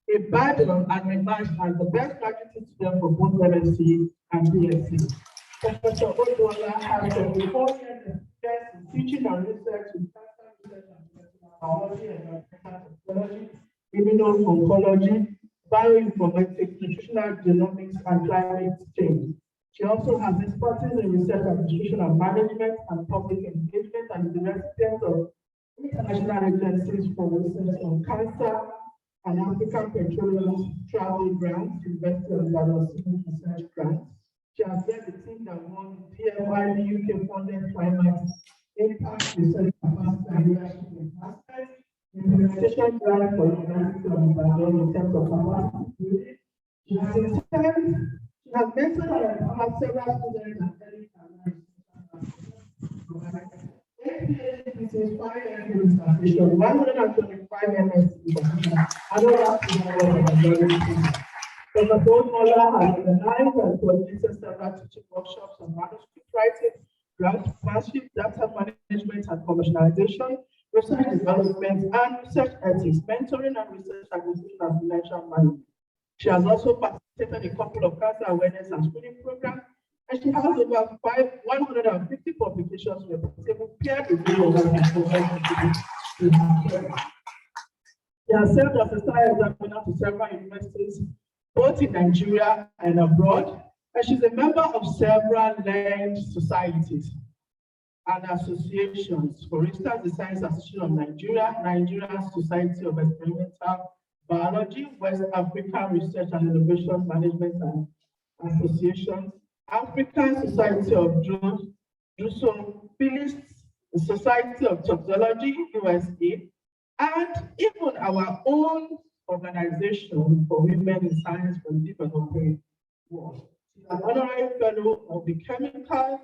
Ibadan and emerged as the best graduate student for both MSc and BSc. Professor Odunola has 24 years experience in teaching and research in cancer research and biology and technology, immuno-oncology, bioinformatics, nutritional genomics, and climate change. She also has expertise in research administration and management and public engagement and is the recipient of international agencies for research on cancer and African petroleum travel grants, University of Ibadan research grants. She has led the team that won PMI UK funded climate impact research capacity and leadership enhancement, implementation grant for University of Ibadan in terms of capacity. She has mentored and empowered several students and early this is 5 MSc, 125 MSc. I don't have to know. Dr. Odunola has organized and coordinated several teaching workshops on manuscript writing, grantmanship, data management and commercialization, research development, and research ethics, mentoring and research administration and financial management. She has also participated in a couple of cancer awareness and screening programs, and she has over 150 publications representing peer-reviewed organizations. She has served as a star examiner to several universities, both in Nigeria and abroad, and she's a member of several learned societies and associations. For instance, the Science Association of Nigeria, Nigerian Society of Experimental Biology, West African Research and Innovation Management and Associations, African Society of Drosophilists, the Society of Toxicology, USA, and even our own organization for women in science for the developing world. She's an honorary fellow of the Chemical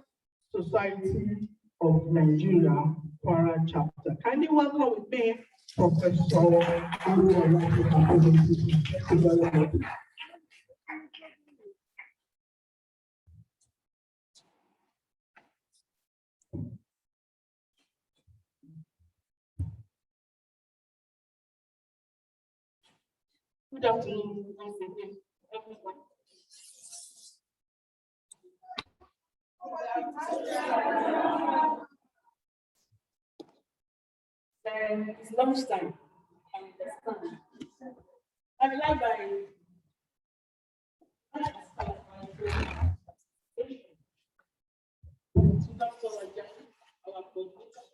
Society of Nigeria, Kwara Chapter. Kindly welcome with me, Professor Oluwadebi. Thank you very much. Good afternoon, everyone. It's lunchtime. I understand. I began by to Dr. Rajan, our coordinator,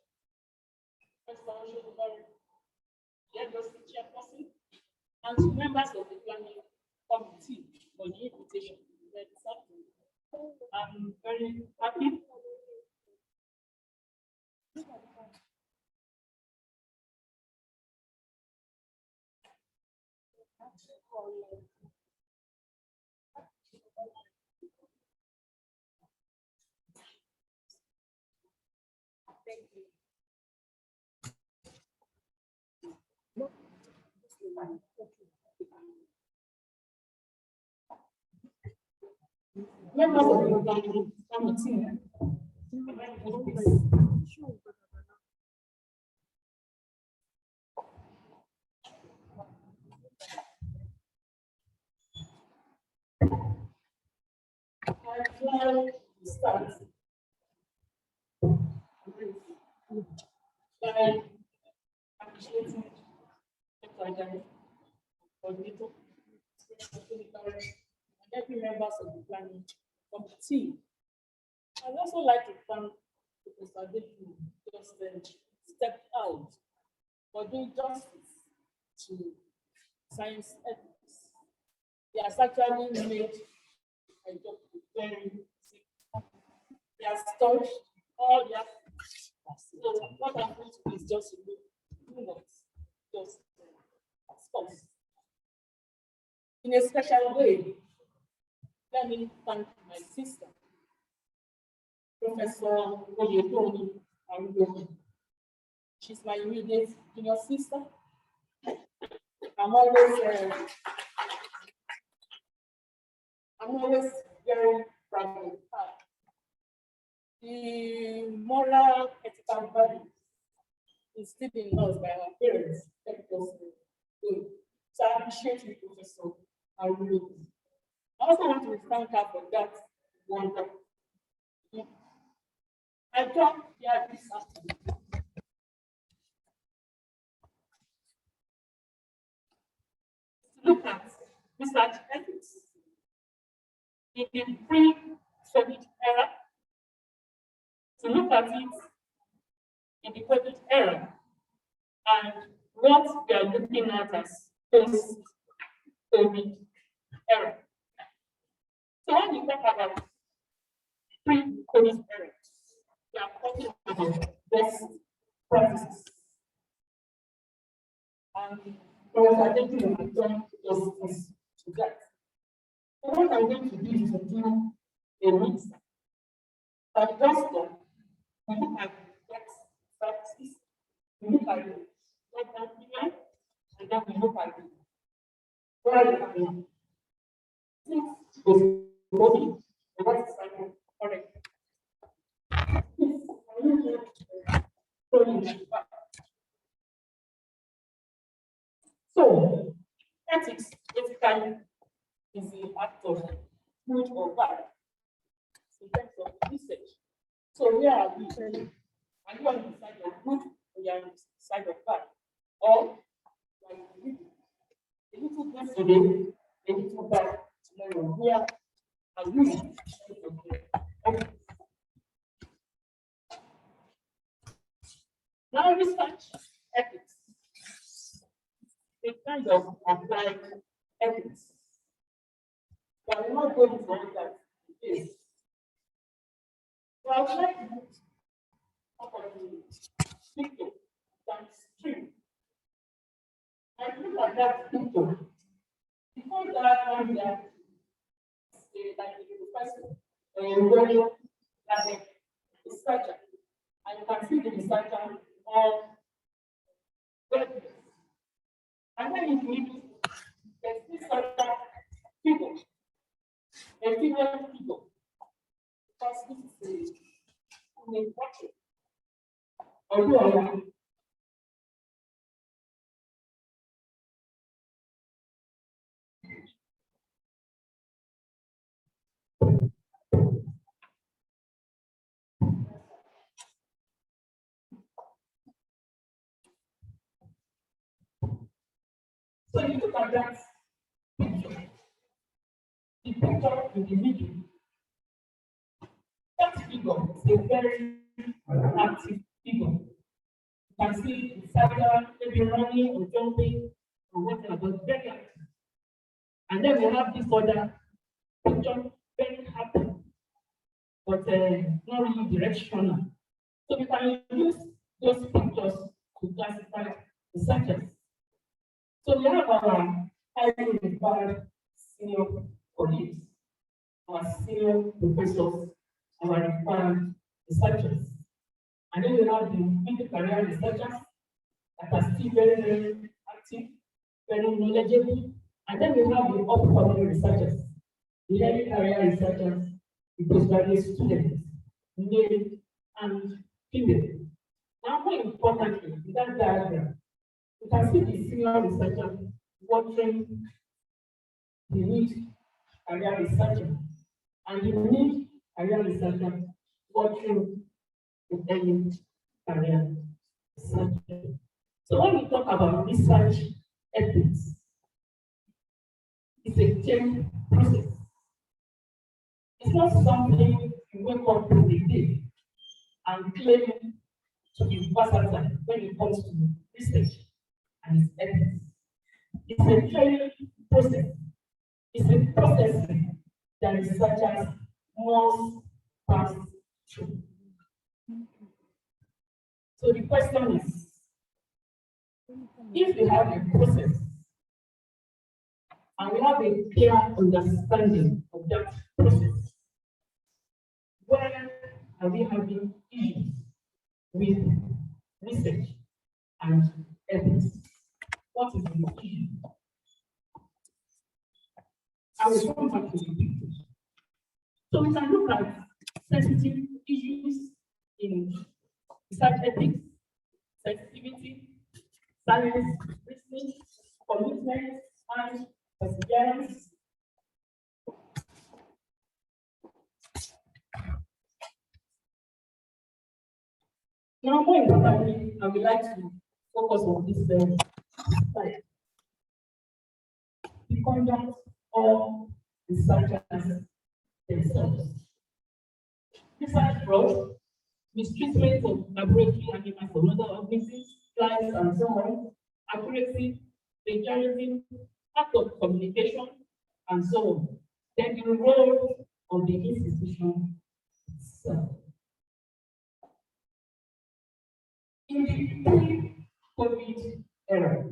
Professor Oluwadebi, the University Chairperson, and to members of the planning committee for the invitation. I'm very happy. Thank you. Members of the committee. Start by appreciating the project coordinator and every members of the planning committee. I'd also like to thank Professor Deku who just stepped out for doing justice to science ethics. He has actually made a job very simple. He has touched all the aspects. So what I'm going to do is just remove just spots. In a special way, let me thank my sister, Professor Oyetomi Arugo. She's my immediate junior sister. I'm always very proud of her. The moral ethical value instilled in us by our parents kept us going. So I appreciate you, Professor Arugo. I also want to thank her for that wonder. I dropped here this afternoon. Look at research ethics in the pre-COVID era, to look at it in the COVID era, and what we are looking at as post-COVID era. So when you talk about pre-COVID era, we are talking about best practices. And I think we will return justice to that. So what I'm going to do is to do a mix. At first, we look at best practices, we look at the what opinion, and then we look at the well, since the body, the what is correct. So, ethics basically is the act of good or bad in terms of research. So, where are we? Are you on the side of good or you are on the side of bad? Or like a little good today, a little bad tomorrow. Where are we? Okay. Now, research ethics. A kind of applied ethics. But I'm not going to all that is. So I would like to look up on the picture downstream. And look at that picture. Before that one there, like a professor, a lawyer, like a researcher. And you can see the researcher on web. And then in the middle, there's this other figure, a female figure, because this is a portrait. Although so you look at that picture, the picture in the middle. That figure is a very active figure. You can see the cycle, maybe running or jumping or whatever, but very active. And then we have this other picture, very happy, but not really directional. So we can use those pictures to classify researchers. So we have our highly required senior colleagues, our senior professors, our required researchers. And then we have the mid-career researchers that are still very, very active, very knowledgeable. And then we have the upcoming researchers, the early career researchers, the postgraduate students, male and female. Now, more importantly, in that diagram, you can see the senior researcher watering the lead career researcher, and the lead career researcher watering the early career researcher. So when we talk about research ethics, it's a chain process. It's not something you wake up every day and claim to be versatile when it comes to research and its ethics. It's a training process. It's a process that researchers must pass through. So the question is, if we have a process and we have a clear understanding of that process, where are we having issues with research and ethics? What is the issue? I will come back to the picture. So we can look at sensitive issues in research ethics, sensitivity, science, reasoning, commitment, and perseverance. Now, more importantly, I would like to focus on this slide. The conduct of researchers themselves. Research fraud, mistreatment of laboratory animals or other organisms, flies, and so on, accuracy, plagiarism, act of communication, and so on. Then the role of the institution itself. In the pre-COVID era,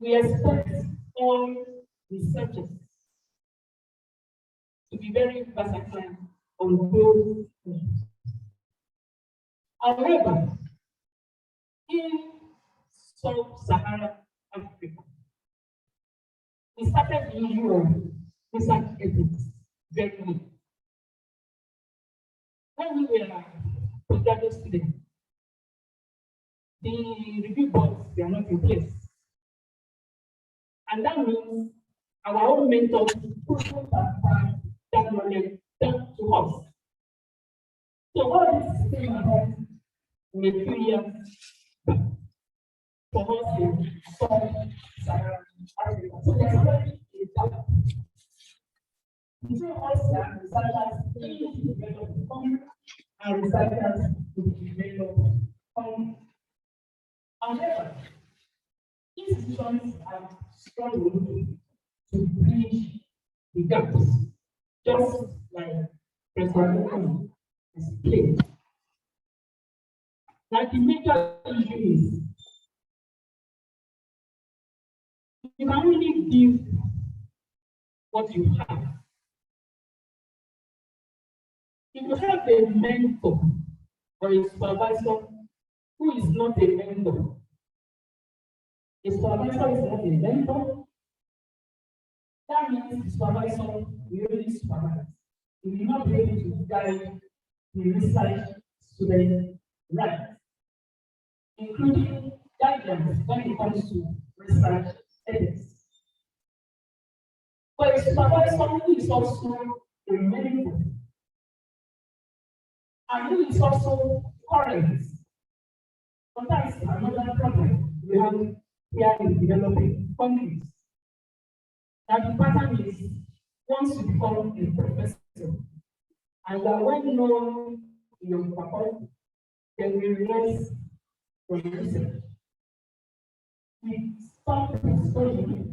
we expect all researchers to be very versatile on both fronts. However, in sub-Saharan Africa, we started the issue of research ethics very late. When we were postgraduate students, the review boards were not in place. And that means our own mentors put that knowledge down to us. So all this came about in a few years for us in sub-Saharan Africa. So there's already a gap between us and researchers in the developed country and researchers in the developed country. However, institutions have struggled to bridge the gaps, just like President explained. Now, the major issue is you can only give what you have. If you have a mentor or a supervisor who is not a mentor, a supervisor is not a mentor, that means the supervisor will only supervise. He will not be able to guide the research student right, including guidance when it comes to research ethics. But a supervisor who is also a mentor and who is also current, but that's another problem we have here in developing countries. Now the pattern is once you become a professor and are well known in your faculty, then we realize from research. We stop studying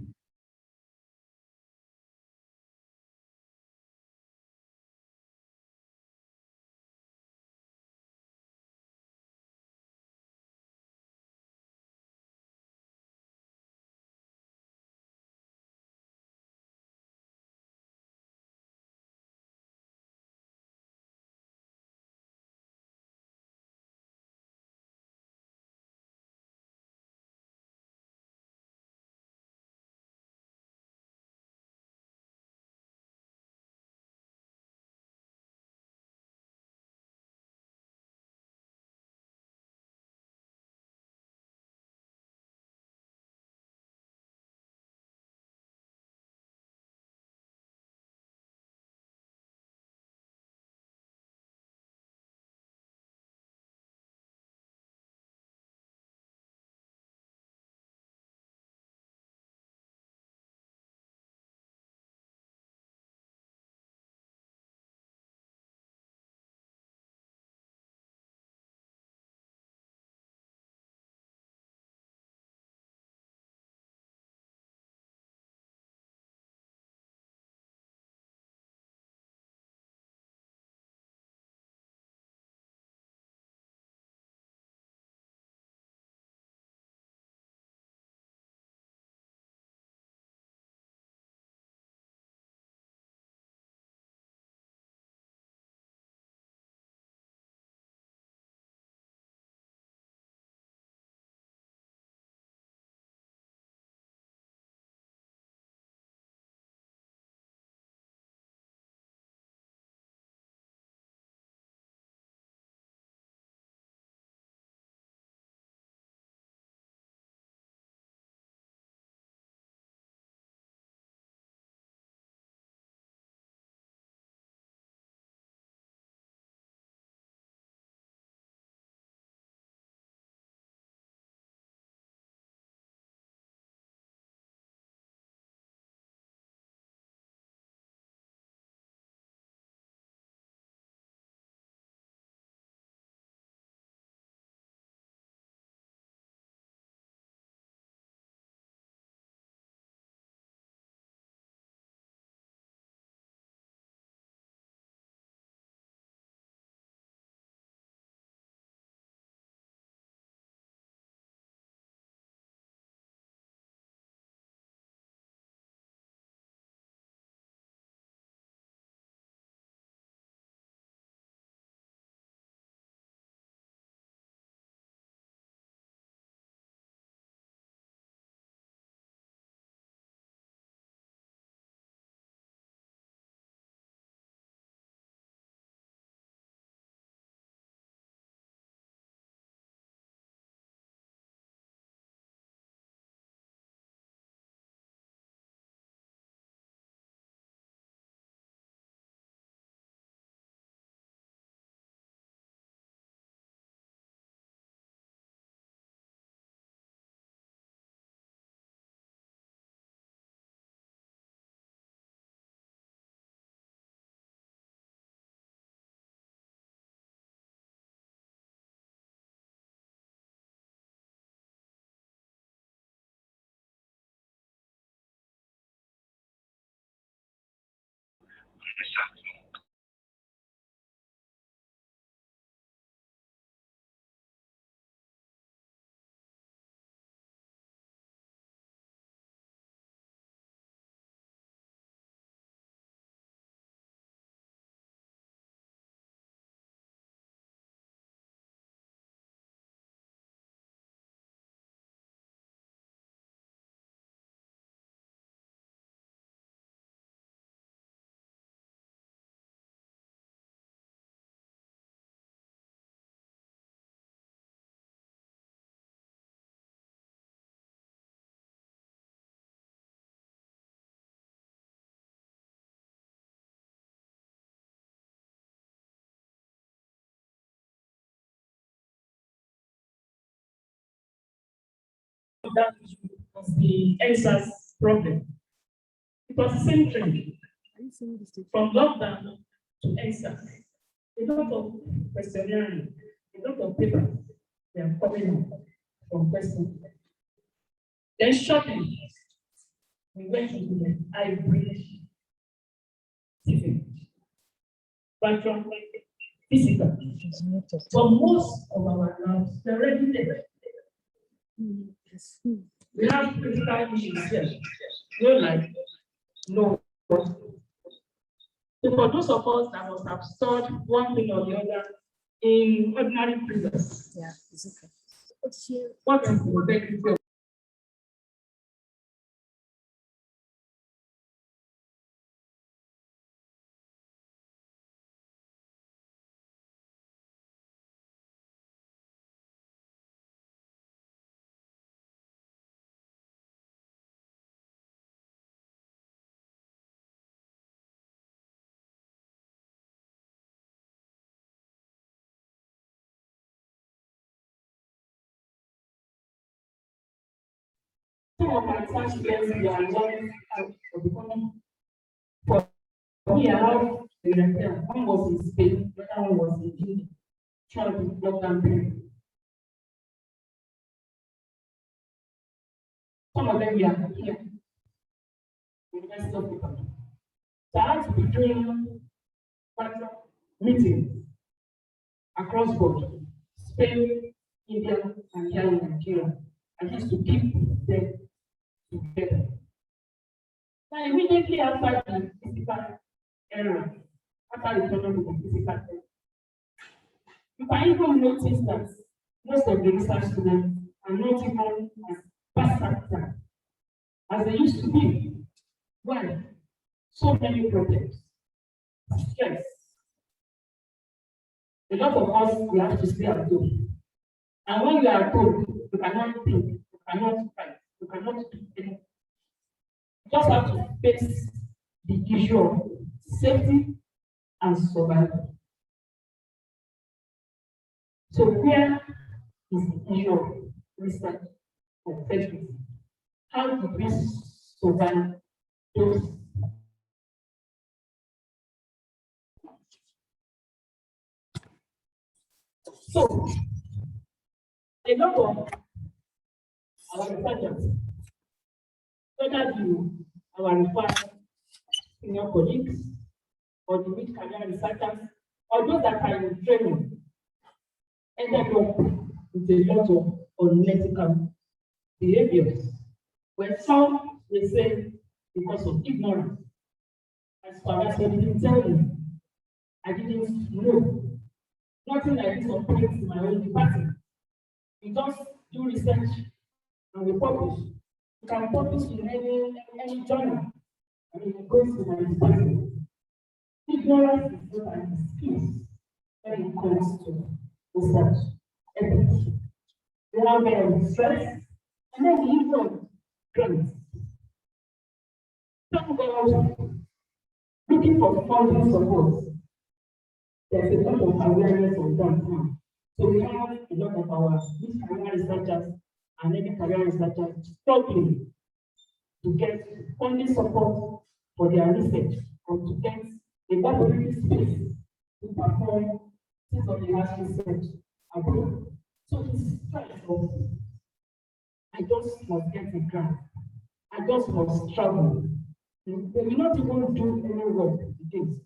That was the NSAS problem. It was the same trend from lockdown to NSAS. A lot of questionnaire, a lot of papers, they are coming up from questions. Then shortly, we went into the hybrid teaching, virtual, physical. But most of our labs, they're already there. We have critical issues here. No life, no water. So for those of us that must have stored one thing or the other in ordinary prisons, what is the integrity of some of my class students they are learning how to become for me, I have one was in Spain, the other one was in India, trying to block them period. Some of them we are here, University of Ibadan. So I had to be doing meetings across board, Spain, India, and here in Nigeria. I used to keep them together. Now, immediately after the physical era, after returning to the physical era, you can even notice that most of the research students are not even as versatile as they used to be. Why? So many problems, stress. A lot of us, we have to stay at home. And when you are at home, you cannot think, you cannot fight, you cannot do anything. You just have to face the issue of safety and survival. So where is the issue of research and safety? How do we survive those? So a lot of our researchers, whether our research senior colleagues or the mid-career researchers or those that are in training, ended up with a lot of unethical behaviors. When some will say because of ignorance, as far as I didn't tell you, I didn't know. Nothing like this operates in my own department. We just do research and we publish. You can publish in any journal. I mean, it goes to my department. Ignorance is not an excuse when it comes to research ethics. We have stress and then the issue grants. Some go looking for funding support. There's a lot of awareness on that now. So we have a lot of our mid-career researchers and any career researchers struggling to get funding support for their research or to get a laboratory space to perform state-of-the-art research abroad. So it's stress of I just must get a grant. I just must travel. They will not even do any work against.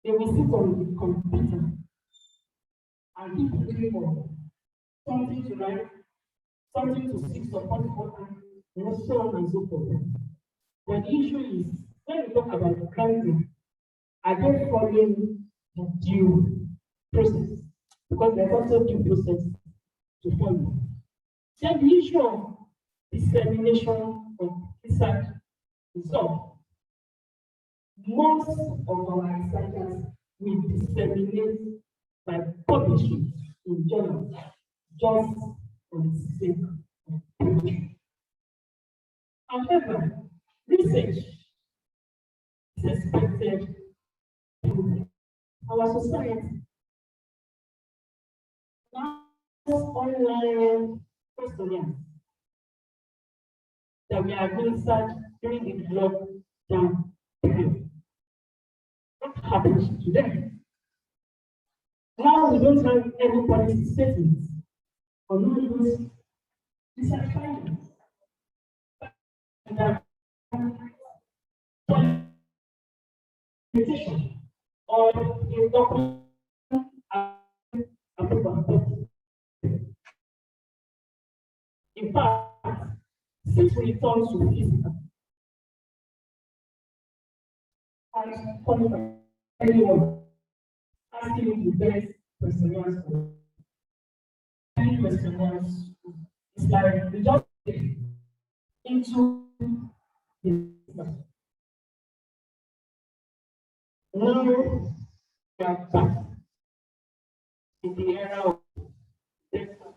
They will sit on the computer and keep looking for something to write, something to seek support for, and so on and so forth. But the issue is, when we talk about granting, are they following the due process? Because there's also due process to follow. Then the issue of dissemination of research results. Most of our researchers will disseminate by publishing in journals just for the sake of publishing. However, research is expected to improve. Our society now has online questionnaires that we are administered during the lockdown period. What happens to them? Now we don't have any policy statements or no even research findings. Petition or a document approval. In fact, since we return to physical, and coming from anyone asking the best questionnaires for any questionnaires, it's like we just get into the now we are back in the era of data.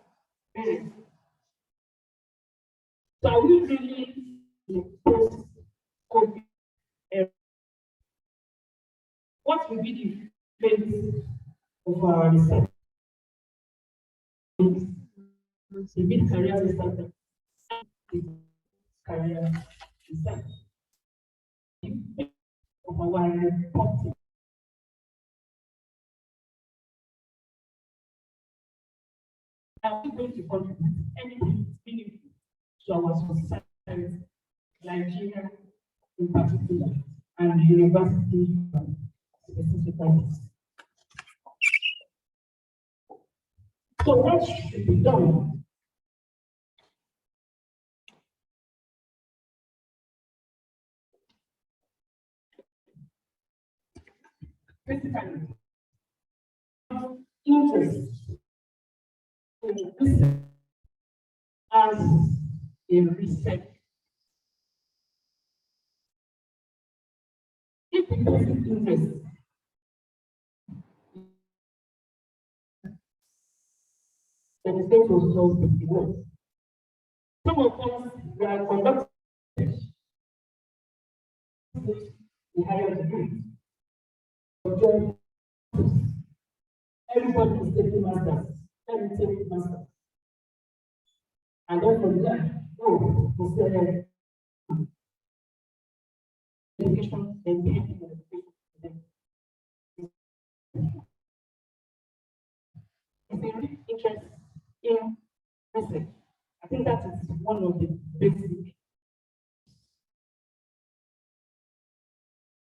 So are we really in post-COVID era? What will be the fate of our research? The mid-career research, career research, of our reporting. Are we going to contribute anything meaningful to our society, Nigeria in particular, and the university specifically? So what should be done? Basically, interest in research as a research. If we don't interest, then it's going to result in the worst. Some of us, we are conducting the higher degree. Everybody is taking masters. Let me take masters. And then from there, oh, we say education and education. It's a real interest in research. I think that is one of the basic.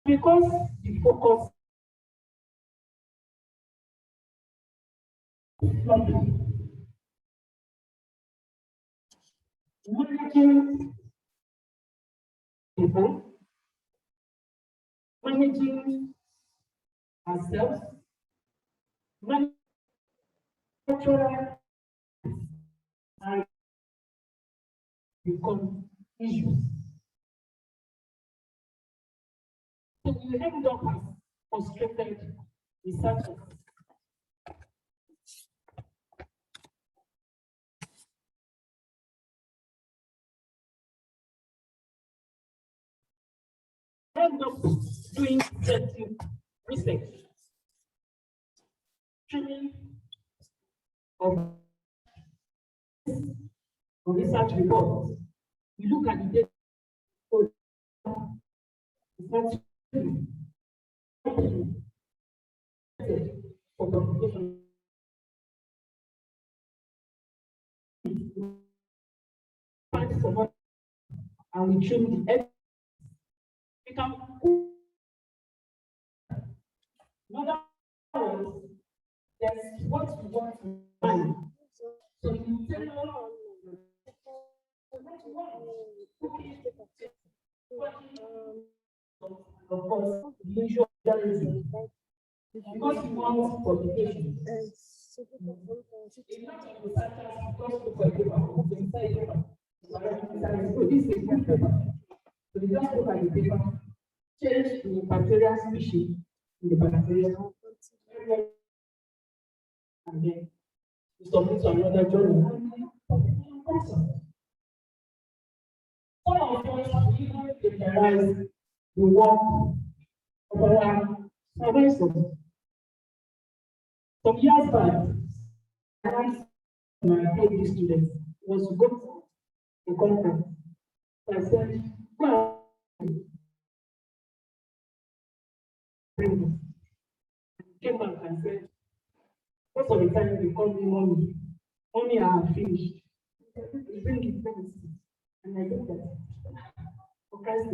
Because the focus managing people, managing ourselves, managing cultural and become issues. So we end up as frustrated researchers. End up doing certain research, training of research reports. We look at the data for research for publication. And we trim the edge. We can In other words, there's what you want to find. So you tell of course, the usual journalism. Because you want publication. A lot of researchers just look for a paper, inside paper. So this is a paper. So they just look at the paper, change the bacterial species in the bacteria, and then you submit to another journal. Some of us even characterize the work of our supervisors. Some years back, I asked my PhD students was to go to a conference. So I said, well, bring this. Came back and said, most of the time they call me mommy. Mommy, I have finished. Bring it, bring it. And I did that. For Christ's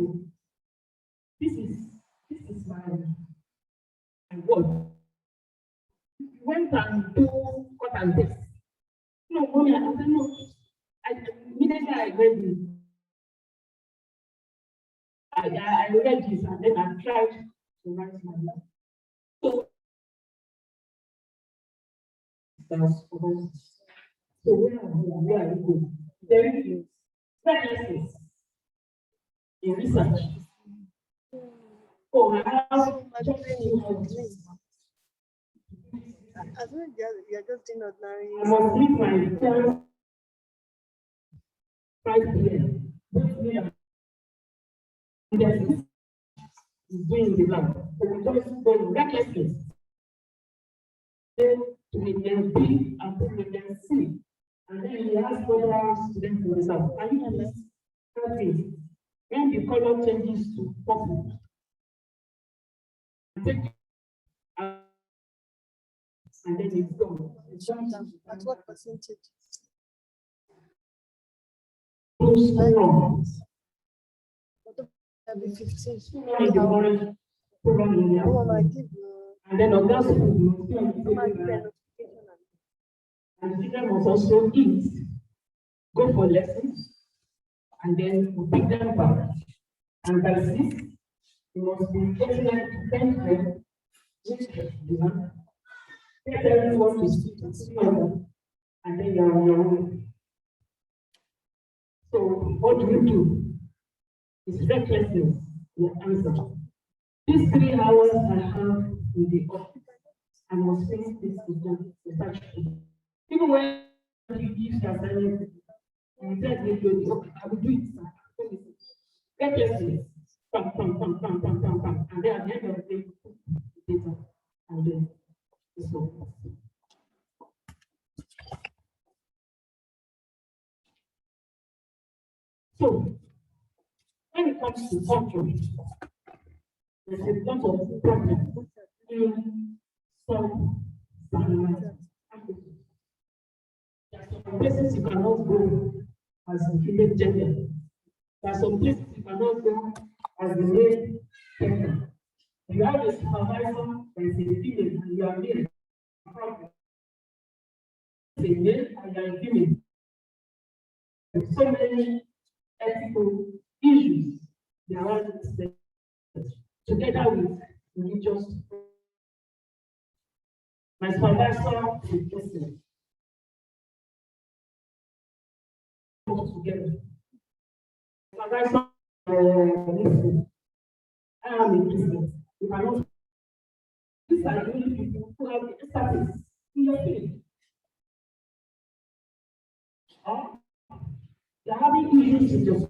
sake, this is my word. Went and do cut and paste. No, mommy, I said no. Immediately I read it. I read this and then I tried to write my life. So that's so where are you going? There is preferences in research. Oh, I have just I think you're just doing ordinary. I must leave my parents 5 p.m. Yes, is doing the lab. So we just go recklessly to the B and to the C. And then we ask whether students will result. Can you please help me? When the color changes to purple, take and then it's gone. At what percentage? That'll be 15. And then August, and children must also eat, go for lessons, and then we pick them back. And by 6, we must be getting them to thank them, get everyone to speak to and then you're on your own. So what do you do? It's recklessness, your answer. These 3 hours I have in the office, I must finish this research. Even when you give the assignment, you tell me, okay, I will do it. Recklessness, and then at the end of the day, data, and then it's over. So, when it comes to culture, there's a lot of problems in some there are some places you cannot go as a female gender. There are some places you cannot go as a male gender. You have a supervisor that is a female and you are male. A male and you are a female. There's so many ethical issues they are together with religious. My supervisor is a Christian. Together. Supervisor, I am a Christian. You cannot. These are the only people who have the expertise in your field. They are having issues with your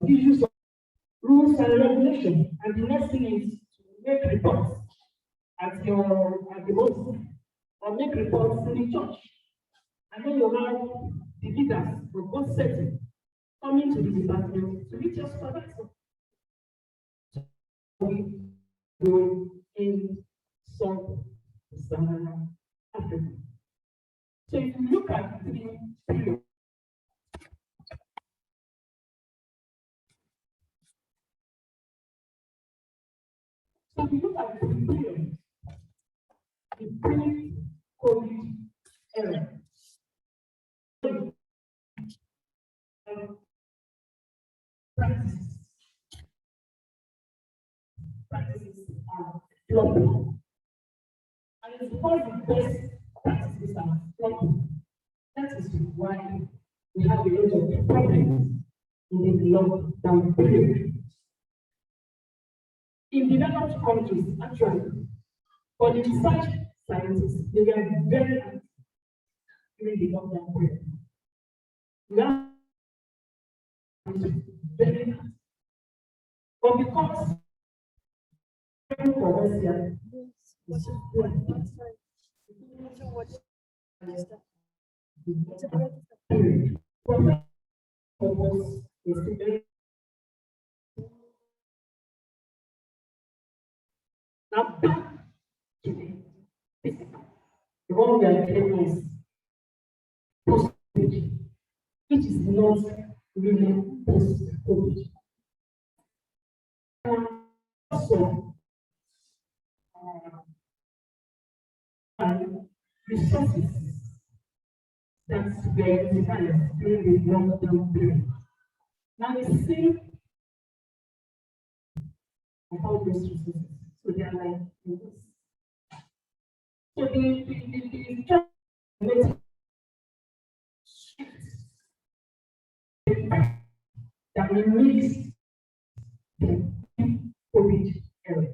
issues of rules and regulation, and the next thing is to make reports at the mosque or make reports in the church. And then you have the leaders of both settings coming to the department to reach your supervisor. We go in sub-Saharan Africa. So if you look at the period, so if you look at the period, the pre-COVID era. Practices are flopping. And it's because the best practices are flopping. That is why we have a lot of problems in the lockdown period. In developed countries, actually, for the research scientists, they were very active during the lockdown period. We are very active. But because for us here, now back to the one we are dealing with post-COVID, which is not really post-COVID. Also, resources that were utilized during the lockdown period. Now we see about those resources. So they are like this. So that we need the COVID era.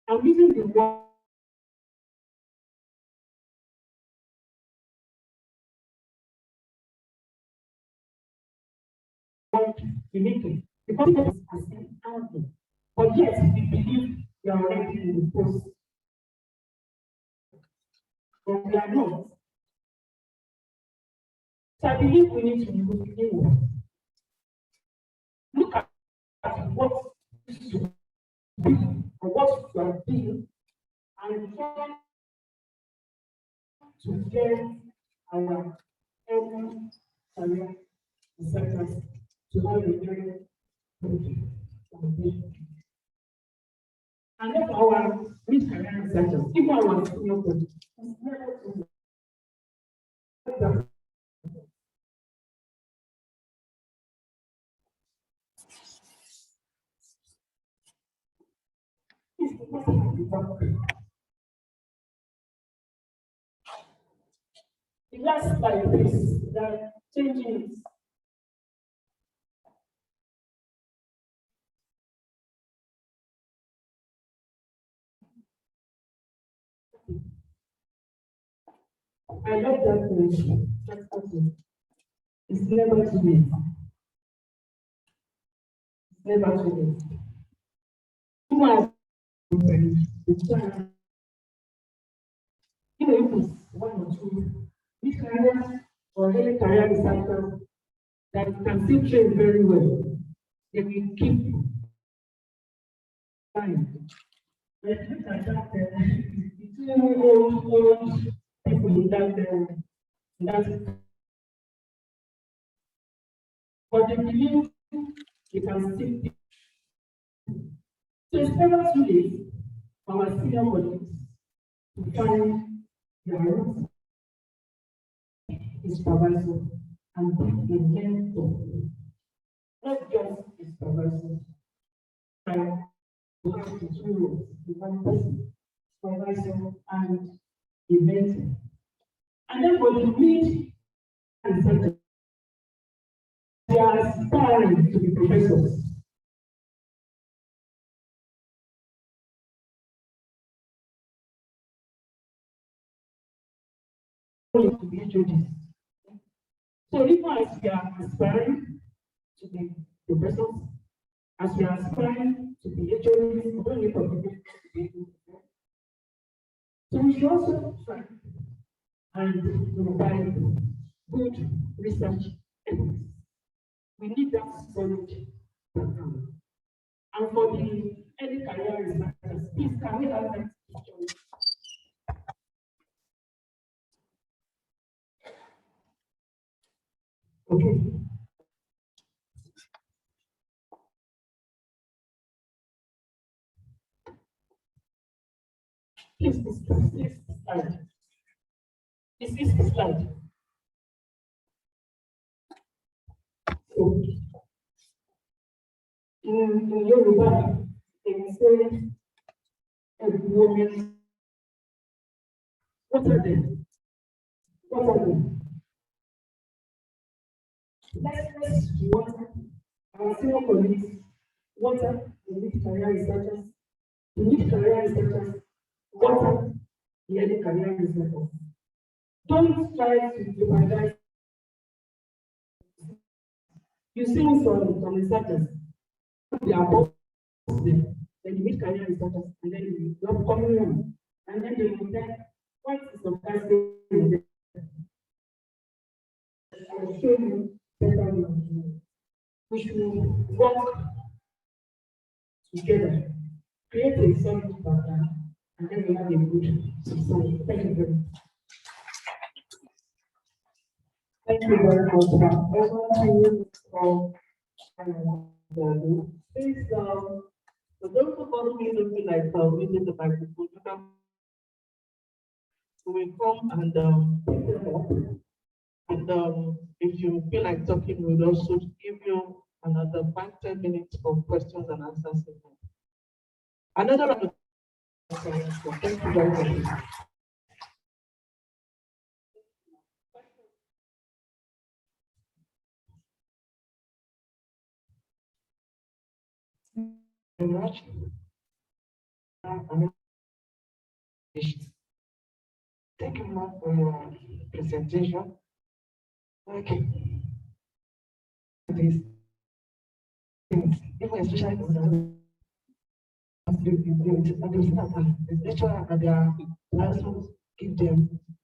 I'm using the word uniquely because it is as an anthem. But yes, we believe we are already in the post. But we are not. So I believe we need to move inward. Look at what you do or what you are doing and try to get our own career researchers to have a very good foundation. And then our mid-career researchers, even our senior projects, it's never too late. The last slide is the changing. I love that question. That's awesome. It's never too late. It's never too late. Even if it's one or two, this career or any career researcher that can still train very well, they will keep fine. But look at that, the two old people in that, but they believe they can still be. So it's never too late for our senior colleagues to find their roots is supervisor and be a mentor, not just a supervisor. We have the two roles, the one person, supervisor and a mentor. And then for the mid researchers, they are aspiring to be professors. To be HODs. So even as we are aspiring to be professors, as we are aspiring to be HODs, we don't need to be. So we should also try and provide good research ethics. We need that solid background. And for the early career researchers, please can we have that picture? Okay. Please, this slide. This is the slide. So, in Yoruba, they say, a woman, what are they? What are they? Let's water, our senior colleagues, water, we need career researchers, water, the early career researchers. Don't try to jeopardize. You see some researchers, they are both them, then you meet career researchers, and then you have common one, and then they will tell what is the best thing. I will show you better than we should work together, create a solid background, and then we have a good society. Thank you very much. Thank you very much, ma'am. Everyone from please, for those of us who don't feel like using the microphone, you can we come and pick them up. And if you feel like talking, we'll also give you another 5-10 minutes for questions and answers. Another round of applause. Thank you very much. Very much. Thank you, ma'am, for your presentation. Okay. These things, even especially the lecturer and their classrooms give them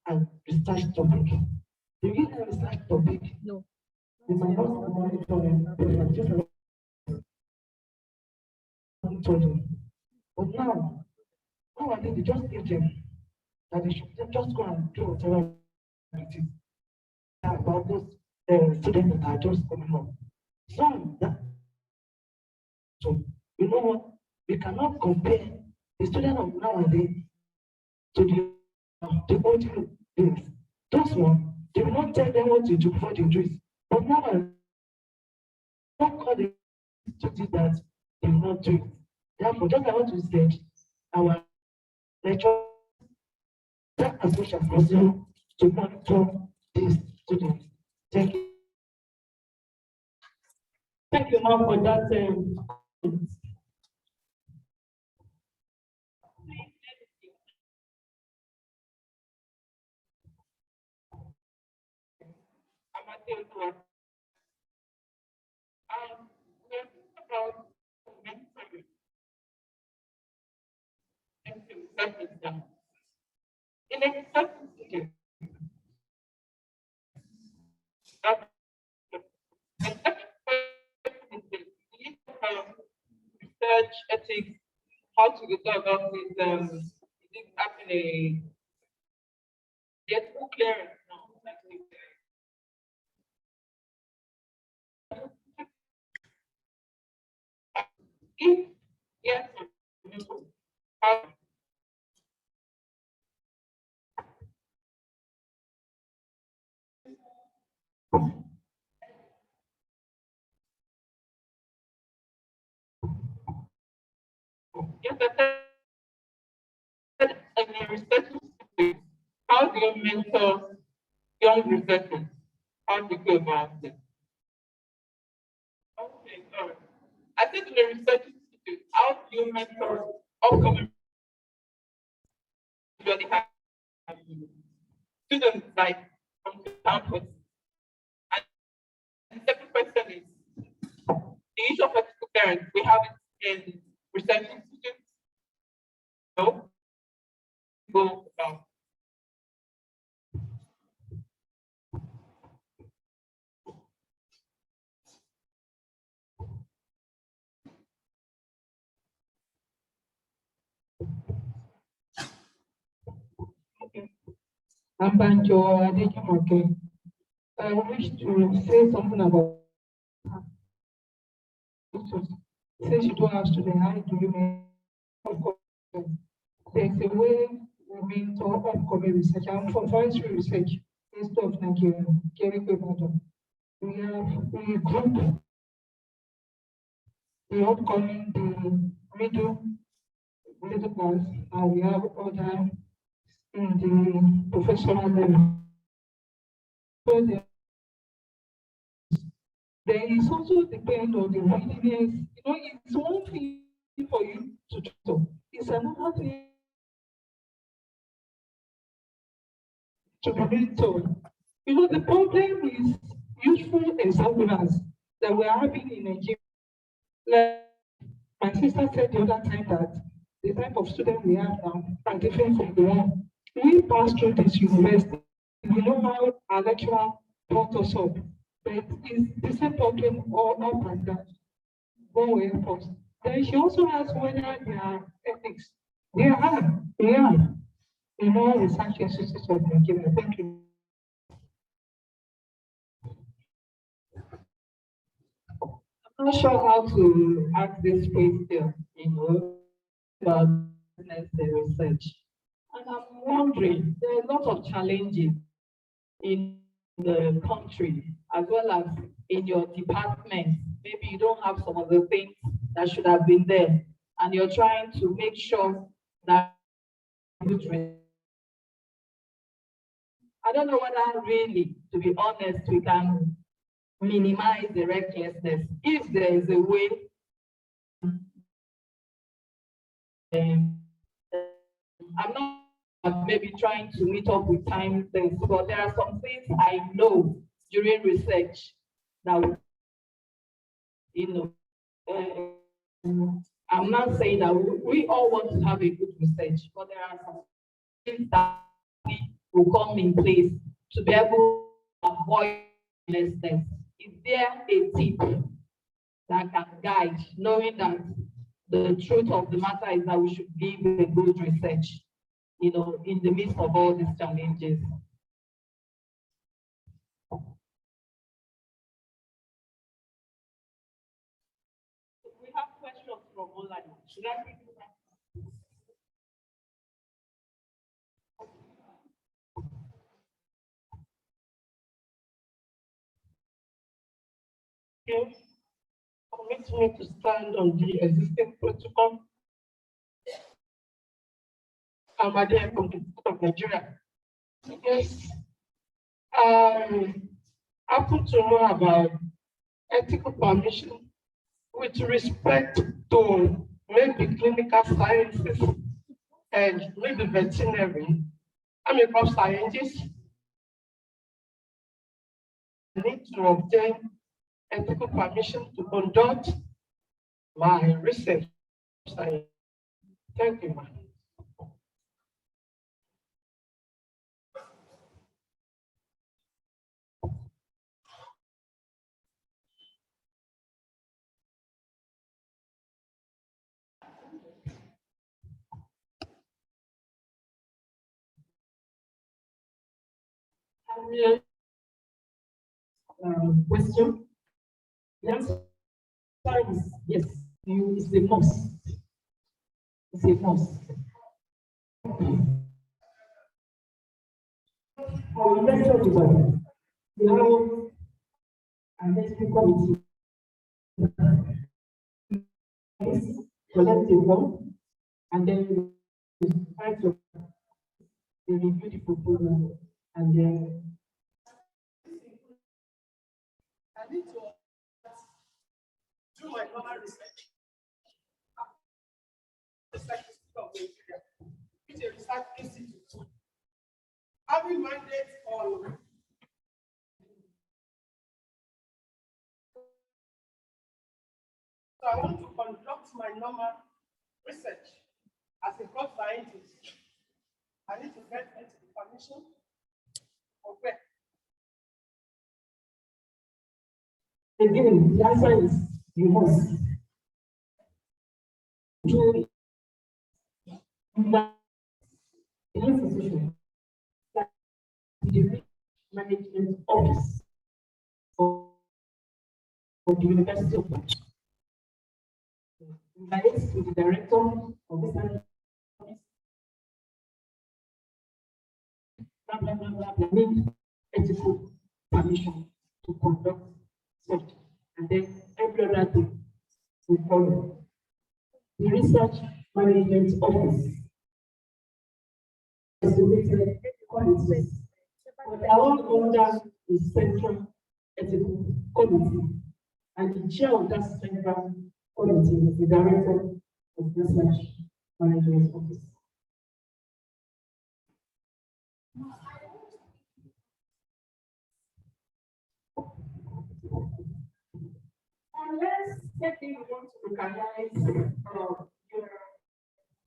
a research topic. You give them a research topic. No. They might not monitor but now I think they just give them that they should just go and do whatever it is about those students that are just coming up. So you know what? We cannot compare the student of nowadays to the old days. Those ones, they will not tell them what to do before they do it. But now I don't call them to do that, they will not do it. Therefore, just I want to say our lecture as much as possible to monitor these students. Thank you. Thank you, ma'am, for that. Research ethics, how to go about it, it happening get more clearance now. If yes, yes, I said in a research institute, how do you mentor young researchers? How do you go about it? Okay, sorry. I said in a research institute, how do you mentor upcoming students like from the campus? And the second question is the issue of ethical parents. We have it in research institutes. No. Go about. Ambanjo Adejumoke, I wish to say something about since you don't have students, how do you make there's a way mentor upcoming research. I'm for forestry research instead of Nigeria, Ibadan. We have a group, the upcoming, the middle class, and we have other in the professional level. So there is also depend on the willingness. You know, it's one thing for you to do. It's another thing to be mentored. You know, the problem is useful examples that we're having in Nigeria. Like my sister said the other time that the type of student we have now are different from the one we passed through this university. We know how our lecturer brought us up, but it's the same problem all up and down. One way of course. Then she also asked whether there are ethics. There are. In all research institutes of Nigeria. Thank you. I'm not sure how to ask this question, about business research. And I'm wondering, there are a lot of challenges in the country, as well as in your department. Maybe you don't have some of the things that should have been there, and you're trying to make sure that I don't know whether really, to be honest, we can minimize the recklessness. If there is a way, I'm not maybe trying to meet up with time things, but there are some things I know during research that, I'm not saying that we all want to have a good research, but there are some things that will come in place to be able to avoid recklessness. Is there a tip that can guide, knowing that the truth of the matter is that we should give a good research, in the midst of all these challenges? We have questions from online. Should I read them? Okay. Permit me to stand on the existing protocol. I'm Ade from the State of Nigeria. Yes. I happen to know about ethical permission with respect to maybe clinical sciences and maybe veterinary. I'm a crop scientist. I need to obtain ethical permission to conduct my research. Thank you, ma'am. Question? The answer is yes. It's a must. It's a must. Our lecture department, we have an ethical committee, collect the form, and then we try to review the proposal, and then I need to do my normal research. Research Institute of Nigeria, which is a research institute. Having mandate on so I want to conduct my normal research as a crop scientist. I need to get into the permission of where. Again, the answer is you must do the institution, the management office of the University of Ibadan. Liaise with the director of this office blah, blah, blah, blah, blah, need ethical permission to conduct such, and then every other thing will follow. The Research Management Office estimated qualities, but they are all under the Central Ethical Committee, and the chair of that Central Committee is the Director of Research Management Office. And let's say we want to recognize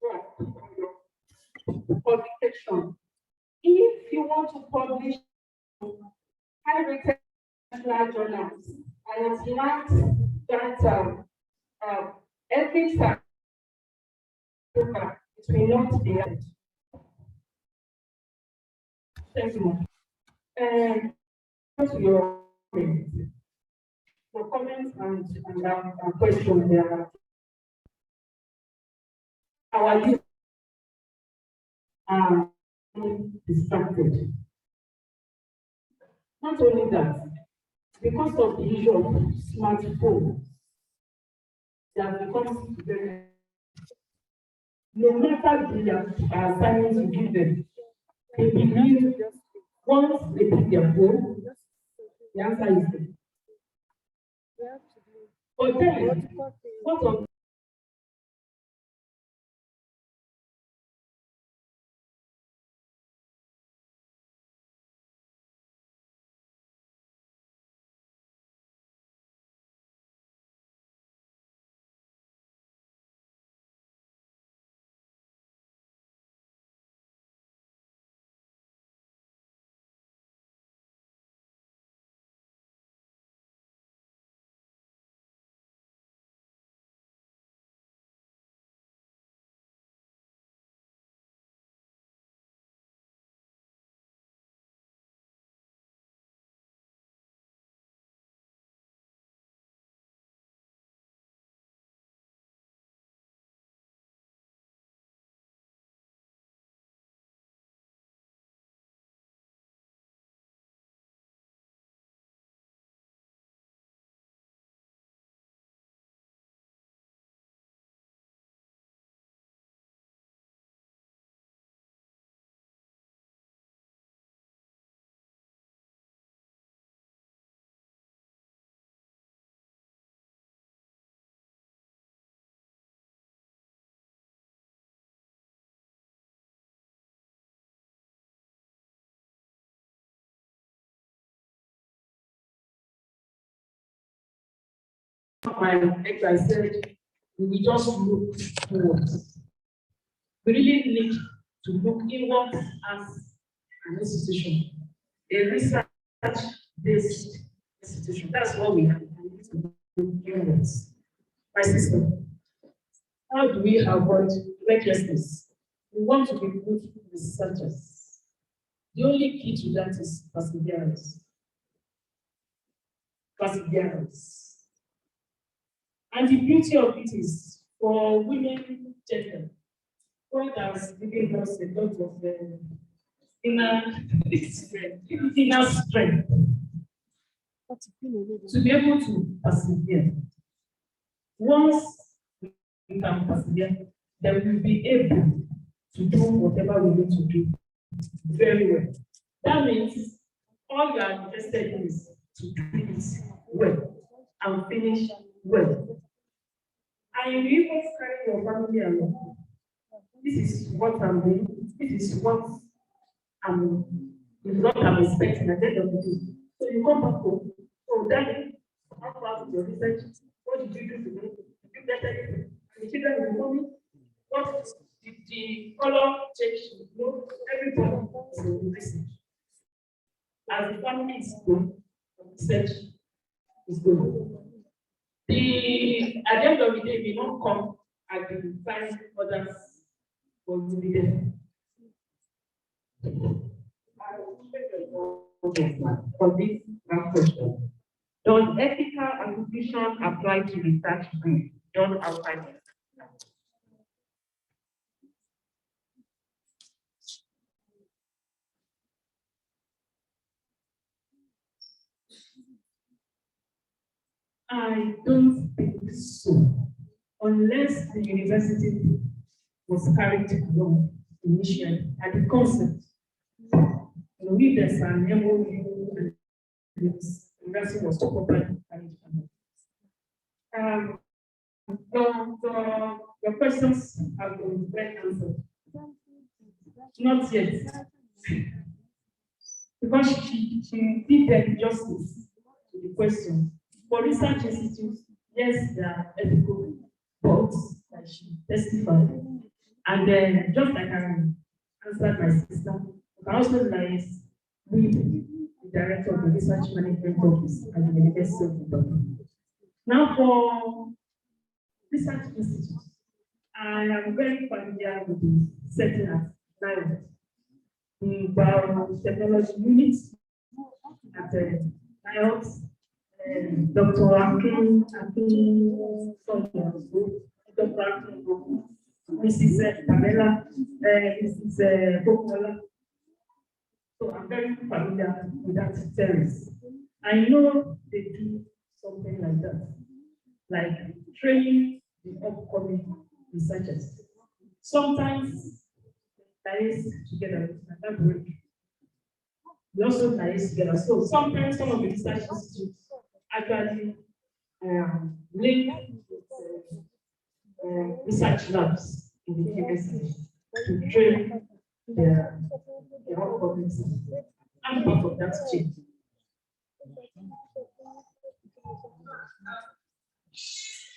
your publication. If you want to publish high-rated national journals, and it's not that ethics are, it will not be. Thank you. And to your comments and questions there. Our youth are distracted. Not only that, because of the issue of smartphones, they have become very, no matter the assignments you give them, they believe once they pick their phone, the answer is there. But then, what of my ex, I said, we just look towards. We really need to look inwards as an institution, a research-based institution. That's what we have. We need to look inwards. My sister, how do we avoid recklessness? We want to be good researchers. The only key to that is perseverance. Perseverance. And the beauty of it is for women gender, God has given us a lot of inner strength to be able to persevere. Once we can persevere, then we'll be able to do whatever we need to do very well. That means all you are interested in is to do it well and finish well. And you even carry your family along. This is what I'm doing. This is what I'm expecting at the end of the day. So you come back home. So daddy, how far with your research? What did you do today? Did you get anything? And the children will tell me, what did the color change? You know, everybody is in research. As the family is going, research is going. At the end of the day, we don't come and we find others going to be there. I will for this question. Does ethical acquisition apply to research brief done outside? I don't think so, unless the university was carried along initially at the concept. You know, if there's an MOU and the university was to properly carried along. Your questions have been well answered. Not yet. Because she did the justice to the question. For research institutes, yes, there are ethical thoughts that she testified. And then, just like I answered my sister, I can also liaise with the director of the research management office at the University of Ibadan. Now, for research institutes, I am very familiar with the setting at NIOT, the biotechnology unit at NIOT. Dr. Akin, Dr. Akin, Mrs. Pamela, Mrs. Pokola. So I'm very familiar with that service. I know they do something like that, like training the upcoming researchers. Sometimes liaise together, that break. We also liaise together. So sometimes some of the research institutes actually link research labs in the university to train their upcoming. I'm part of that team.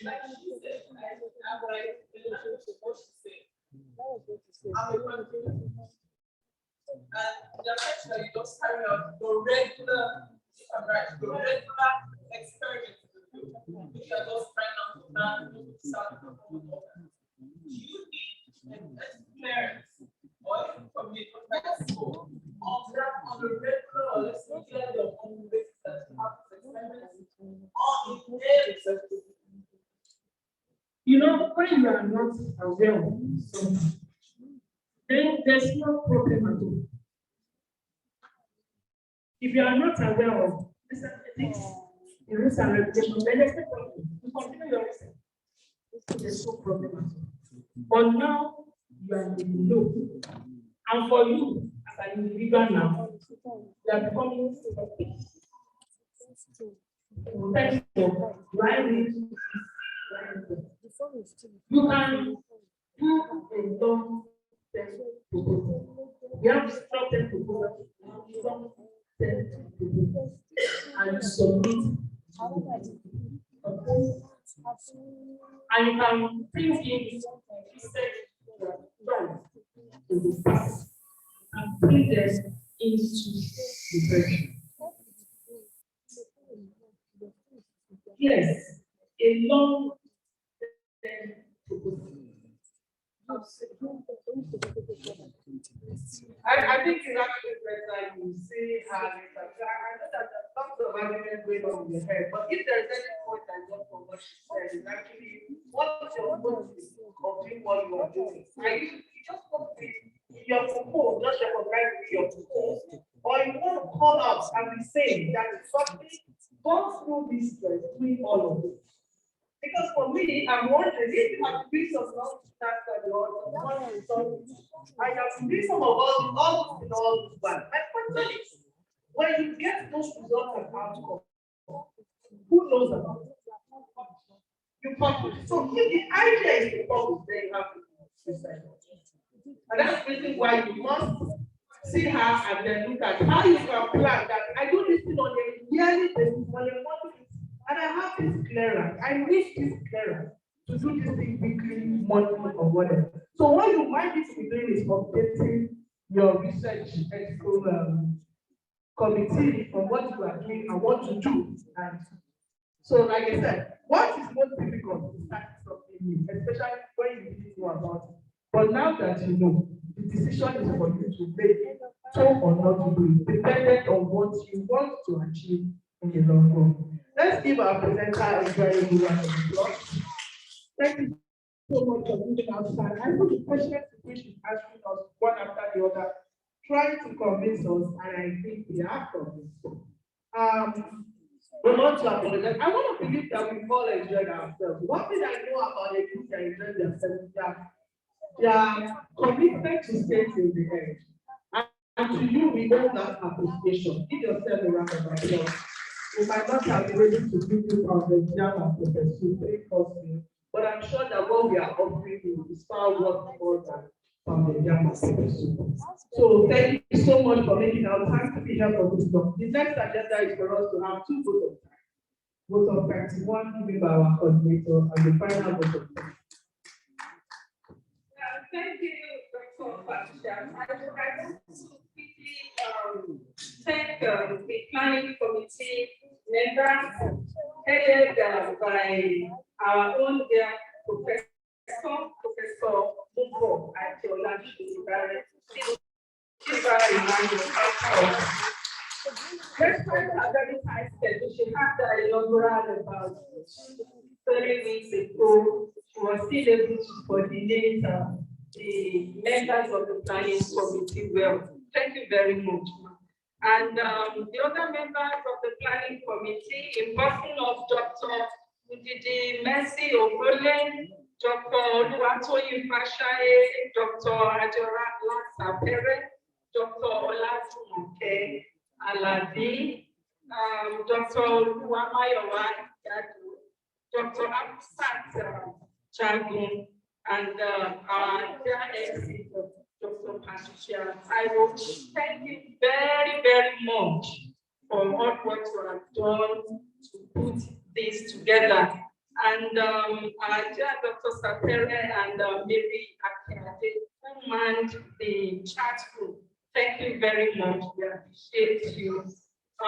Like she said, I'm like, what she said. I'm a confident. And the fact that you just carry out the regular, if I'm right, the regular experiments in the field, which are just trying out to plan, do you need an clearance or information by the school on that on the regular or let's say your own basis that you have experiments on in there? You know, when you are not aware of something, then there's no problem at all. If you are not aware of these ethics, the rules and regulations, then there's no problem. You continue your research. There's no problem at all. But now you are in the loop. And for you, as an individual now, you are becoming thank you. You can do a long term proposal. You have short term proposal, long term proposal, and submit. And you can print in the past and print them into the version. Yes, a long term proposal. I think it's actually better you see how it is. I know that there's lots of arguments going on in your head, but if there's any point I got from what she said, is actually what's your motive of doing what you are doing? You just want to your proposal, just recognize your proposal, or you want to call out and be saying that something goes through this stress, doing all of this. Because for me, I'm wondering if you have been some that I have been some of all in all this one. My question is, when you get those results and outcomes, who knows about it? You publish. So if the idea is to publish, then you have to decide. And that's the reason why you must see her and then look at how you can plan that. I do this thing on a yearly basis, on a monthly basis. And I have this clearance. I wish this clearance to do this thing weekly, monthly, or whatever. So what you might be doing is updating your research ethical committee on what you are doing and what to do. And so, like I said, what is most difficult is starting something new, especially when you didn't know about it. But now that you know, the decision is for you to make so or not to do it, dependent on what you want to achieve in the long run. Let's give our presenter a very good round of applause. Thank you so much for being outside. I know the questions which is asking us one after the other, trying to convince us, and I think we are convinced. want to apologize. I want to believe that we all enjoyed ourselves. One thing I know about the youth that enjoy themselves is that their commitment to stay till the end. And to you, we owe that appreciation. Give yourself a round of applause. We might not have been able to give you the jam and professor very costly, but I'm sure that what we are offering you is far worth more than the jam and professor. So thank you so much for making our time to be here for this talk. The next agenda is for us to have two votes of time. Vote of thanks, one given by our coordinator and the final vote of thanks. Thank you, Dr. Patricia. I want to quickly thank the planning committee members headed by our own dear Professor Mumbo Ayo Let's try to have very tight schedule. She had the inaugural about 30 weeks ago. She was still able to coordinate the members of the planning committee well. Thank you very much. And the other members of the planning committee, in person of Dr. Udidi Mercy Ogole, Dr. Oluwatoyin Fashaye, Dr. Ajora Sapere, Dr. Olajumoke Alabi, Dr. Oluwamayowa Yadu, Dr. Abusat Chagun, and our dear MC, Dr. Patricia. I will thank you very, very much for all what you have done to put this together. And our dear Dr. Sapere and Mary Akinade, who manned the chat group. Thank you very much. We appreciate you. I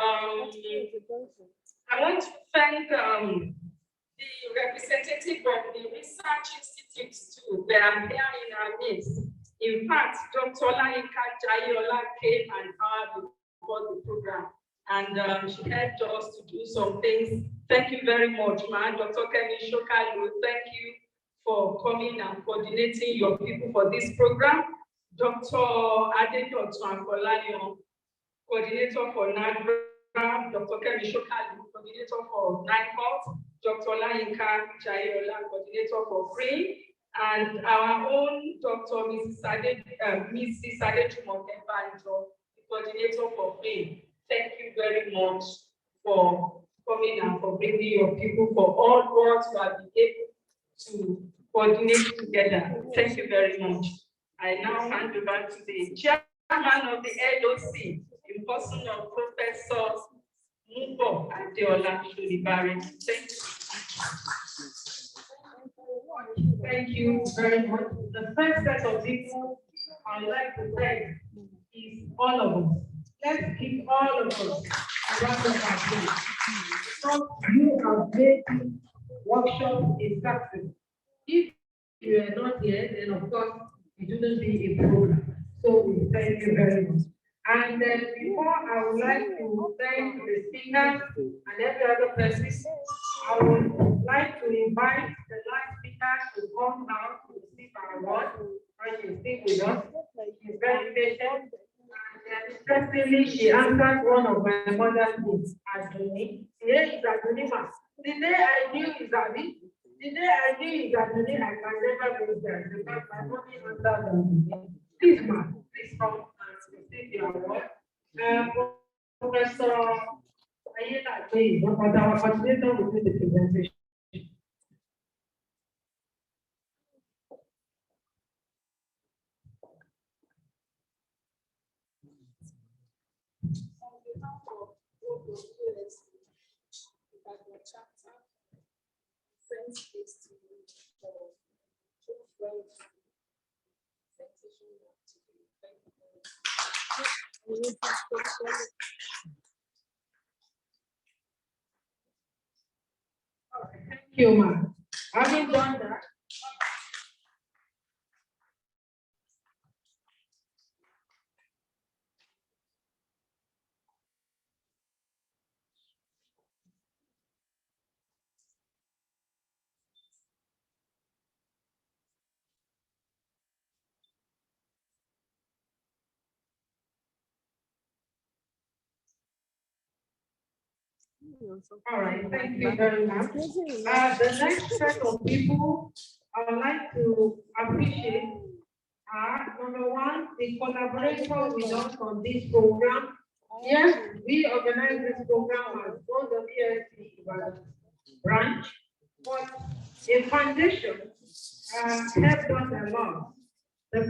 want to thank the representative of the research institutes too. They are here in our midst. In fact, Dr. Laika Jayola came and heard before the program, and she helped us to do some things. Thank you very much, ma. Dr. Kemi Shokalu, thank you for coming and coordinating your people for this program. Dr. Adedotu Ankolayo, coordinator for NAGRA, Dr. Kemi Shokalu, coordinator for NICOT, Dr. Laika Jayola, coordinator for FREE, and our own Dr. Mrs. Adejumoke Banjo, the coordinator for FREE. Thank you very much for coming and for bringing your people, for all what you have been able to coordinate together. Thank you very much. I now hand over to the chairman of the LOC, in person of Professor Mumbo Adeola Shulibare. Thank you. Thank you very much. The first set of people I'd like to thank is all of us. Let's give all of us a round of applause. Because you have made this workshop a success. If you are not here, then of course it wouldn't be a program. So we thank you very much. And then before I would like to thank the speakers and every other person, I would like to invite the last speaker to come now to receive our award. She's still with us. She's very patient. And interestingly, she answered one of my mother's needs, Aduni. Here is Aduni. The day I knew is Aduni. The day I knew is Aduni, I can never go there because my mommy answered Aduni. Please, ma'am, please come and receive your award. Professor Ayo Grace, our coordinator, will do the presentation. On behalf of OWSD Ibadan Chapter, friends, please to you for two friends presentation today. Thank you very much. Thank you, ma'am. Having done that, All right, thank you very much. The next set of people I would like to appreciate are, number one, the collaborator with us on this program. Yes, we organize this program as OWSD branch, but a foundation helped us a lot. The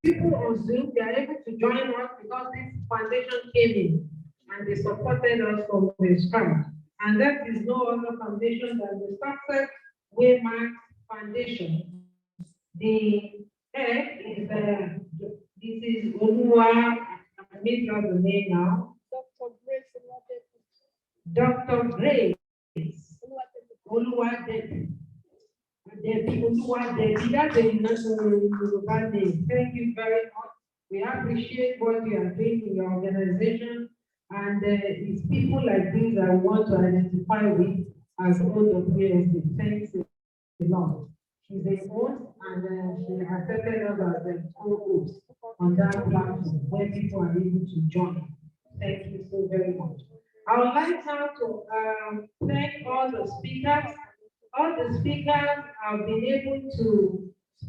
people on Zoom, they are able to join us because this foundation came in and they supported us from the start. And that is no other foundation than the success Waymarks Foundation. The head is this is Oluwa, I made up the name now. Dr. Grace Oluwadebi. Oluwadebi, that's a national name. Thank you very much. We appreciate what you are doing in your organization, and it's people like this I want to identify with as OWSD. Thanks a lot. She's a host, and she accepted us as a co-host on that platform where people are able to join. Thank you so very much. I would like now to thank all the speakers. All the speakers have been able to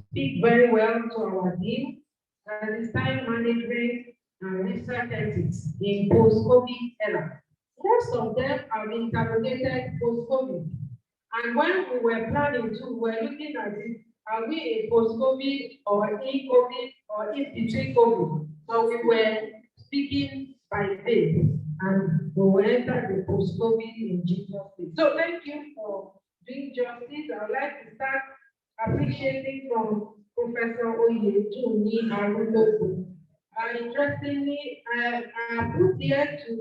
speak very well to our team. That is time management and research ethics in post-COVID era. Most of them have been interrogated post-COVID. And when we were planning to, we were looking at it, are we a post-COVID or in-COVID or in between COVID? So we were speaking by faith and we will enter the post-COVID in Jesus' name. So thank you for doing justice. I would like to start appreciating from Professor Oyetunni Aruloku. Interestingly, I put here to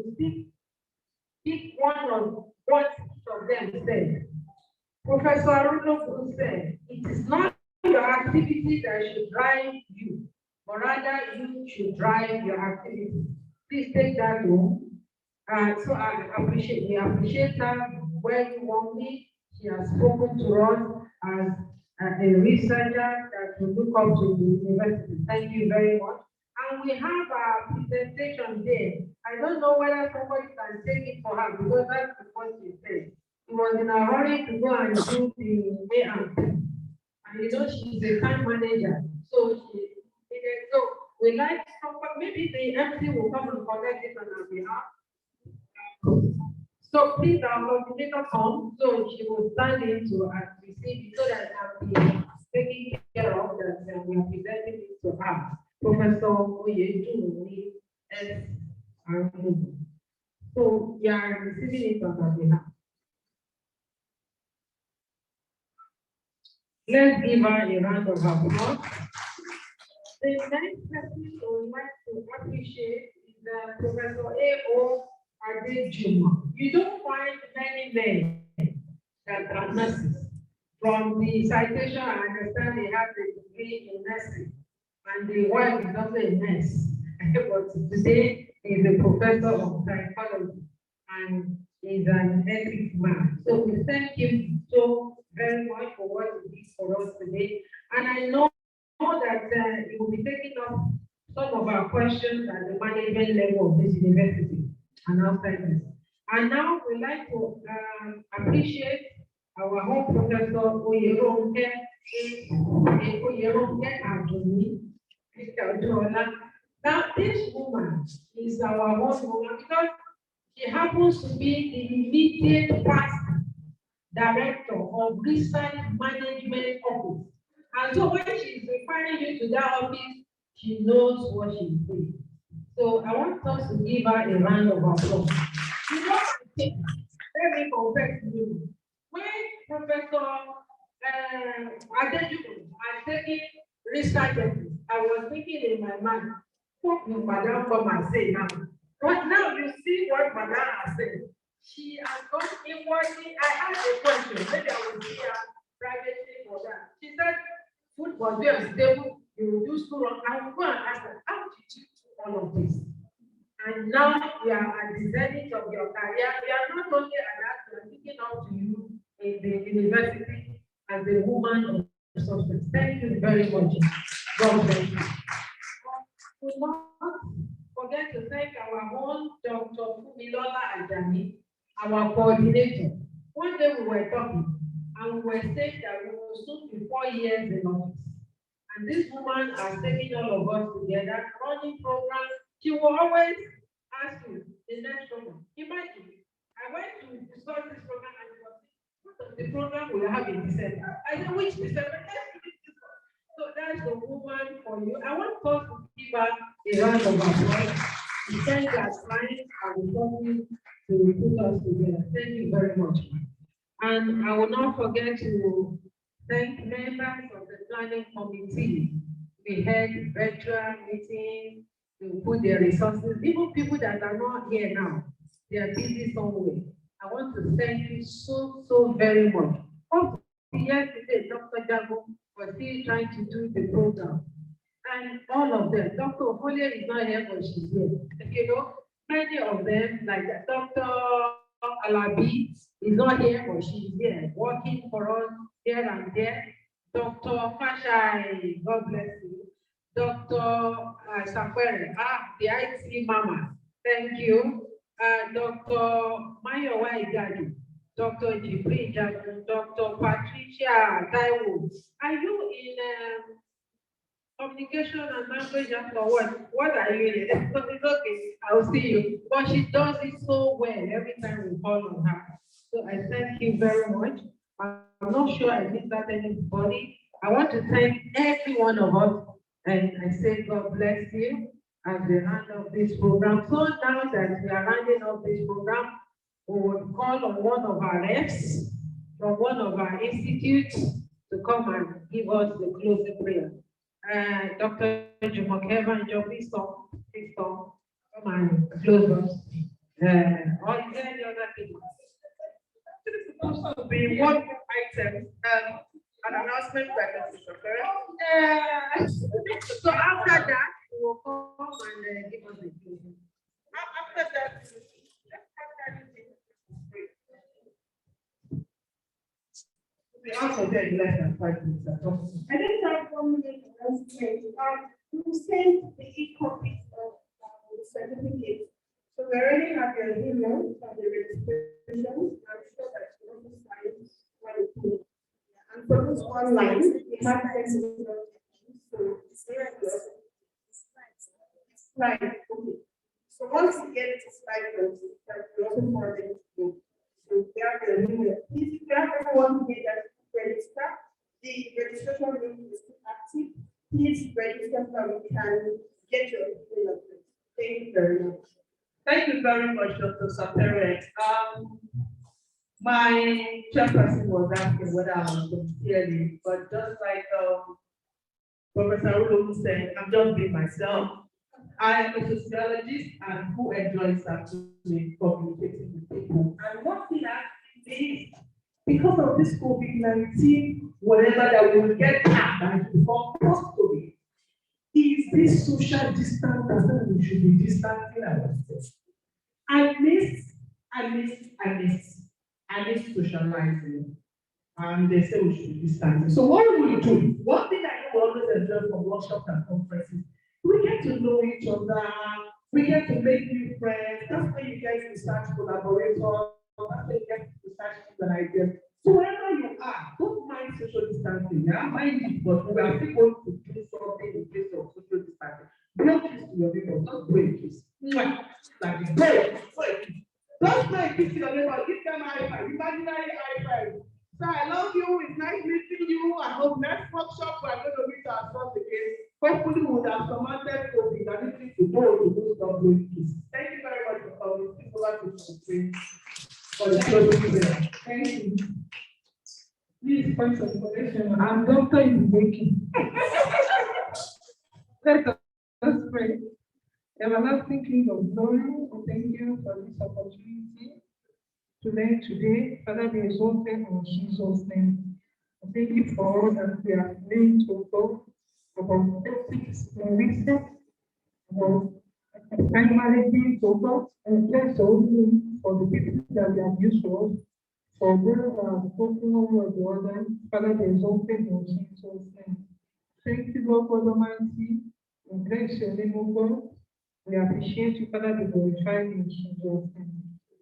pick one of what each of them said. Professor Aruloku said, it is not your activity that should drive you, but rather you should drive your activity. Please take that home. So we appreciate that very warmly. She has spoken to us as a researcher that we look up to the university. Thank you very much. And we have a presentation there. I don't know whether somebody can take it for her because that's what she said. She was in a hurry to go and do the AM. And you know, she's a time manager. So we like maybe the MC will come and collect it on our behalf. So please, our coordinator come, so she will stand in to receive it so that I'll be taking care of that we are presenting it to her. Professor Oyetunni S. Aruloku. So we are receiving it on our behalf. Let's give her a round of applause. The next person we would like to appreciate is Professor A.O. You don't find many men that are nurses. From the citation, I understand they have a degree in nursing, and the wife is also a nurse. But today is a professor of psychology and is an ethics man. So we thank him so very much for what he did for us today. And I know that he will be taking up some of our questions at the management level of this university and outside this. And now we'd like to appreciate our home professor Oyeronke Adoni. Now this woman is our own woman because she happens to be the immediate past director of research management office. And so when she is referring you to that office, she knows what she's doing. So I want us to give her a round of applause. You know, let me confess to you. When Professor Adejuku had taken research ethics, I was thinking in my mind, what will Madame come and say now? But now you see what Madame has said. She has gone inwardly. I had a question. Maybe I will see her privately for that. She said, food was very stable. You will do school run. I will go and ask her, how did you do all of this? And now we are at the zenith of your career. We are not only at that, we are looking up to you in the university as a woman of substance. Thank you very much. God bless you. We must forget to thank our own Dr. Fumilola Ajani. our coordinator. One day we were talking and we were saying that we will soon be 4 years in office. And this woman has taken all of us together, running programs. She will always ask you the next program. Imagine, I went to discuss this program and what of the program we have in December? I said, which December? Let's do this one. So that's the woman for you. I want us to give her a round of applause. We thank our clients and we want you to put us together. Thank you very much. And I will not forget to thank members of the planning committee. We had virtual meetings to put their resources, even people that are not here now, they are busy somewhere. I want to thank you so very much. Also, yesterday, Dr. Jago was still trying to do the program. And all of them, Dr. Ofolie is not here, but she's here. You know, many of them, like Dr. Alabi is not here, but she's here, working for us here and there. Dr. Fashai, God bless you. Dr. Sakwere, the IT mama, thank you. Dr. Mayowa Igadu, Dr. Jibri Igadu, Dr. Patricia Taiwo. Are you in communication and language and for what? What are you in? It's okay, I'll see you. But she does it so well every time we call on her. So I thank you very much. I'm not sure I missed out anybody. I want to thank every one of us, and I say God bless you as we round up this program. So now that we are rounding up this program, we will call on one of our reps from one of our institutes to come and give us the closing prayer. Dr. Jumoke Joe, please come and close us. Or is there any other thing? This is supposed to be one item, an announcement by the secretary. So after that, we will come and give us the closing. After that, we also get less than 5 minutes. I just have 1 minute announcement. We sent the e-copies of the certificate. So we already have your email for the registration. I'm sure that you also sign when it comes. And for those online, we have access to the so it's very good. Right. Okay. So once you get to slide, you also forward it to. So we have your email. If you have everyone here that register, the registration link is still active. Please register so we can get your email address. Thank you very much. Thank you very much, Dr. Sapere. My chairperson was asking whether I was volunteering, but just like Professor Ulu said, I'm just being myself. I am a sociologist and who enjoys actually communicating with people. And one thing I think is, because of this COVID-19, whatever that we will get back and become post-COVID, is this social distance that we should be distancing ourselves. I miss socializing. And they say we should be distancing. So what do we do? One thing I know we always enjoy from workshops and conferences, we get to know each other, we get to make new friends. That's why you guys research collaborators, that's why you get to research and ideas. So wherever you are, don't mind social distancing. Yeah, mind it, but we are still going to do something in case of social distancing. Blow kiss to your neighbor, don't break kiss. Like the break. Don't break kiss to your neighbor, give them a high five, imaginary high five. So I love you, it's nice meeting you. I hope next workshop we are going to meet ourselves again. Hopefully we would have surmounted COVID and anything to go to do some break kiss. Thank you very much for coming. People have to say for the closing prayer. Thank you. Please, point of correction, our doctor is making. Let us pray. Everlasting King of glory, we thank you for this opportunity to learn today. Father, be exalted in Jesus' name. I thank you for all that we have learned to go about ethics and wisdom, about time management, to God, and bless only for the people that we have used for us. For those who have spoken one or the other, Father, be exalted in Jesus' name. Thank you, Lord, God Almighty, and bless your name, O God. We appreciate you, Father, be glorified in Jesus' name.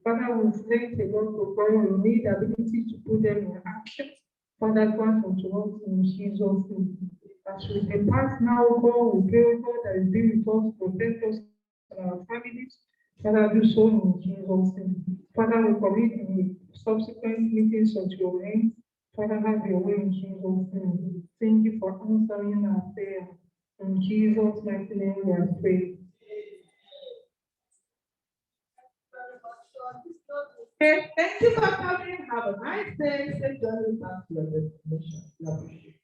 Father, we've learned a lot of God. We need the ability to put them in action. Father, grant unto us in Jesus' name. As we depart now, God, we pray, God, that you be with us, protect us and our families. Father, do so in Jesus' name. Father, we commit the subsequent meetings unto your hands. Father, have your way in Jesus' name. Thank you for answering our prayer. In Jesus' mighty name, we are praying. Okay, thank you for coming. Have a nice day. Safe journey back to your destination. We appreciate it.